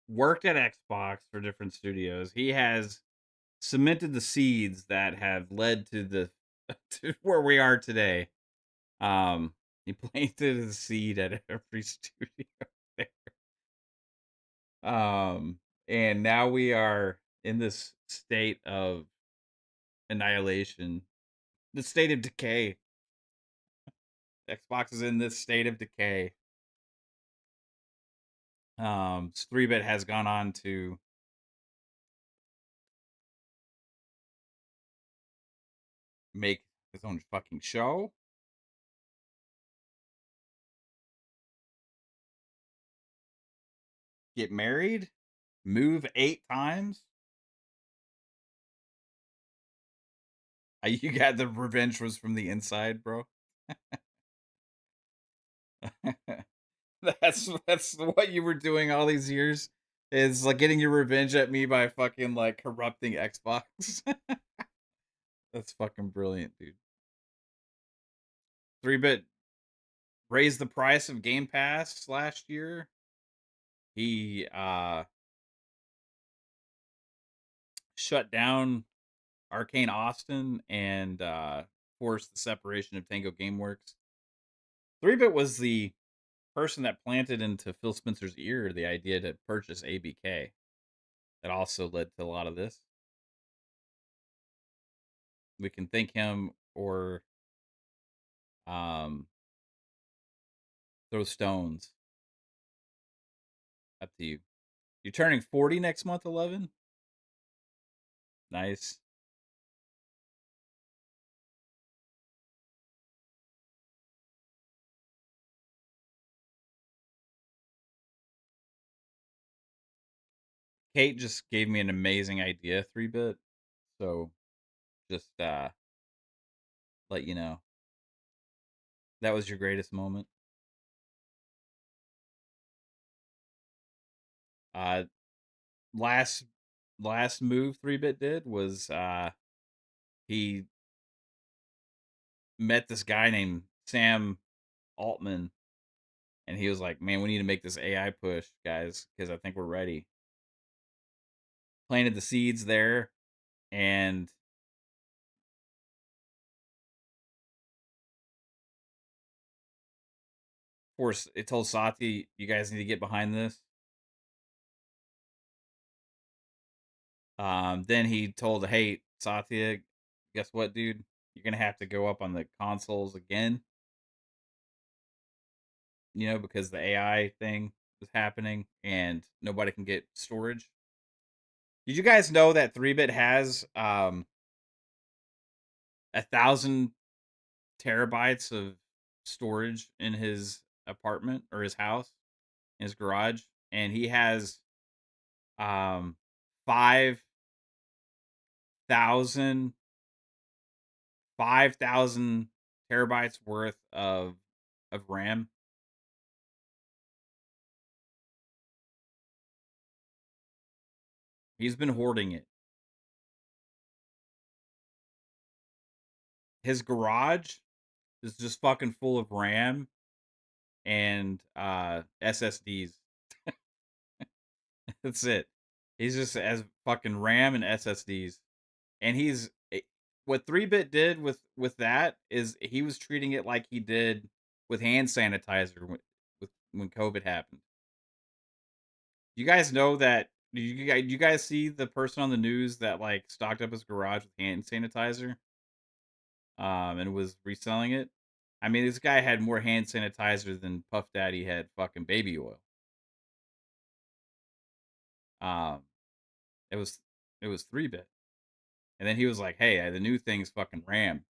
worked at Xbox for different studios. He has cemented the seeds that have led to to where we are today. He planted a seed at every studio there. And now we are in this state of annihilation, the state of decay. Xbox is in this state of decay. 3-bit has gone on to make his own fucking show. Get married, move 8 times. You got the revenge was from the inside, bro. that's what you were doing all these years, is like getting your revenge at me by fucking like corrupting Xbox. That's fucking brilliant, dude. 3-bit raised the price of Game Pass last year. He shut down Arcane Austin and forced the separation of Tango Gameworks. 3-bit was the person that planted into Phil Spencer's ear the idea to purchase ABK. That also led to a lot of this. We can thank him or throw stones. Up to you. You're turning 40 next month, 11? Nice. Kate just gave me an amazing idea, 3-bit. So just let you know. That was your greatest moment. Last move 3-bit did was he met this guy named Sam Altman, and he was like, "Man, we need to make this AI push, guys, because I think we're ready." Planted the seeds there, and of course, it told Satya, "You guys need to get behind this." Then he told, "Hey, Satya, guess what, dude? You're gonna have to go up on the consoles again. You know, because the AI thing is happening, and nobody can get storage." Did you guys know that 3-bit has 1,000 terabytes of storage in his apartment or his house, in his garage, and he has 5,000 5,000 terabytes worth of RAM. He's been hoarding it. His garage is just fucking full of RAM and SSDs. That's it. He's just as fucking RAM and SSDs. And what 3-Bit did with that is he was treating it like he did with hand sanitizer when COVID happened. You guys know that? You guys see the person on the news that like stocked up his garage with hand sanitizer, and was reselling it? I mean, this guy had more hand sanitizer than Puff Daddy had fucking baby oil. Um, it was 3-Bit, and then he was like, "Hey, the new thing's fucking RAM."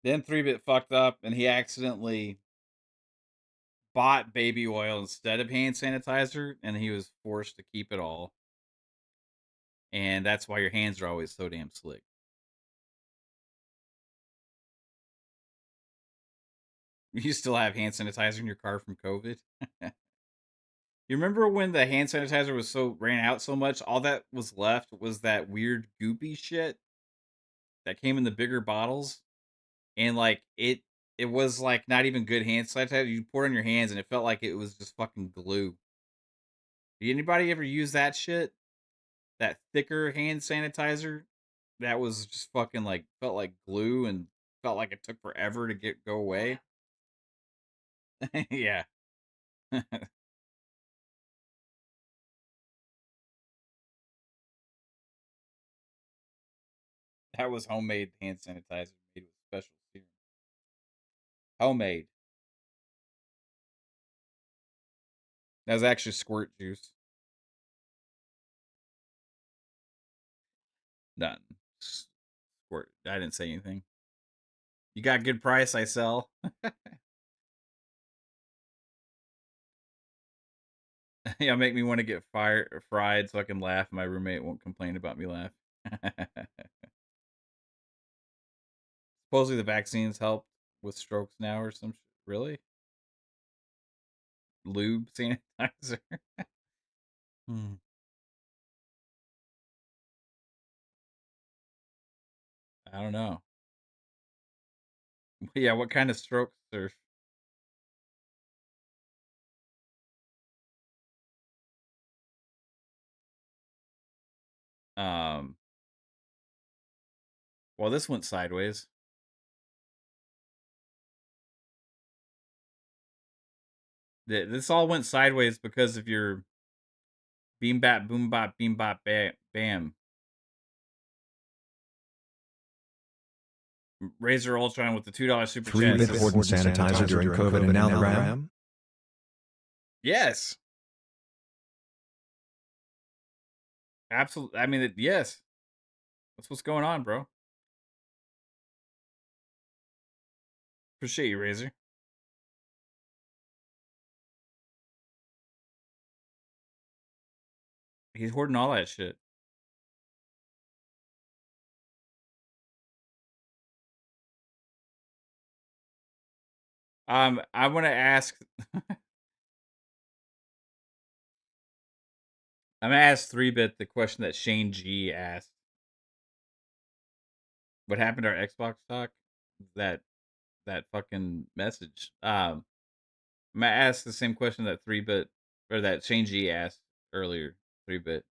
Then 3-Bit fucked up, and he accidentally bought baby oil instead of hand sanitizer, and he was forced to keep it all. And that's why your hands are always so damn slick. You still have hand sanitizer in your car from COVID? You remember when the hand sanitizer ran out so much, all that was left was that weird goopy shit that came in the bigger bottles, and like it was like not even good hand sanitizer. You pour it on your hands and it felt like it was just fucking glue. Did anybody ever use that shit? That thicker hand sanitizer that was just fucking like felt like glue and felt like it took forever to go away. Yeah. That was homemade hand sanitizer made with special serum. Homemade. That was actually squirt juice. None. Squirt. I didn't say anything. You got good price, I sell. Yeah, make me want to get fried so I can laugh. My roommate won't complain about me laughing. Supposedly the vaccines help with strokes now or some shit. Really? Lube sanitizer? Hmm. I don't know. Yeah, what kind of strokes are... Um, well, this went sideways. This all went sideways because of your beam bap boom bop beam bop bam. Razor Ultron with the $2 super chat. 3-Bit hoarding sanitizer during COVID and now the RAM? Yes. Absolutely. I mean, yes. That's what's going on, bro. Appreciate you, Razor. He's hoarding all that shit. I want to ask. I'm gonna ask 3-Bit the question that Shane G asked. What happened to our Xbox talk? That fucking message. I'm gonna ask the same question that 3-Bit or that Shane G asked earlier. 3-Bit.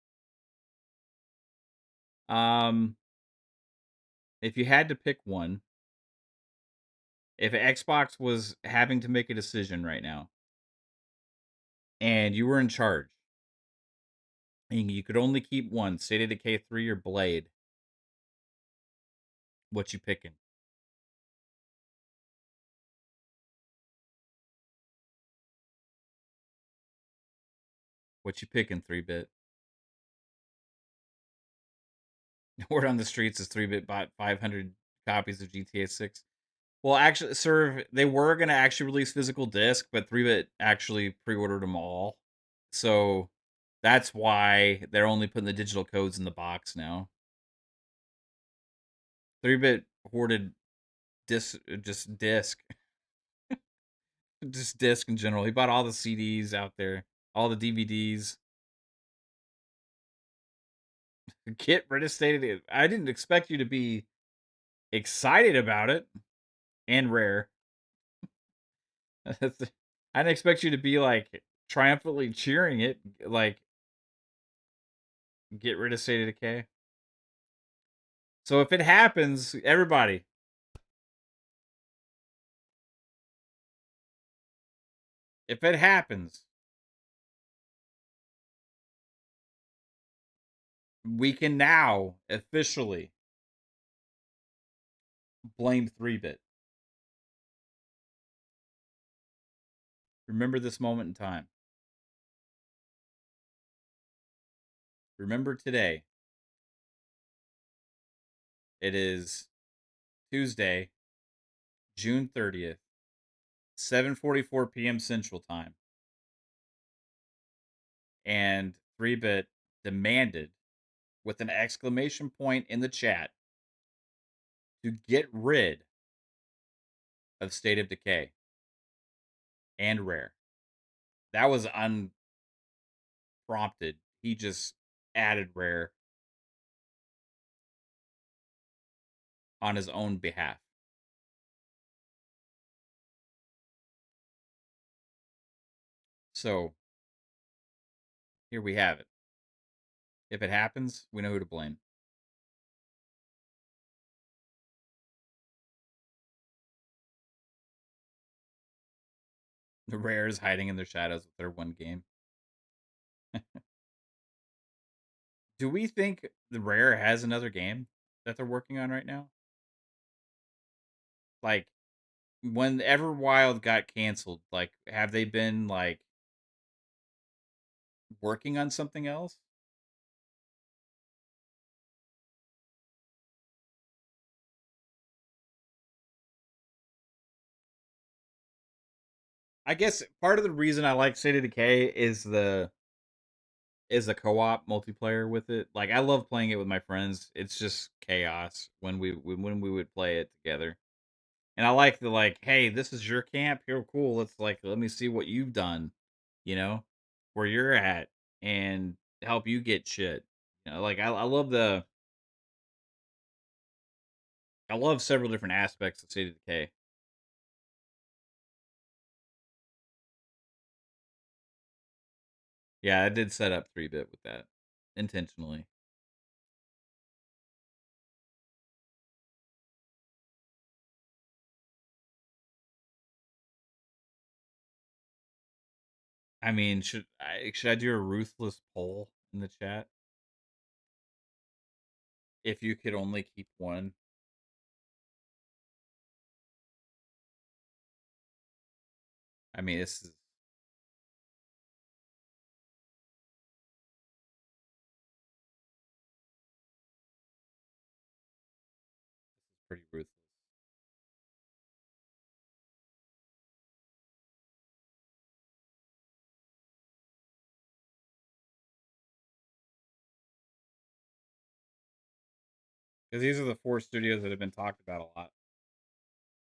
If you had to pick one, if Xbox was having to make a decision right now, and you were in charge, and you could only keep one, State of Decay 3 or Blade, what you picking? What you picking, 3-Bit? Word on the streets is 3-Bit bought 500 copies of GTA 6. Well, actually, sir, they were going to actually release physical disc, but 3-Bit actually pre-ordered them all. So That's why they're only putting the digital codes in the box now. 3-bit hoarded disc, just disc, just disc in general. He bought all the CDs out there, all the DVDs. Get rid of State of Decay. I didn't expect you to be excited about it, and Rare. I didn't expect you to be like triumphantly cheering it, like get rid of State of Decay. So if it happens, everybody, if it happens, we can now officially blame 3-bit. Remember this moment in time. Remember today. It is Tuesday, June 30th, 7:44 p.m. Central Time. And 3-bit demanded, with an exclamation point in the chat, to get rid of State of Decay and Rare. That was unprompted. He just added Rare on his own behalf. So, here we have it. If it happens, we know who to blame. The Rare is hiding in their shadows with their one game. Do we think the Rare has another game that they're working on right now? Like, when Everwild got canceled, like, have they been, like, working on something else? I guess part of the reason I like State of Decay is the co-op multiplayer with it. Like, I love playing it with my friends. It's just chaos when we would play it together. And I like the, like, hey, this is your camp. Here, cool. Let me see what you've done, where you're at, and help you get shit. Like, I love several different aspects of State of Decay. Yeah, I did set up 3-bit with that intentionally. I mean, should I do a ruthless poll in the chat? If you could only keep one. I mean, this is pretty ruthless. Because these are the 4 studios that have been talked about a lot.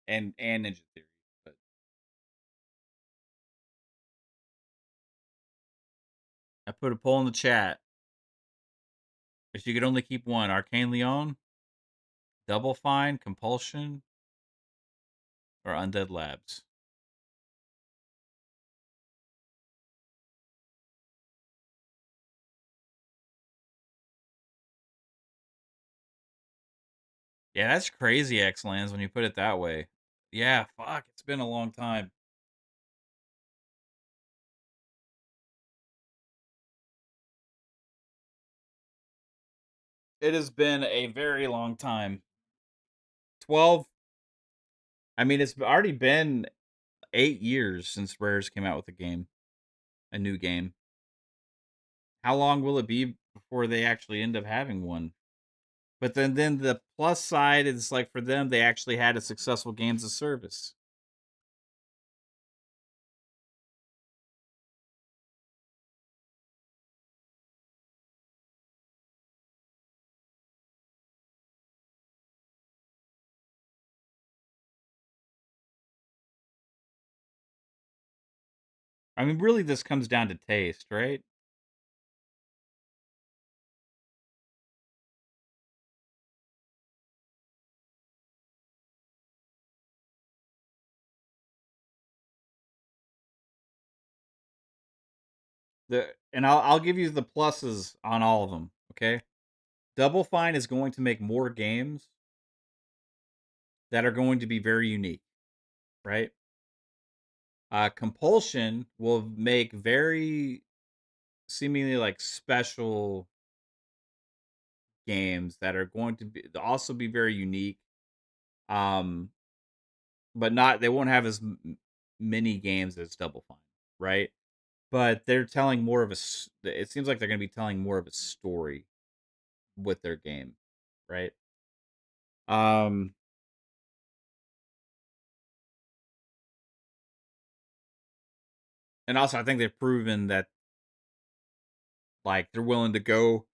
And Ninja Theory. But I put a poll in the chat. If you could only keep one, Arcane Leon, Double Fine, Compulsion, or Undead Labs. Yeah, that's crazy, X-Lands, when you put it that way. Yeah, fuck, it's been a long time. It has been a very long time. 12. I mean, it's already been 8 years since Rares came out with a new game. How long will it be before they actually end up having one? But then the plus side is, like, for them, they actually had a successful games of service. I mean, really, this comes down to taste, right? And I'll give you the pluses on all of them. Okay, Double Fine is going to make more games that are going to be very unique, right? Compulsion will make very seemingly like special games that are going to be also be very unique. Um, but not they won't have as many games as Double Fine, right? But they're telling more of it seems like they're going to be telling more of a story with their game, right? Um, and also I think they've proven that like they're willing to go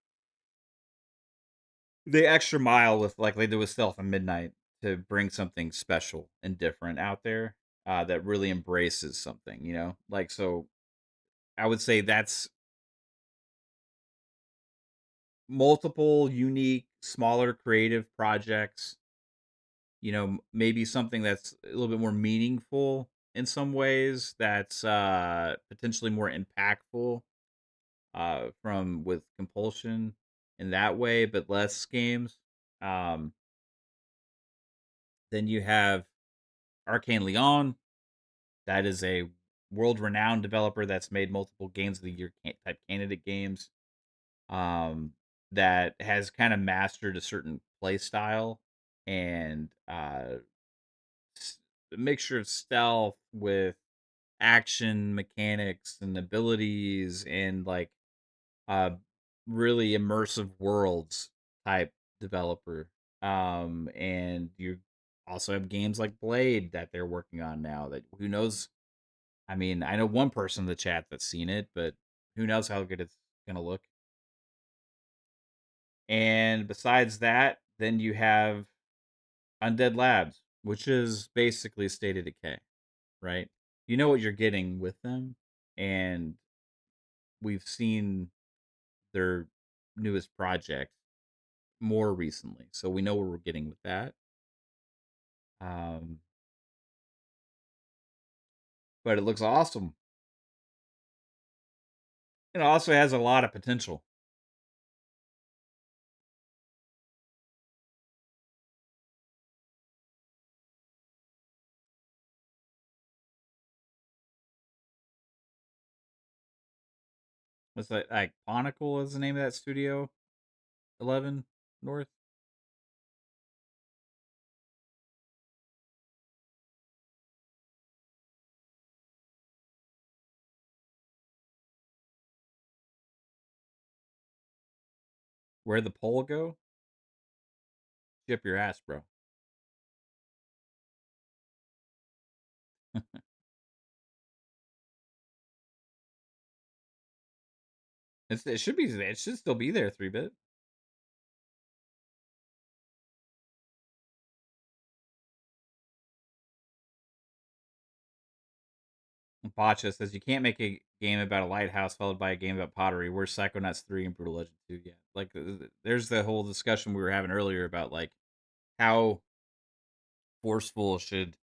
the extra mile with like they did with Stealth and Midnight to bring something special and different out there that really embraces something, like so. I would say that's multiple unique, smaller, creative projects. Maybe something that's a little bit more meaningful in some ways. That's potentially more impactful from with Compulsion in that way, but less games. Um, then you have Arcane Leon. That is a world-renowned developer that's made multiple games of the year type candidate games. Um, that has kind of mastered a certain play style and a mixture of stealth with action mechanics and abilities and like uh really immersive worlds type developer. And you also have games like Blade that they're working on now that who knows. I mean, I know one person in the chat that's seen it, but who knows how good it's gonna look. And besides that, then you have Undead Labs, which is basically State of Decay, right? You know what you're getting with them, and we've seen their newest project more recently, so we know what we're getting with that. Um, but it looks awesome. It also has a lot of potential. What's that? Like Conical is the name of that studio. 11 North. Where the poll go? Ship your ass, bro. It should be. It should still be there. 3-bit. Pacha says you can't make a game about a lighthouse followed by a game about pottery. Where's Psychonauts 3 and Brutal Legend 2? Yeah, like there's the whole discussion we were having earlier about like how forceful should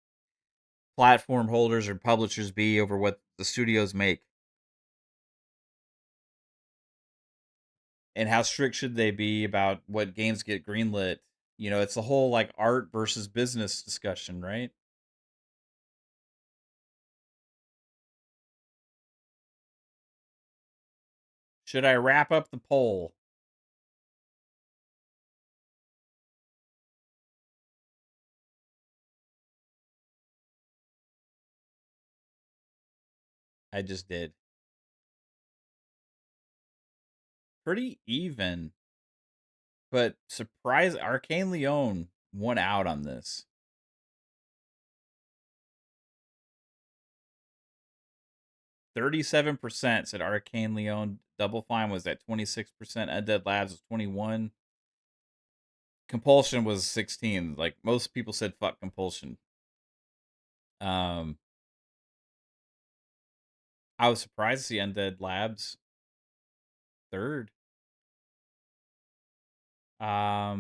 platform holders or publishers be over what the studios make, and how strict should they be about what games get greenlit. It's the whole like art versus business discussion, right? Should I wrap up the poll? I just did. Pretty even, but surprise, Arcane Leon won out on this. 37% said Arcane Leon. Double Fine was at 26%. Undead Labs was 21. Compulsion was 16. Like most people said, fuck Compulsion. I was surprised to see Undead Labs third. Yeah,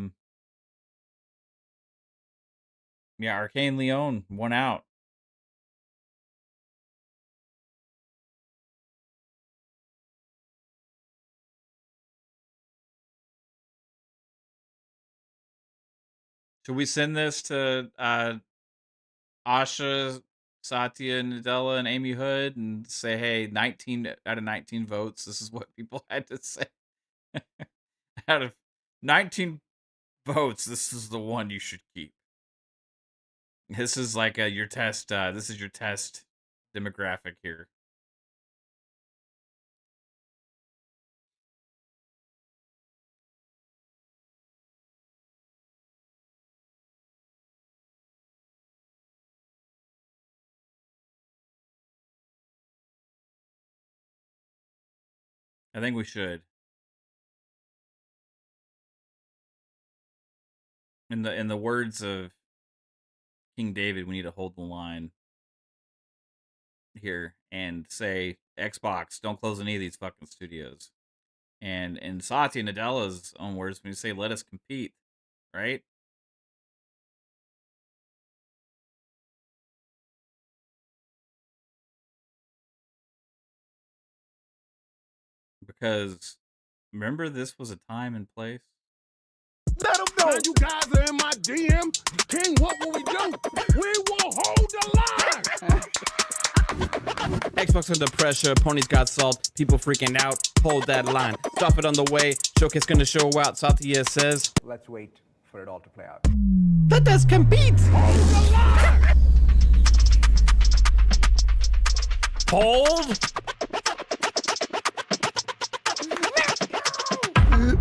Arcane Leon won out. Should we send this to Asha, Satya, Nadella, and Amy Hood and say, hey, 19 out of 19 votes, this is what people had to say? Out of 19 votes, this is the one you should keep. This is like your test. This is your test demographic here. I think we should. In the words of King David, we need to hold the line here and say, Xbox, don't close any of these fucking studios. And in Satya Nadella's own words, when you say, let us compete, right? Because remember, this was a time and place. Let them know. You guys are in my DM. King, what will we do? We will hold the line. Xbox under pressure, ponies got salt, people freaking out, hold that line. Stop it on the way, showcase gonna show out, Satya says. Let's wait for it all to play out. Let us compete! Hold the line. Hold!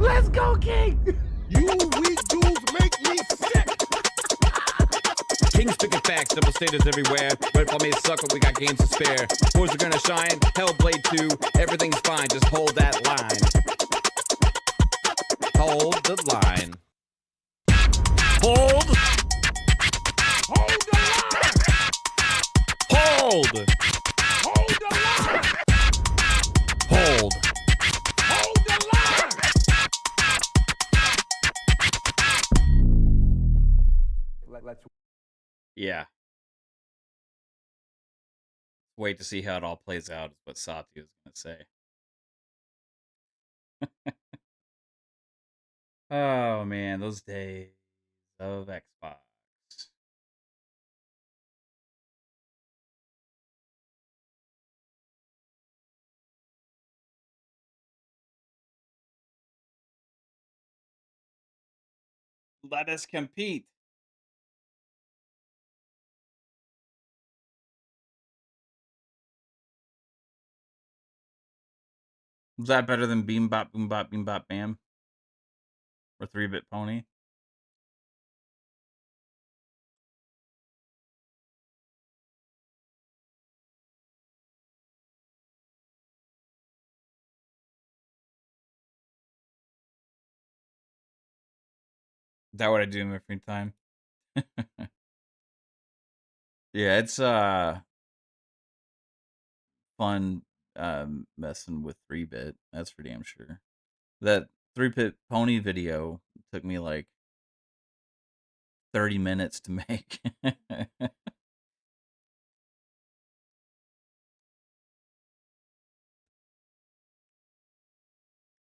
Let's go, King. You weak dudes make me sick. King speaking facts, double status everywhere. Redfall may suck, but we got games to spare. Boys are gonna shine, Hellblade 2, everything's fine, just hold that line. Hold the line. Hold! Hold the line. Hold! Hold the line. Hold! Hold the line. Let's Yeah. Wait to see how it all plays out, is what Satya is going to say. Oh, man, those days of Xbox. Let us compete. Is that better than Beam Bop, Boom Bop, Beam Bop, Bam? Or 3-Bit Pony? Is that what I do in my free time? Yeah, it's fun messing with 3-Bit. That's for damn sure. That 3-Bit Pony video took me like 30 minutes to make.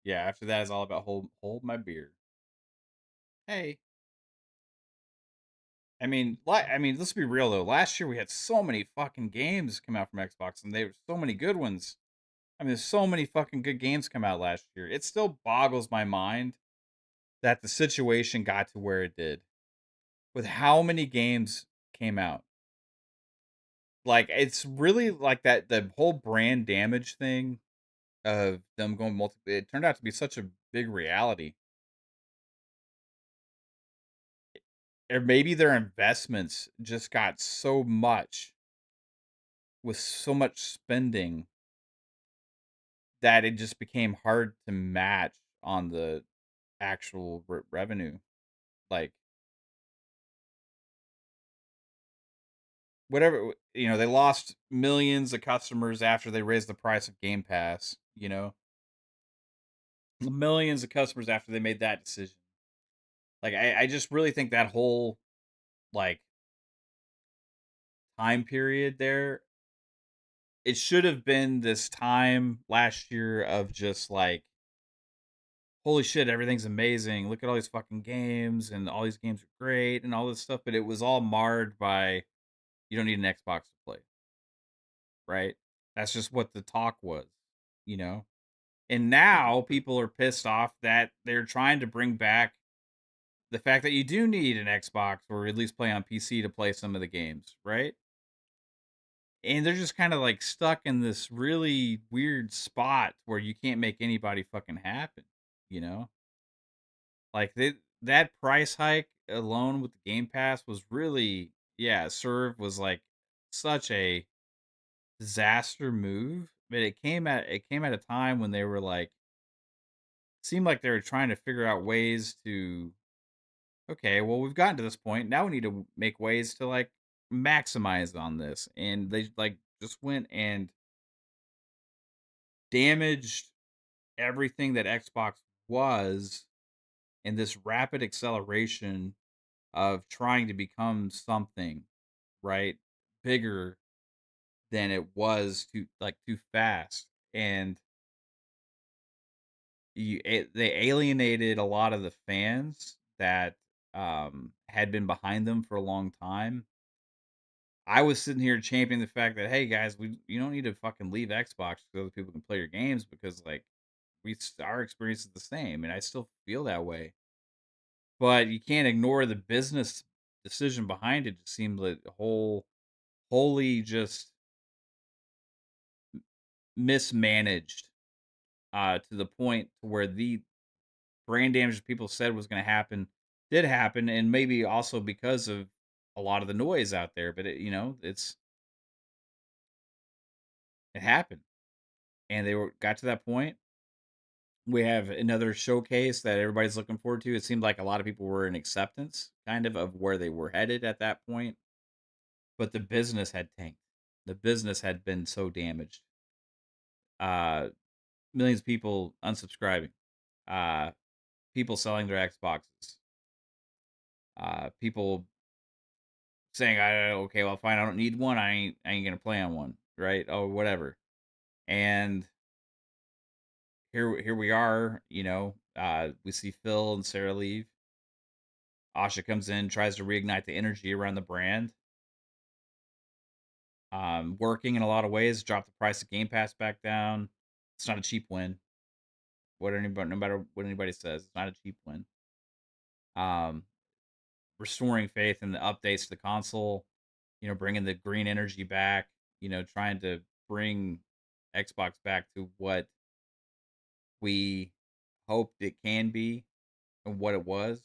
Yeah, after that is all about hold my beer. Hey. I mean, let's be real though. Last year we had so many fucking games come out from Xbox, and there were so many good ones. I mean, there's so many fucking good games come out last year. It still boggles my mind that the situation got to where it did, with how many games came out. Like, it's really like that, the whole brand damage thing of them going multi. It turned out to be such a big reality. Or maybe their investments just got so much with so much spending that it just became hard to match on the actual revenue. Like, whatever, they lost millions of customers after they raised the price of Game Pass, millions of customers after they made that decision. Like, I just really think that whole, like, time period there, it should have been this time last year of just like, holy shit, everything's amazing. Look at all these fucking games, and all these games are great, and all this stuff. But it was all marred by, you don't need an Xbox to play, right? That's just what the talk was, you know? And now people are pissed off that they're trying to bring back the fact that you do need an Xbox or at least play on PC to play some of the games, right? And they're just kind of like stuck in this really weird spot where you can't make anybody fucking happen, you know? Like that price hike alone with the Game Pass was really, yeah, Serve was like such a disaster move, but it came at a time when they were like, seemed like they were trying to figure out ways to, okay, well, we've gotten to this point. Now we need to make ways to like maximize on this. And they like just went and damaged everything that Xbox was in this rapid acceleration of trying to become something, right? Bigger than it was, too fast. And they alienated a lot of the fans that had been behind them for a long time. I was sitting here championing the fact that, hey guys, you don't need to fucking leave Xbox so other people can play your games, because like our experience is the same, and I still feel that way. But you can't ignore the business decision behind it. Just seemed like wholly just mismanaged, to the point to where the brain damage people said was going to happen did happen, and maybe also because of a lot of the noise out there. But it happened, and got to that point. We have another showcase that everybody's looking forward to. It seemed like a lot of people were in acceptance, kind of where they were headed at that point, but the business had tanked. The business had been so damaged. Uh, Millions of people unsubscribing. Uh, People selling their Xboxes. People saying, okay, well, fine, I don't need one. I ain't gonna play on one, right? Oh, whatever." And here we are. We see Phil and Sarah leave. Asha comes in, tries to reignite the energy around the brand. Working in a lot of ways, drop the price of Game Pass back down. It's not a cheap win. No matter what anybody says, it's not a cheap win. Um, Restoring faith in the updates to the console, bringing the green energy back, trying to bring Xbox back to what we hoped it can be and what it was.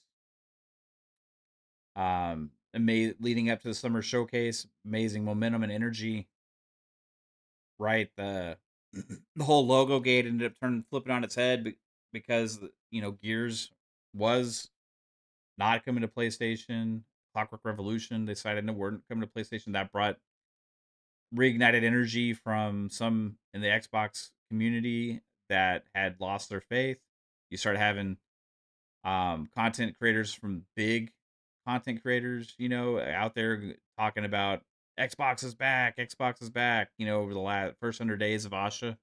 Leading up to the summer showcase, amazing momentum and energy. Right, the whole logo gate ended up flipping on its head because Gears was not coming to PlayStation. Clockwork Revolution, they decided no, weren't coming to PlayStation. That brought reignited energy from some in the Xbox community that had lost their faith. You start having content creators from big content creators, out there talking about Xbox is back, Xbox is back, over the first 100 days of Asha.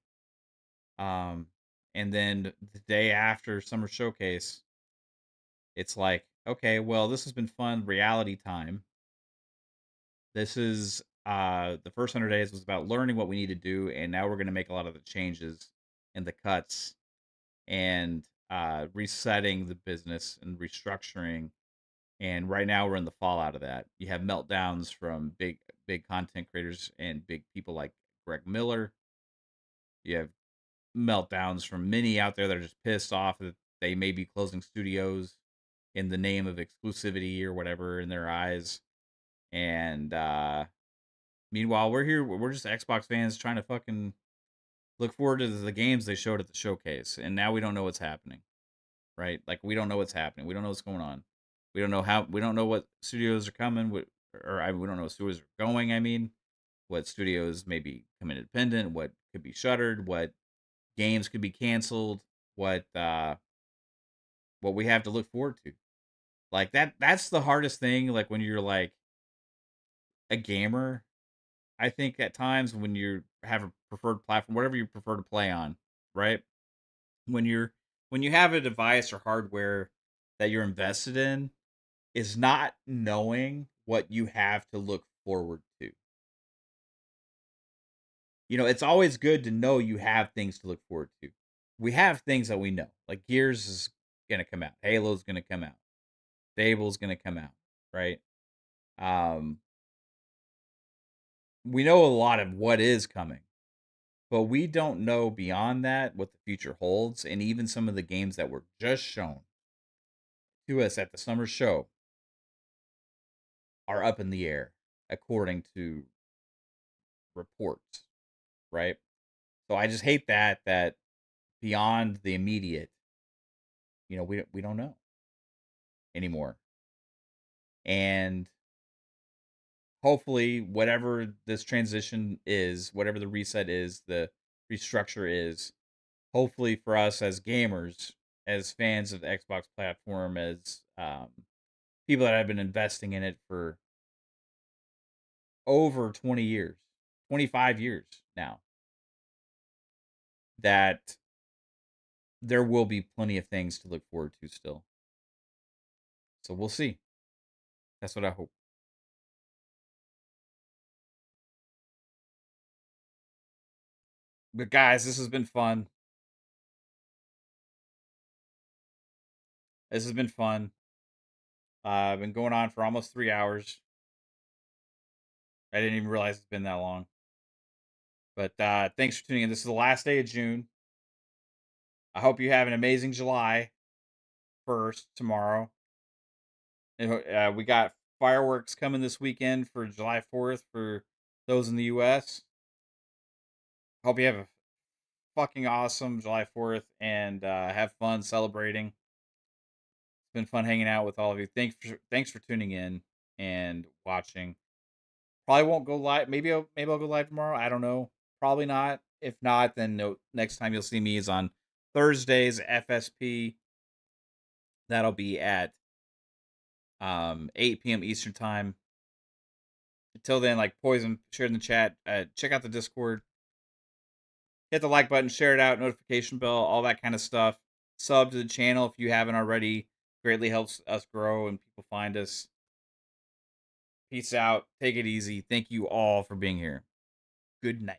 And then the day after Summer Showcase, it's like, okay, well, this has been fun. Reality time. This is the first 100 days was about learning what we need to do, and now we're going to make a lot of the changes and the cuts and resetting the business and restructuring. And right now we're in the fallout of that. You have meltdowns from big content creators and big people like Greg Miller. You have meltdowns from many out there that are just pissed off that they may be closing studios in the name of exclusivity or whatever in their eyes. And meanwhile, we're just Xbox fans trying to fucking look forward to the games they showed at the showcase. And now we don't know what's happening, right? Like, we don't know what's happening. We don't know what's going on. We don't know what studios are coming. we don't know what studios are going. I mean, what studios may become independent, what could be shuttered, what games could be canceled, what we have to look forward to. Like that's the hardest thing. Like when you're like a gamer, I think at times when you have a preferred platform, whatever you prefer to play on, right? When you have a device or hardware that you're invested in, is not knowing what you have to look forward to. It's always good to know you have things to look forward to. We have things that we know, like Gears is gonna come out, Halo's gonna come out, Fable's gonna come out, right? Um, we know a lot of what is coming, but we don't know beyond that what the future holds, and even some of the games that were just shown to us at the summer show are up in the air, according to reports, right? So I just hate that beyond the immediate, we don't know anymore. And hopefully whatever this transition is, whatever the reset is, the restructure is, hopefully for us as gamers, as fans of the Xbox platform, as people that have been investing in it for over 20 years, 25 years now, that there will be plenty of things to look forward to still. So we'll see. That's what I hope. But guys, this has been fun. This has been fun. I've been going on for almost 3 hours. I didn't even realize it's been that long. But thanks for tuning in. This is the last day of June. I hope you have an amazing July 1st tomorrow. And we got fireworks coming this weekend for July 4th for those in the U.S. Hope you have a fucking awesome July 4th and have fun celebrating. It's been fun hanging out with all of you. Thanks for tuning in and watching. Probably won't go live. Maybe I'll go live tomorrow. I don't know. Probably not. If not, then no, next time you'll see me is on Thursdays FSP. That'll be at 8 p.m. Eastern time. Until then, like Poison shared in the chat, check out the Discord. Hit the like button, share it out, notification bell, all that kind of stuff. Sub to the channel if you haven't already. Greatly helps us grow and people find us. Peace out. Take it easy. Thank you all for being here. Good night.